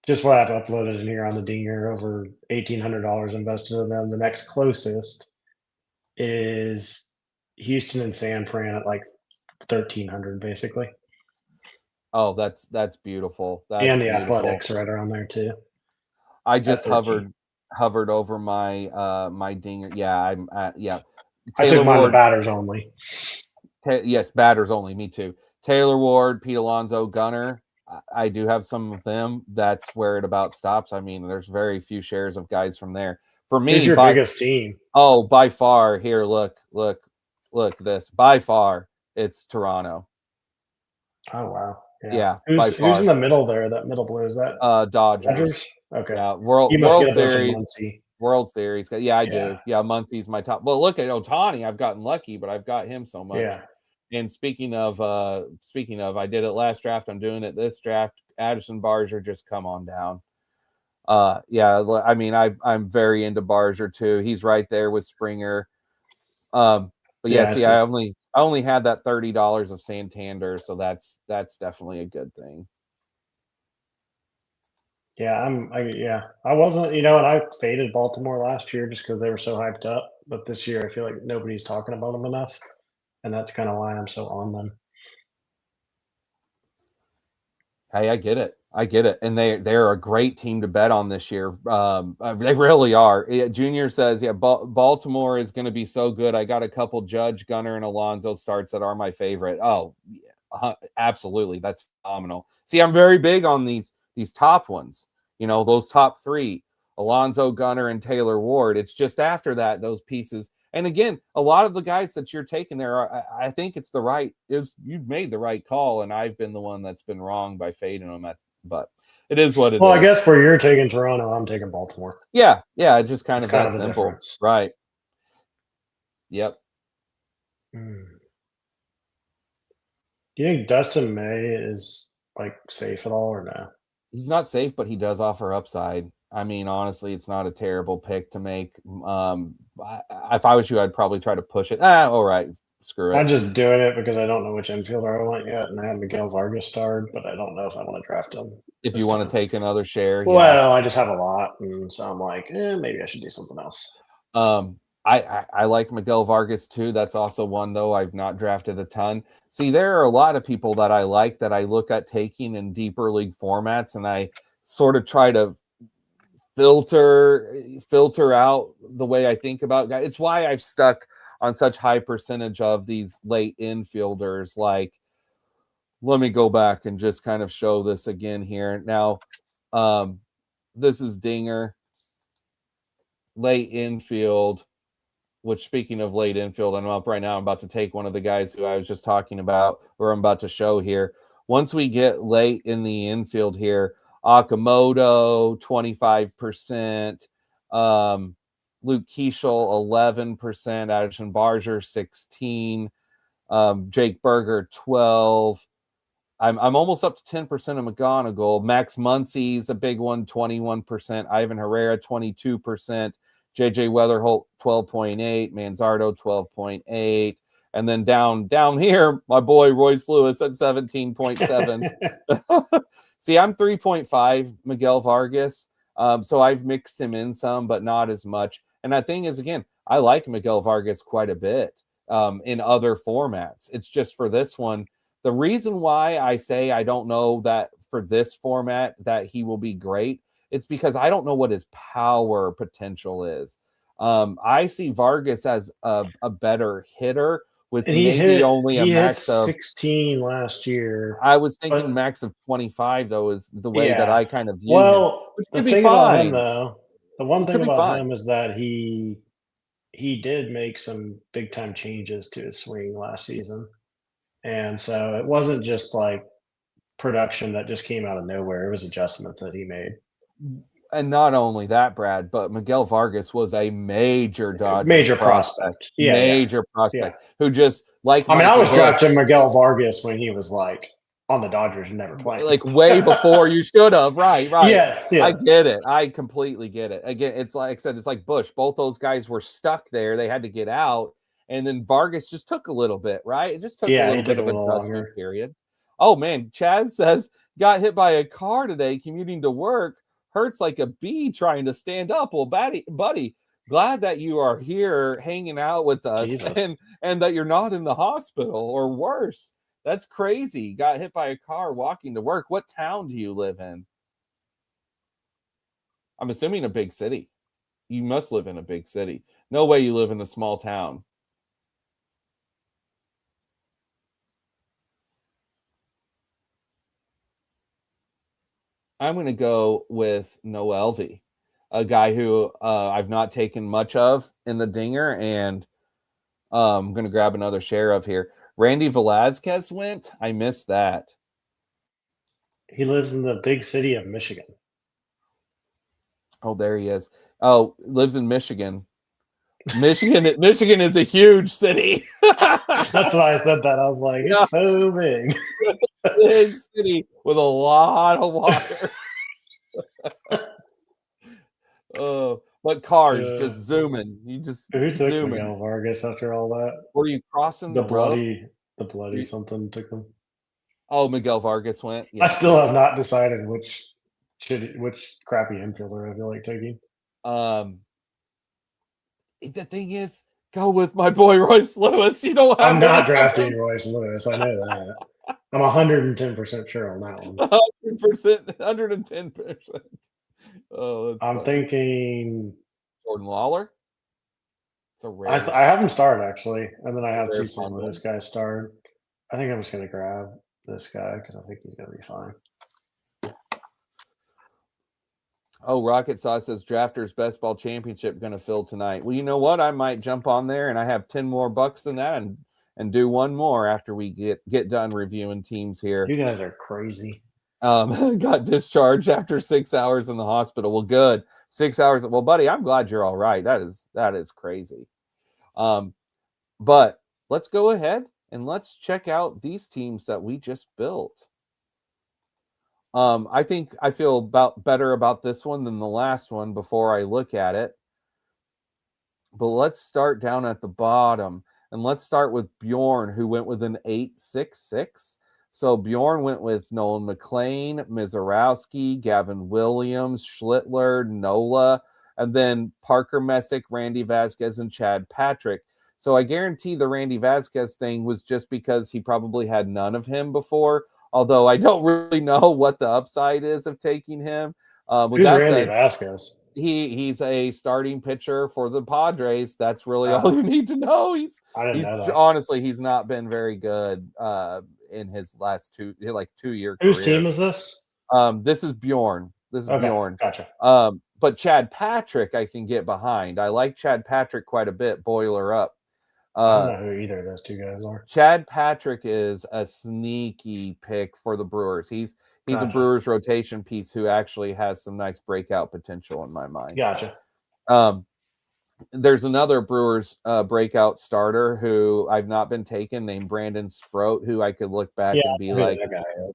just what I've uploaded in here on the Dinger, over $1,800 invested in them. The next closest is Houston and San Fran at like 1,300, basically, Oh, that's beautiful. That's and the beautiful. Athletics right around there too I at just 13. hovered over my my dinger. Yeah, I'm yeah. I took Taylor mine to Ward, batters only. yes, batters only. Me too. Taylor Ward, Pete Alonso, Gunner. I do have some of them. That's where it about stops. I mean, there's very few shares of guys from there. For Who's me, your biggest team? by far, here, look, this. By far, it's Toronto. Oh wow, yeah. Yeah, by Who's in far. the middle there? That middle blue, is that Dodgers. Dodgers? Okay, Yeah, you must World get a bunch of Series. Muncie. World Series. Yeah, I Yeah, do. Yeah, Muncy's my top. Well, look at Otani. I've gotten lucky, but I've got him so much. yeah. And speaking of, I did it last draft. I'm doing it this draft. Addison Barger, just come on down. Yeah, I mean, I'm very into Barger too. He's right there with Springer. But yeah, Yeah, I see, see. I only had that $30 of Santander, so that's definitely a good thing. Yeah, yeah. I wasn't, and I faded Baltimore last year just because they were so hyped up. But this year, I feel like nobody's talking about them enough, and that's kind of why I'm so on them. Hey, I get it. I get it. And they're a great team to bet on this year. They really are. Junior says, yeah, Baltimore is going to be so good. I got a couple Judge, Gunner, and Alonso starts that are my favorite. Oh, yeah, absolutely. That's phenomenal. See, I'm very big on these top ones. Those top three. Alonzo Gunner and Taylor Ward. It's just after that, those pieces. And again, a lot of the guys that you're taking there, I think it's the right. You've made the right call, and I've been the one that's been wrong by fading them. But it is what it Well, I is. guess where you're taking Toronto, I'm taking Baltimore. Yeah, it's just kind It's of kind that of the simple, difference. right? Yep. Do you think Dustin May is like safe at all or no? He's not safe, but he does offer upside. I mean, honestly, it's not a terrible pick to make. If I was you, I'd probably try to push it. All right, screw I'm it. just doing it because I don't know which infielder I want yet, and I have Miguel Vargas starred, but I don't know if I want to draft him If you this want to time. take another share, yeah. Well, I just have a lot, and so I'm like, maybe I should do something else. I like Miguel Vargas too. That's also one though I've not drafted a ton. See, there are a lot of people that I like that I look at taking in deeper league formats, and I sort of try to filter out the way I think about guys. It's why I've stuck on such high percentage of these late infielders. Like, let me go back and just kind of show this again here. Now, this is Dinger, late infield. Which, speaking of late infield, I'm up right now. I'm about to take one of the guys who I was just talking about, or I'm about to show here. Once we get late in the infield here, Akamoto, 25%, Luke Keeschel, 11%, Addison Barger, 16, Jake Berger, 12. I'm almost up to 10% of McGonigal. Max Muncy's a big one, 21%. Ivan Herrera, 22%. JJ Weatherholt, 12.8. Manzardo, 12.8. And then down here, my boy Royce Lewis at 17.7. See, I'm 3.5 Miguel Vargas. So I've mixed him in some, but not as much. And the thing is, again, I like Miguel Vargas quite a bit in other formats. It's just for this one. The reason why I say I don't know that for this format that he will be great, it's because I don't know what his power potential is. I see Vargas as a better hitter with And maybe only a he hit max of 16 last year. I was thinking But max of 25 though is the way that yeah. I kind of view him, Well, which the could be thing about him fine. though, the one It thing could be about fine. him is that he did make some big time changes to his swing last season. And so it wasn't just like production that just came out of nowhere. It was adjustments that he made. And not only that, Brad, but Miguel Vargas was a major Dodgers Major prospect, prospect. Yeah. Yeah. who just like I mean, I Michael was Busch, drafting Miguel Vargas when he was like on the Dodgers and never playing. like way before you should have. Right. Yes, I yes. get it. I completely get it. Again, it's like I said, it's like Bush. Both those guys were stuck there. They had to get out. And then Vargas just took a little bit, right? It just took a Yeah, he little took bit a of little adjustment longer. period. Oh man, Chad says got hit by a car today commuting to work. Hurts like a bee trying to stand up. Well, buddy, glad that you are here hanging out with us Jesus. and that you're not in the hospital or worse. That's crazy. Got hit by a car walking to work. What town do you live in? I'm assuming a big city. You must live in a big city. No way you live in a small town. I'm going to go with Noelvi, a guy who I've not taken much of in the dinger, and I'm going to grab another share of here. Randy Velasquez went. I missed that. He lives in the big city of Michigan. Oh, there he is. Oh, lives in Michigan. Michigan is a huge city. That's why I said that. I was like, Yeah, it's so big. it's a big city with a lot of water. Oh, but cars just Uh, zooming. You just who took zooming. Miguel Vargas after all that? Were you crossing The the road? bloody, the bloody something took him. Oh, Miguel Vargas went. I Yeah. still have not decided which crappy infielder I feel like taking. Um, the thing is, go with my boy Royce Lewis. You don't I'm have any not of drafting them. Royce Lewis. I know that. I'm 110% sure on that one. 100%, 110%. Oh, that's I'm funny. thinking Jordan Lawler. It's a I have him starred actually, and then I have rare two St. fun Louis one. guys starred. I think I'm just gonna grab this guy because I think he's gonna be fine. Oh, Rocket Sauce says Drafters Best Ball Championship going to fill tonight. Well, you know what? I might jump on there, and I have 10 more bucks than that, and do one more after we get done reviewing teams here. You guys are crazy. Got discharged after 6 hours in the hospital. Well, good. 6 hours. Well, buddy, I'm glad you're all right. That is crazy. But let's go ahead and let's check out these teams that we just built. I think I feel better about this one than the last one before I look at it. But let's start down at the bottom, and let's start with Bjorn, who went with an 866. So Bjorn went with Nolan McLean, Mizorowski, Gavin Williams, Schlittler, Nola, and then Parker Messick, Randy Vasquez, and Chad Patrick. So I guarantee the Randy Vasquez thing was just because he probably had none of him before, although I don't really know what the upside is of taking him. With Who's that Randy said, Vasquez? he's a starting pitcher for the Padres. That's really all Oh, you need to know. I didn't He's know that. honestly he's not been very good in his last 2-year Whose team career. is this? This is Bjorn. This is Okay, Bjorn. gotcha. But Chad Patrick I can get behind. I like Chad Patrick quite a bit. Boiler up. I don't know who either of those two guys are. Chad Patrick is a sneaky pick for the Brewers. He's a Gotcha. Brewers rotation piece who actually has some nice breakout potential in my mind. Gotcha. There's another Brewers breakout starter who I've not been taken, named Brandon Sproat, who I could look back and be like,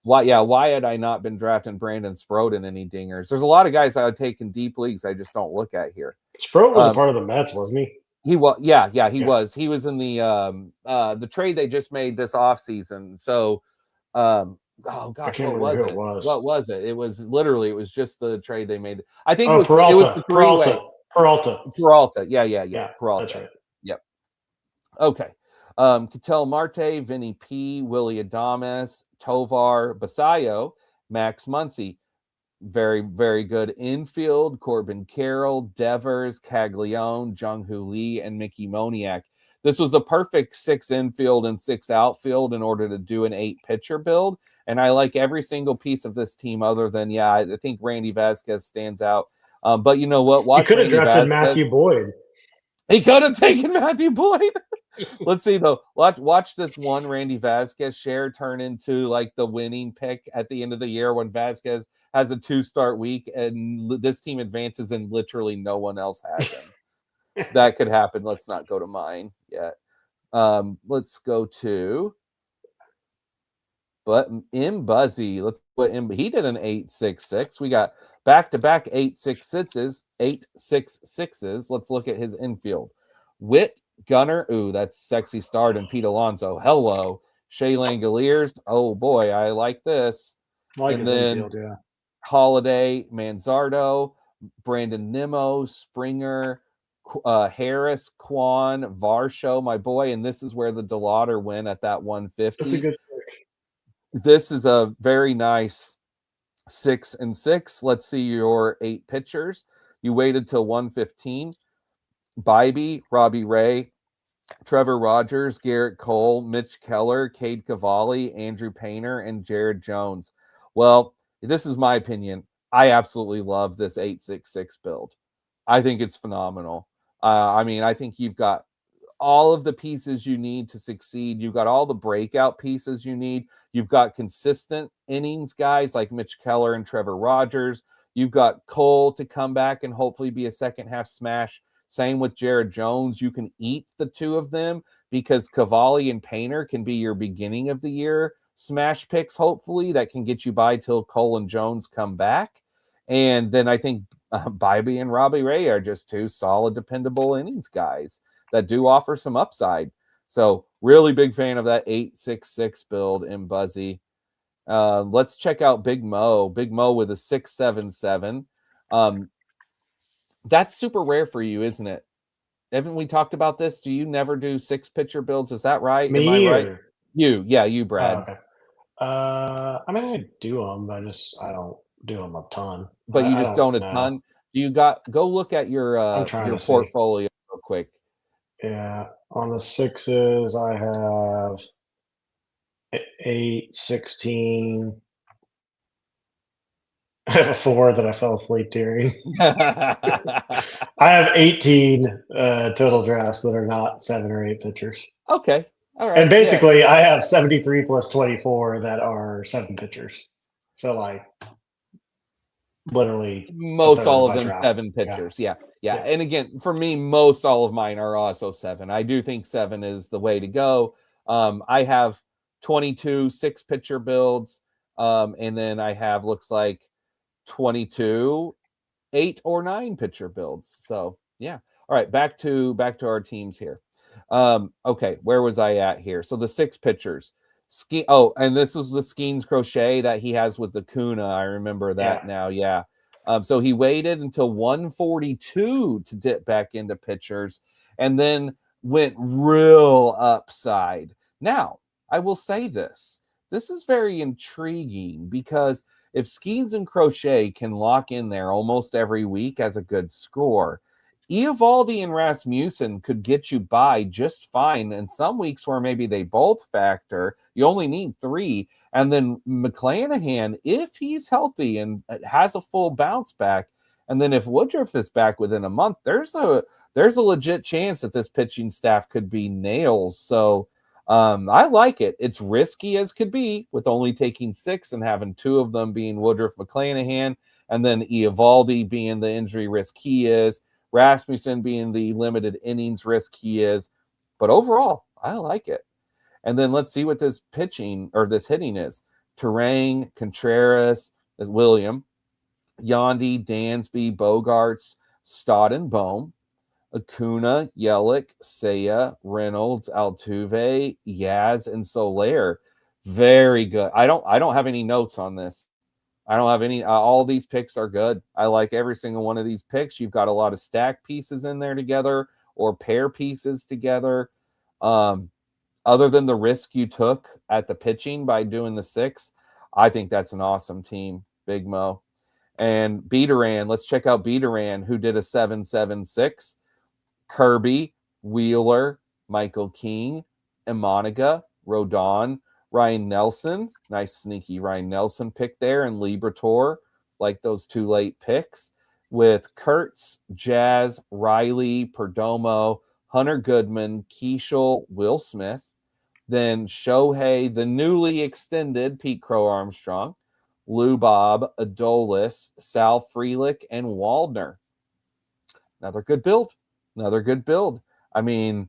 why had I not been drafting Brandon Sproat in any dingers? There's a lot of guys I would take in deep leagues I just don't look at here. Sproat was a part of the Mets, wasn't he? He was, he was. He was in the trade they just made this offseason. So, oh gosh, what was it? What was it? It was just the trade they made. I think it was the three-way. Peralta. Yeah. Peralta. That's right. Yep. Okay. Ketel Marte, Vinny P, Willie Adames, Tovar, Basayo, Max Muncy. Very, very good infield. Corbin Carroll, Devers, Caglione, Jung-Hoo Lee, and Mickey Moniak. This was a perfect 6 infield and 6 outfield in order to do an 8 pitcher build. And I like every single piece of this team other than, I think Randy Vasquez stands out. But you know what? He could have drafted Matthew Boyd. He could have taken Matthew Boyd. Let's see though. Watch this one Randy Vasquez share turn into like the winning pick at the end of the year when Vasquez has a 2-start week and this team advances and literally no one else has him. That could happen. Let's not go to mine yet. Let's go to M Buzzy. Let's put him. He did an 866. We got back-to-back 866s. Let's look at his infield. Witt, Gunner. Ooh, that's sexy start. And Pete Alonso. Hello. Shea Langoliers. Oh boy, I like this. And then infield, yeah. Holiday, Manzardo, Brandon Nimmo, Springer, Harris, Kwan, Varsho, my boy. And this is where the DeLauder win at that 150. That's a good pick. This is a very nice 6 and 6. Let's see your 8 pitchers. You waited till 115. Bybee, Robbie Ray, Trevor Rogers, Garrett Cole, Mitch Keller, Cade Cavalli, Andrew Painter, and Jared Jones. Well, this is my opinion. I absolutely love this 866 build. I think it's phenomenal. I think you've got all of the pieces you need to succeed. You've got all the breakout pieces you need. You've got consistent innings guys like Mitch Keller and Trevor Rogers. You've got Cole to come back and hopefully be a second half smash. Same with Jared Jones. You can eat the two of them because Cavalli and Painter can be your beginning of the year smash picks, hopefully, that can get you by till Cole and Jones come back. And then I think Bybee and Robbie Ray are just 2 solid, dependable innings guys that do offer some upside. So really big fan of that 866 build in Buzzy. Let's check out Big Mo. Big Mo with a 677. That's super rare for you, isn't it? Haven't we talked about this? Do you never do 6 pitcher builds? Is that right? Me, am I right? You, Brad. Okay. I do them, but I don't do them a ton. But you just don't a ton. Go look at your portfolio real quick. Yeah, on the 6s, I have 8, 16, I have a 4 that I fell asleep during. I have 18 total drafts that are not 7 or 8 pitchers. Okay. All And right. Yeah. basically, I have 73 plus 24 that are 7 pitchers. So, like, literally a Most third of all of my them draft. 7 Yeah. pitchers. Yeah. Yeah. Yeah. And again, for me, most all of mine are also 7. I do think 7 is the way to go. I have 22 6-pitcher builds. And then I have looks like 22 8 or 9-pitcher builds. So yeah. All right, back to our teams here. Okay, where was I at here? So the 6 pitchers. And this was the Skeens crochet that he has with the Kuna. I remember Yeah. that now. Yeah. So he waited until 142 to dip back into pitchers and then went real upside. Now, I will say this. This is very intriguing because if Skeens and Crochet can lock in there almost every week as a good score, Eovaldi and Rasmussen could get you by just fine. And some weeks where maybe they both factor, you only need 3. And then McClanahan, if he's healthy and has a full bounce back, and then if Woodruff is back within a month, there's a legit chance that this pitching staff could be nails. So I like it. It's risky as could be with only taking 6 and having 2 of them being Woodruff McClanahan, and then Eovaldi being the injury risk he is, Rasmussen being the limited innings risk he is. But overall, I like it. And then let's see what this pitching or this hitting is. Terang, Contreras, William, Yandy, Dansby, Bogarts, Stott and Bohm, Acuna, Yelich, Seiya, Reynolds, Altuve, Yaz, and Soler. Very good. I don't have any notes on this. I don't have any. All these picks are good. I like every single one of these picks. You've got a lot of stack pieces in there together or pair pieces together. Um, Other than the risk you took at the pitching by doing the 6, I think that's an awesome team, Big Mo. And Beateran, let's check out Beateran, who did a 7-7-6. Kirby, Wheeler, Michael King, Imanaga, Rodon, Ryan Nelson. Nice sneaky Ryan Nelson pick there, and Liberatore, like those 2 late picks. With Kurtz, Jazz, Riley, Perdomo, Hunter Goodman, Keishel, Will Smith. Then Shohei, the newly extended Pete Crow Armstrong, Lou Bob, Adolis, Sal Frelick, and Waldner. Another good build. Another good build. I mean,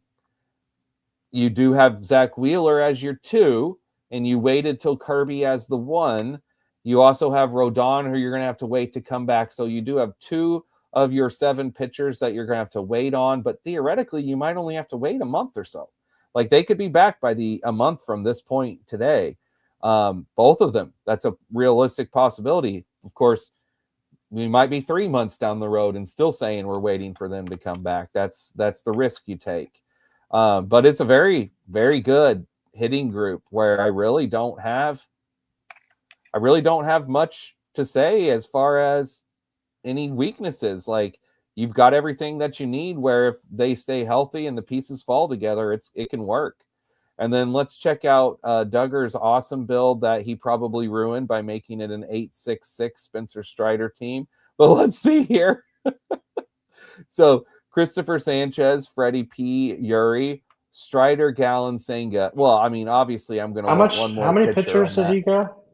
you do have Zach Wheeler as your 2, and you waited till Kirby as the 1. You also have Rodon, who you're going to have to wait to come back. So you do have 2 of your 7 pitchers that you're going to have to wait on. But theoretically, you might only have to wait a month or so. Like they could be back by a month from this point today. Both of them. That's a realistic possibility. Of course, we might be 3 months down the road and still saying we're waiting for them to come back. That's the risk you take. But it's a very, very good hitting group where I really don't have much to say as far as any weaknesses. Like you've got everything that you need where if they stay healthy and the pieces fall together, it can work. And then let's check out Duggar's awesome build that he probably ruined by making it an 8-6-6 Spencer Strider team. But let's see here. So Christopher Sanchez, Freddie P, Yuri, Strider, Gallon, Senga. Well, I mean, obviously, I'm going to want one How more many pitcher pitchers on did that. he go?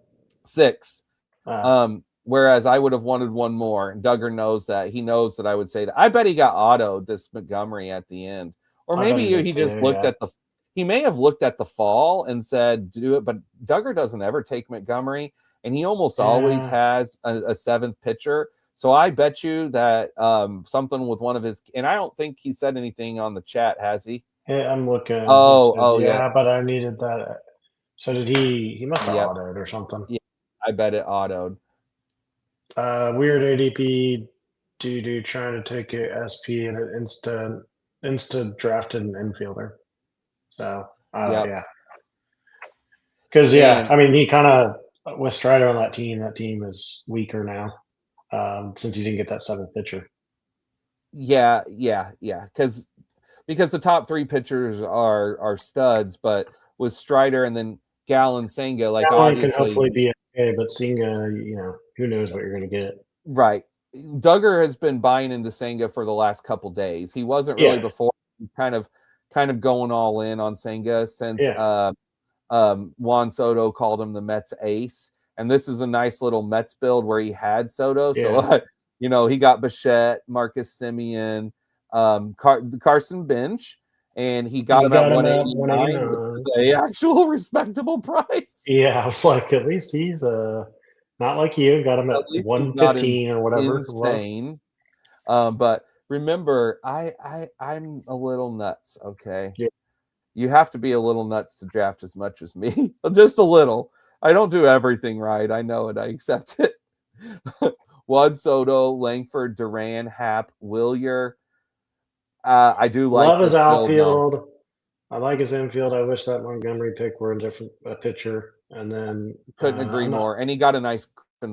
6. Uh, Whereas I would have wanted one more. And Duggar knows that. He knows that I would say that. I bet he got autoed this Montgomery at the end. Or I bet maybe he did he just too. looked Yeah. at he may have looked at the fall and said, do it. But Duggar doesn't ever take Montgomery. And he almost always Yeah. has a 7th pitcher. So I bet you that something with one of his, and I don't think he said anything on the chat, has he? Yeah, I'm looking. He said, Oh, yeah. yeah, but I needed that. So did he? He must have Yep. autoed or something. Yeah. I bet it autoed. Weird ADP dude trying to take a SP and an insta drafted an infielder. So Yep. yeah, because yeah, And I mean he kind of with Strider on that team. That team is weaker now since he didn't get that 7th pitcher. yeah. Because the top 3 pitchers are studs, but with Strider and then Gallon Senga, like Allen can obviously, hopefully be okay, but Singa, who knows what you're going to get. Right. Duggar has been buying into Senga for the last couple days. He wasn't really Yeah, before. Kind of going all in on Senga since yeah, Juan Soto called him the Mets ace. And this is a nice little Mets build where he had Soto. So, yeah. he got Bichette, Marcus Simeon, Carson Bench, and he got You him at got him at 189, which 189. is a actual respectable price. Yeah, I was like, at least he's not like you. Got him at At least he's not 115 or whatever it was. insane. But remember, I'm a little nuts. Okay, Yeah. you have to be a little nuts to draft as much as me, just a little. I don't do everything right. I know it. I accept it. Juan Soto, Langford, Duran, Happ, Willier. I do like Love his this build though. outfield. I like his infield. I wish that Montgomery pick were a different pitcher. And then Couldn't agree I'm not. more. And he got a nice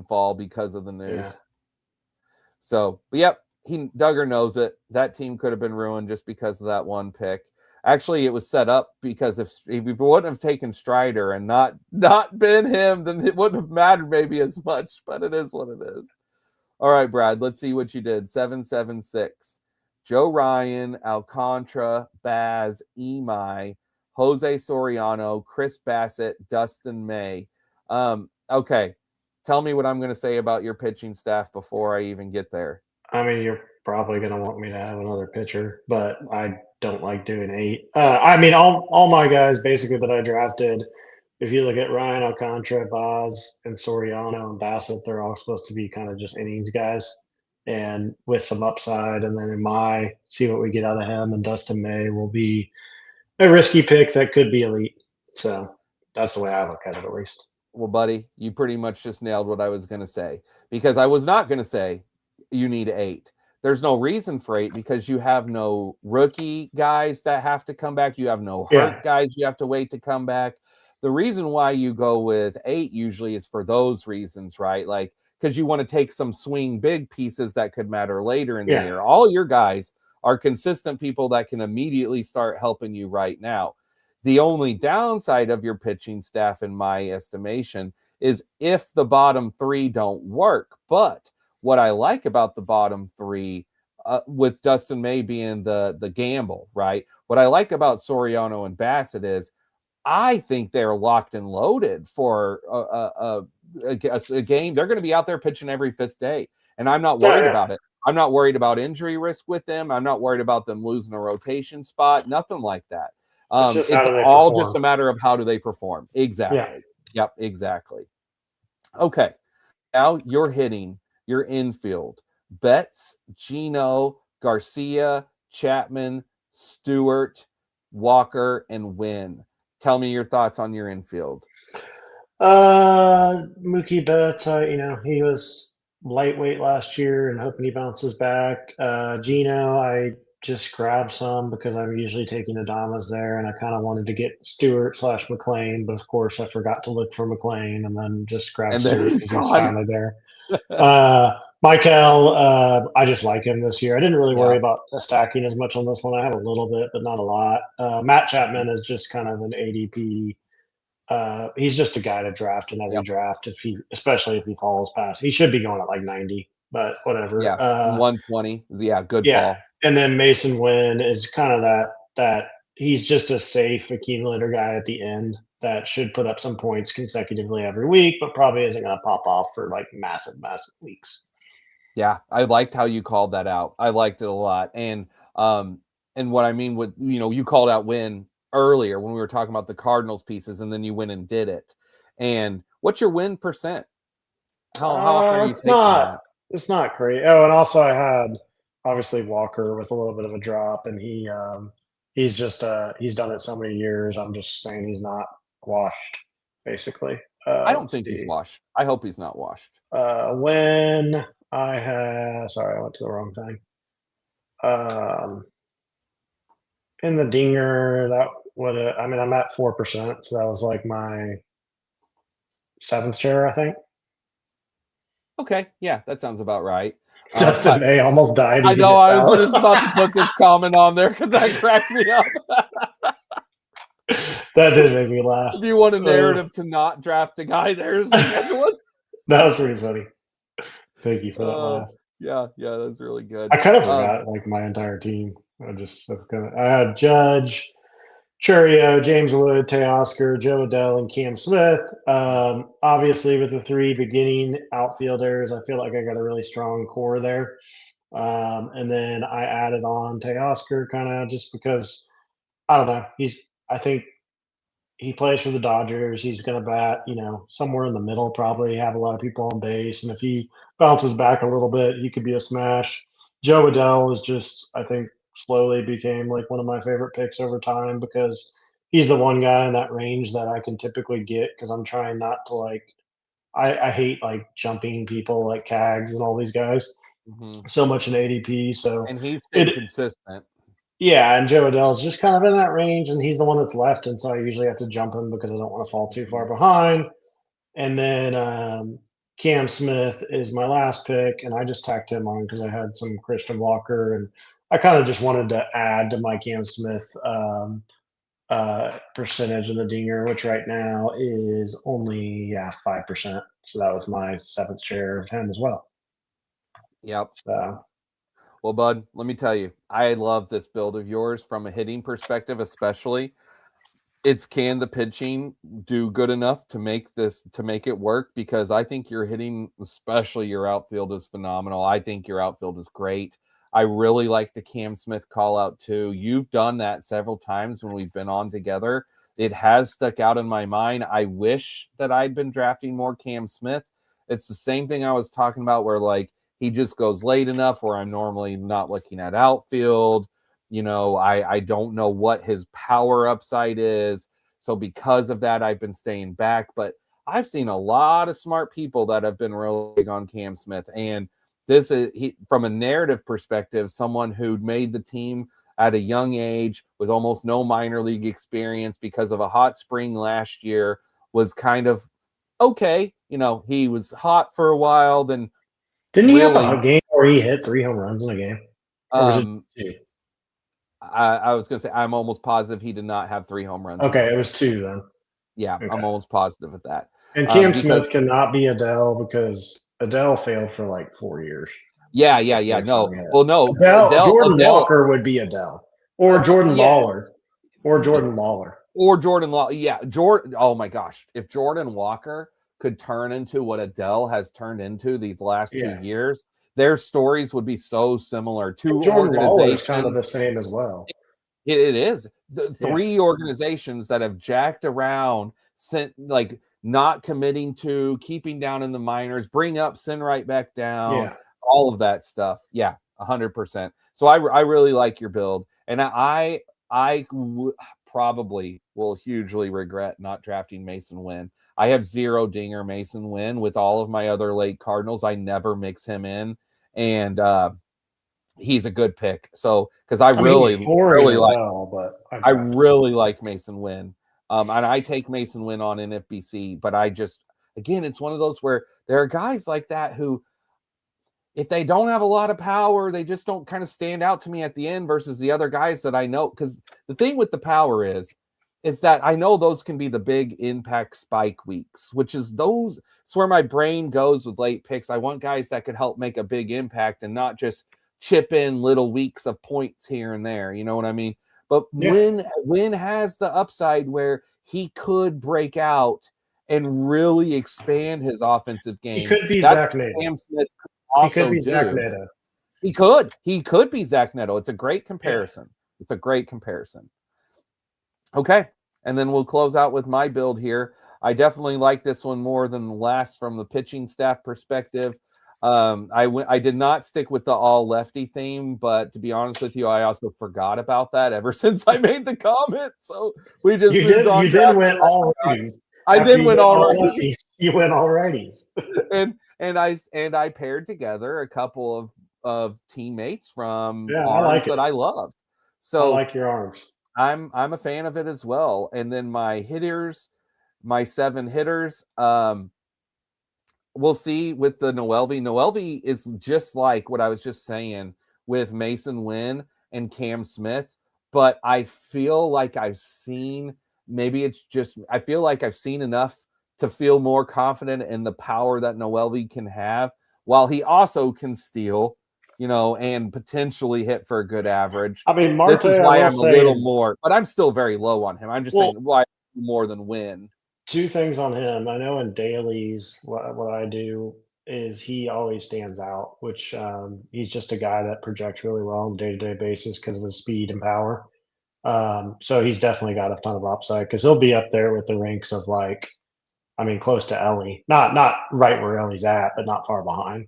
fall because of the Yeah, news. So, but yep, Duggar knows it. That team could have been ruined just because of that one pick. Actually, it was set up because if he wouldn't have taken Strider and not been him, then it wouldn't have mattered maybe as much. But it is what it is. All right, Brad. Let's see what you did. 776. Joe Ryan, Alcantara, Baz, Emai, Jose Soriano, Chris Bassett, Dustin May. Okay. Tell me what I'm going to say about your pitching staff before I even get there. I mean, you're probably going to want me to have another pitcher, but I don't like doing 8. All my guys basically that I drafted. If you look at Ryan Alcantara, Boz, and Soriano and Bassett, they're all supposed to be kind of just innings guys and with some upside. And then in my see what we get out of him, and Dustin May will be a risky pick that could be elite. So that's the way I look at it, at least. Well, buddy, you pretty much just nailed what I was going to say because I was not going to say you need 8. There's no reason for 8 because you have no rookie guys that have to come back. You have no hurt guys you have to wait to come back. The reason why you go with 8 usually is for those reasons, right? Like, because you want to take some swing big pieces that could matter later in the year. All your guys are consistent people that can immediately start helping you right now. The only downside of your pitching staff, in my estimation, is if the bottom 3 don't work. But what I like about the bottom 3, with Dustin May being the gamble, right? What I like about Soriano and Bassett is I think they're locked and loaded for a game. They're going to be out there pitching every 5th day, and I'm not worried about it. I'm not worried about injury risk with them. I'm not worried about them losing a rotation spot. Nothing like that. It's all perform. Just a matter of how do they perform. Exactly. Yeah. Yep, exactly. Okay. Now you're hitting your infield. Betts, Gino, Garcia, Chapman, Stewart, Walker, and Wynn. Tell me your thoughts on your infield. Mookie Betts, he was lightweight last year and hoping he bounces back. Gino, I just grabbed some because I'm usually taking Adamas there, and I kind of wanted to get Stewart/McLean, but of course I forgot to look for McLean, and then just grabbed Stewart because he's finally there. Michael, I just like him this year. I didn't really worry about stacking as much on this one. I have a little bit, but not a lot. Matt Chapman is just kind of an ADP. He's just a guy to draft in every draft especially if he falls past. He should be going at like 90, but whatever. Yeah, 120. Yeah, good yeah. ball. And then Mason Wynn is kind of that he's just a safe accumulator guy at the end that should put up some points consecutively every week, but probably isn't going to pop off for like massive weeks. Yeah, I liked how you called that out. I liked it a lot. And what I mean with, you called out Wynn earlier when we were talking about the Cardinals pieces, and then you went and did it. And what's your win percent? How often are you taking that? It's not great. Oh, and also I had obviously Walker with a little bit of a drop, and he's just he's done it so many years. I'm just saying he's not washed, basically. I don't think he's washed. I hope he's not washed. When I had, sorry, I went to the wrong thing. In the dinger, that would I'm at 4%, so that was like my 7th chair, I think. Okay, yeah, that sounds about right. Dustin May almost died. I know. I was just about to put this comment on there because that cracked me up. That did make me laugh. If you want a narrative to not draft a guy, there's the good one. That was pretty funny. Thank you for that laugh. Yeah, that's really good. I kind of forgot like my entire team. I had Judge, Churio, James Wood, Teoscar, Joe Adell, and Cam Smith. Obviously, with the three beginning outfielders, I feel like I got a really strong core there. And then I added on Teoscar kind of just because I don't know. I think he plays for the Dodgers. He's going to bat, somewhere in the middle, probably have a lot of people on base. And if he bounces back a little bit, he could be a smash. Joe Adell is just, I think, slowly became like one of my favorite picks over time because he's the one guy in that range that I can typically get because I'm trying not to I hate like jumping people like Cags and all these guys Mhm. so much in ADP. So And he's stayed it, consistent. yeah, and Joe Adell's just kind of in that range, and he's the one that's left, and so I usually have to jump him because I don't want to fall too far Mhm. behind. And then Cam Smith is my last pick, and I just tacked him on because I had some Christian Walker, and I kind of just wanted to add to my Cam Smith percentage in the dinger, which right now is only 5%. So that was my seventh share of him as well. Yep. So Well, bud, let me tell you, I love this build of yours from a hitting perspective, especially. Can the pitching do good enough to make it work? Because I think your hitting, especially your outfield, is phenomenal. I think your outfield is great. I really like the Cam Smith call out too. You've done that several times when we've been on together. It has stuck out in my mind. I wish that I'd been drafting more Cam Smith. It's the same thing I was talking about where like he just goes late enough where I'm normally not looking at outfield. I don't know what his power upside is. So because of that, I've been staying back. But I've seen a lot of smart people that have been really big on Cam Smith. And this is from a narrative perspective, someone who made the team at a young age with almost no minor league experience because of a hot spring last year was kind of okay. He was hot for a while, then didn't he have really a game where he hit 3 home runs in a game, or was it um two? I was going to say, I'm almost positive he did not have 3 home runs in the Okay, it game. was two then. Yeah, I'm Okay. almost positive of that. And Cam Because, Smith cannot be Adele because Adele failed for like 4 years yeah. before he No, finally hit. well, no, Jordan Adele, Walker would be Adele, or Jordan yeah, Lawler, or Jordan Lawler. or Jordan Law. Yeah, Jordan. Oh my gosh, if Jordan Walker could turn into what Adele has turned into these last 2 Yeah, years, their stories would be so similar. and Two Jordan Lawler is kind of organizations. the same as well. It is the Yeah, 3 organizations that have jacked around, sent like not committing to keeping down in the minors, bring up, send right back down, yeah. all of that stuff. Yeah, 100%. So I really like your build, and probably will hugely regret not drafting Mason Wynn. I have 0 dinger Mason Wynn with all of my other late Cardinals. I never mix him in, and he's a good pick. So because I I mean, he's really, boring really as like hell, but I I drafted him. really like Mason Wynn. And I take Mason Wynn on NFBC, but again, it's one of those where there are guys like that who, if they don't have a lot of power, they just don't kind of stand out to me at the end versus the other guys that I know. Because the thing with the power is that I know those can be the big impact spike weeks, which is those. It's where my brain goes with late picks. I want guys that could help make a big impact and not just chip in little weeks of points here and there. You know what I mean? But Yeah, Win has the upside where he could break out and really expand his offensive he game. could be That's Zach what Nato. Cam Smith could He could also be Zach do. Nato. He could be Zach Neto. It's a great Yeah. comparison. It's a great comparison. Okay. And then we'll close out with my build here. I definitely like this one more than the last from the pitching staff perspective. I did not stick with the all lefty theme, but to be honest with you, I also forgot about that ever since I made the comment. So we just moved on. You then went all righties. I After then you went went all all right. lefties, you went all righties. and I paired together a couple of teammates from Yeah, I arms like it. that I love. I So like your arms. I'm a fan of it as well. And then my 7 hitters, we'll see with the Noelvi. Noelvi is just like what I was just saying with Mason Wynn and Cam Smith, but I feel like I feel like I've seen enough to feel more confident in the power that Noelvi can have while he also can steal, and potentially hit for a good average. I mean, This Marte, is I why will I'm a little say, more, but I'm still very low on him. I'm just well, saying why more than win. two things on him. I know in dailies, what I do is he always stands out, which he's just a guy that projects really well on a day to day basis because of his speed and power. So he's definitely got a ton of upside because he'll be up there with the ranks of like, I mean, close to Ellie, not right where Ellie's at, but not far behind.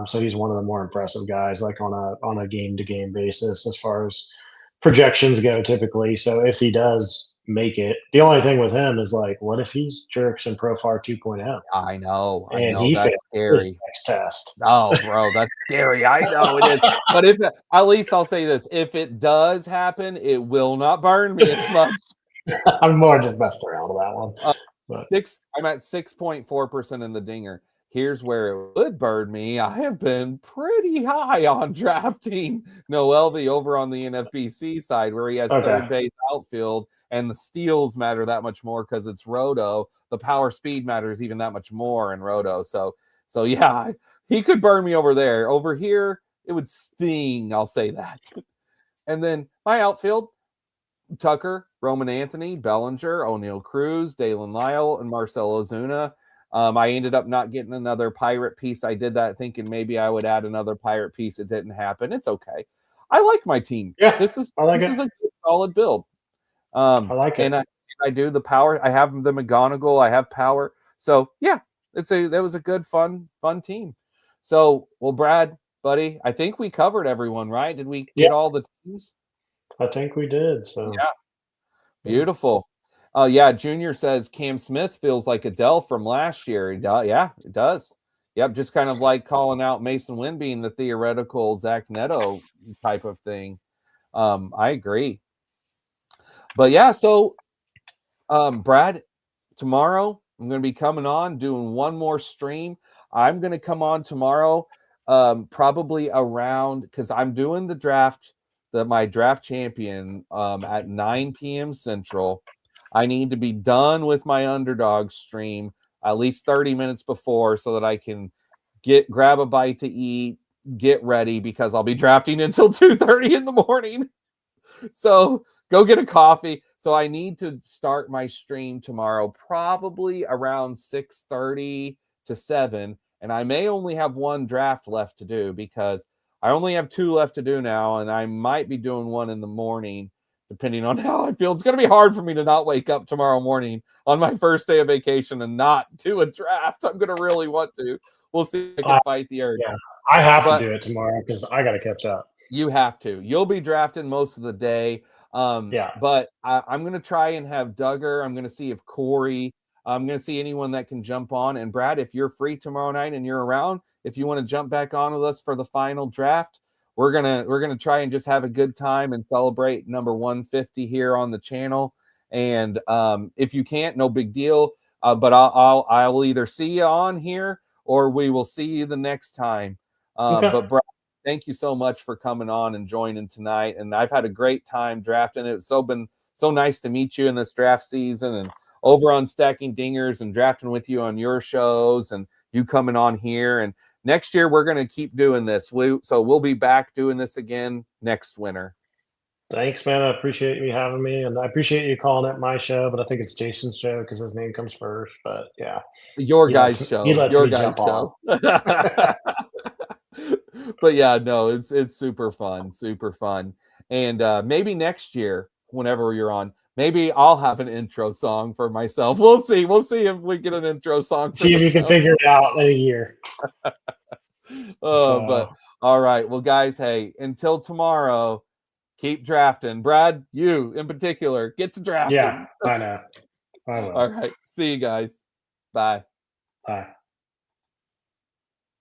So he's one of the more impressive guys, like on a game to game basis as far as projections go, typically. So if he does make it, the only thing with him is like, what if he's Jerks and Profar 2.0 I and know, he that's fails his scary. next test? Oh, bro, that's scary. I know it is. But if at least I'll say this, if it does happen, it will not burn me as much. I'm more just messing around with that one, Uh, but I'm at 6.4% in the dinger. Here's where it would burn me. I have been pretty high on drafting Noelvi over on the NFBC side, where he has okay, third base outfield, and the steals matter that much more because it's Roto. The power speed matters even that much more in Roto. So yeah, he could burn me over there. Over here, it would sting. I'll say that. And then my outfield, Tucker, Roman Anthony, Bellinger, O'Neal Cruz, Dalen Lyle, and Marcell Ozuna. I ended up not getting another pirate piece. I did that thinking maybe I would add another pirate piece. It didn't happen. It's okay. I like my team. yeah, This is I like this it. is a good, solid build. I like it. And I do the power. I have the McGonagall. I have power. So yeah, that was a good fun team. So well, Brad, buddy, I think we covered everyone, right? Did we Yeah, get all the teams? I think we did. So Yeah. yeah. Beautiful. Yeah, Junior says Cam Smith feels like Adele from last year. Yeah, it does. Yep, just kind of like calling out Mason Wynn being the theoretical Zach Neto type of thing. I agree. But yeah, so Brad, tomorrow I'm going to be coming on doing one more stream. I'm going to come on tomorrow, probably around because I'm doing the draft, my draft champion at 9 p.m. Central. I need to be done with my underdog stream at least 30 minutes before so that I can grab a bite to eat, get ready because I'll be drafting until 2:30 in the morning. So go get a coffee. So I need to start my stream tomorrow, probably around 6:30 to 7. And I may only have one draft left to do because I only have two left to do now, and I might be doing one in the morning, depending on how I feel. It's going to be hard for me to not wake up tomorrow morning on my first day of vacation and not do a draft. I'm going to really want to. We'll see if I can I, fight the urge. yeah, I have to But do it tomorrow because I got to catch up. you have to. You'll be drafting most of the day. Yeah. But I'm going to try and have Duggar. I'm going to see if Corey, I'm going to see anyone that can jump on. And Brad, if you're free tomorrow night and you're around, if you want to jump back on with us for the final draft, we're gonna try and just have a good time and celebrate number 150 here on the channel. And if you can't, no big deal. But I'll either see you on here or we will see you the next time. Okay. But Brad, thank you so much for coming on and joining tonight. And I've had a great time drafting. It's been so nice to meet you in this draft season and over on Stacking Dingers and drafting with you on your shows and you coming on here. And next year we're going to keep doing this. So we'll be back doing this again next winter. Thanks, man. I appreciate you having me, and I appreciate you calling it my show, but I think it's Jason's show because his name comes first. But yeah, Your he guys' lets show. me jump on. But yeah, no, it's super fun, super fun. And maybe next year, whenever you're on, maybe I'll have an intro song for myself. We'll see. We'll see if we get an intro song for See if the you can show. figure it out in a year. But all right. Well, guys, hey, until tomorrow, keep drafting. Brad, you in particular, get to drafting. Yeah, I know. I will. All right. See you guys. Bye. Bye.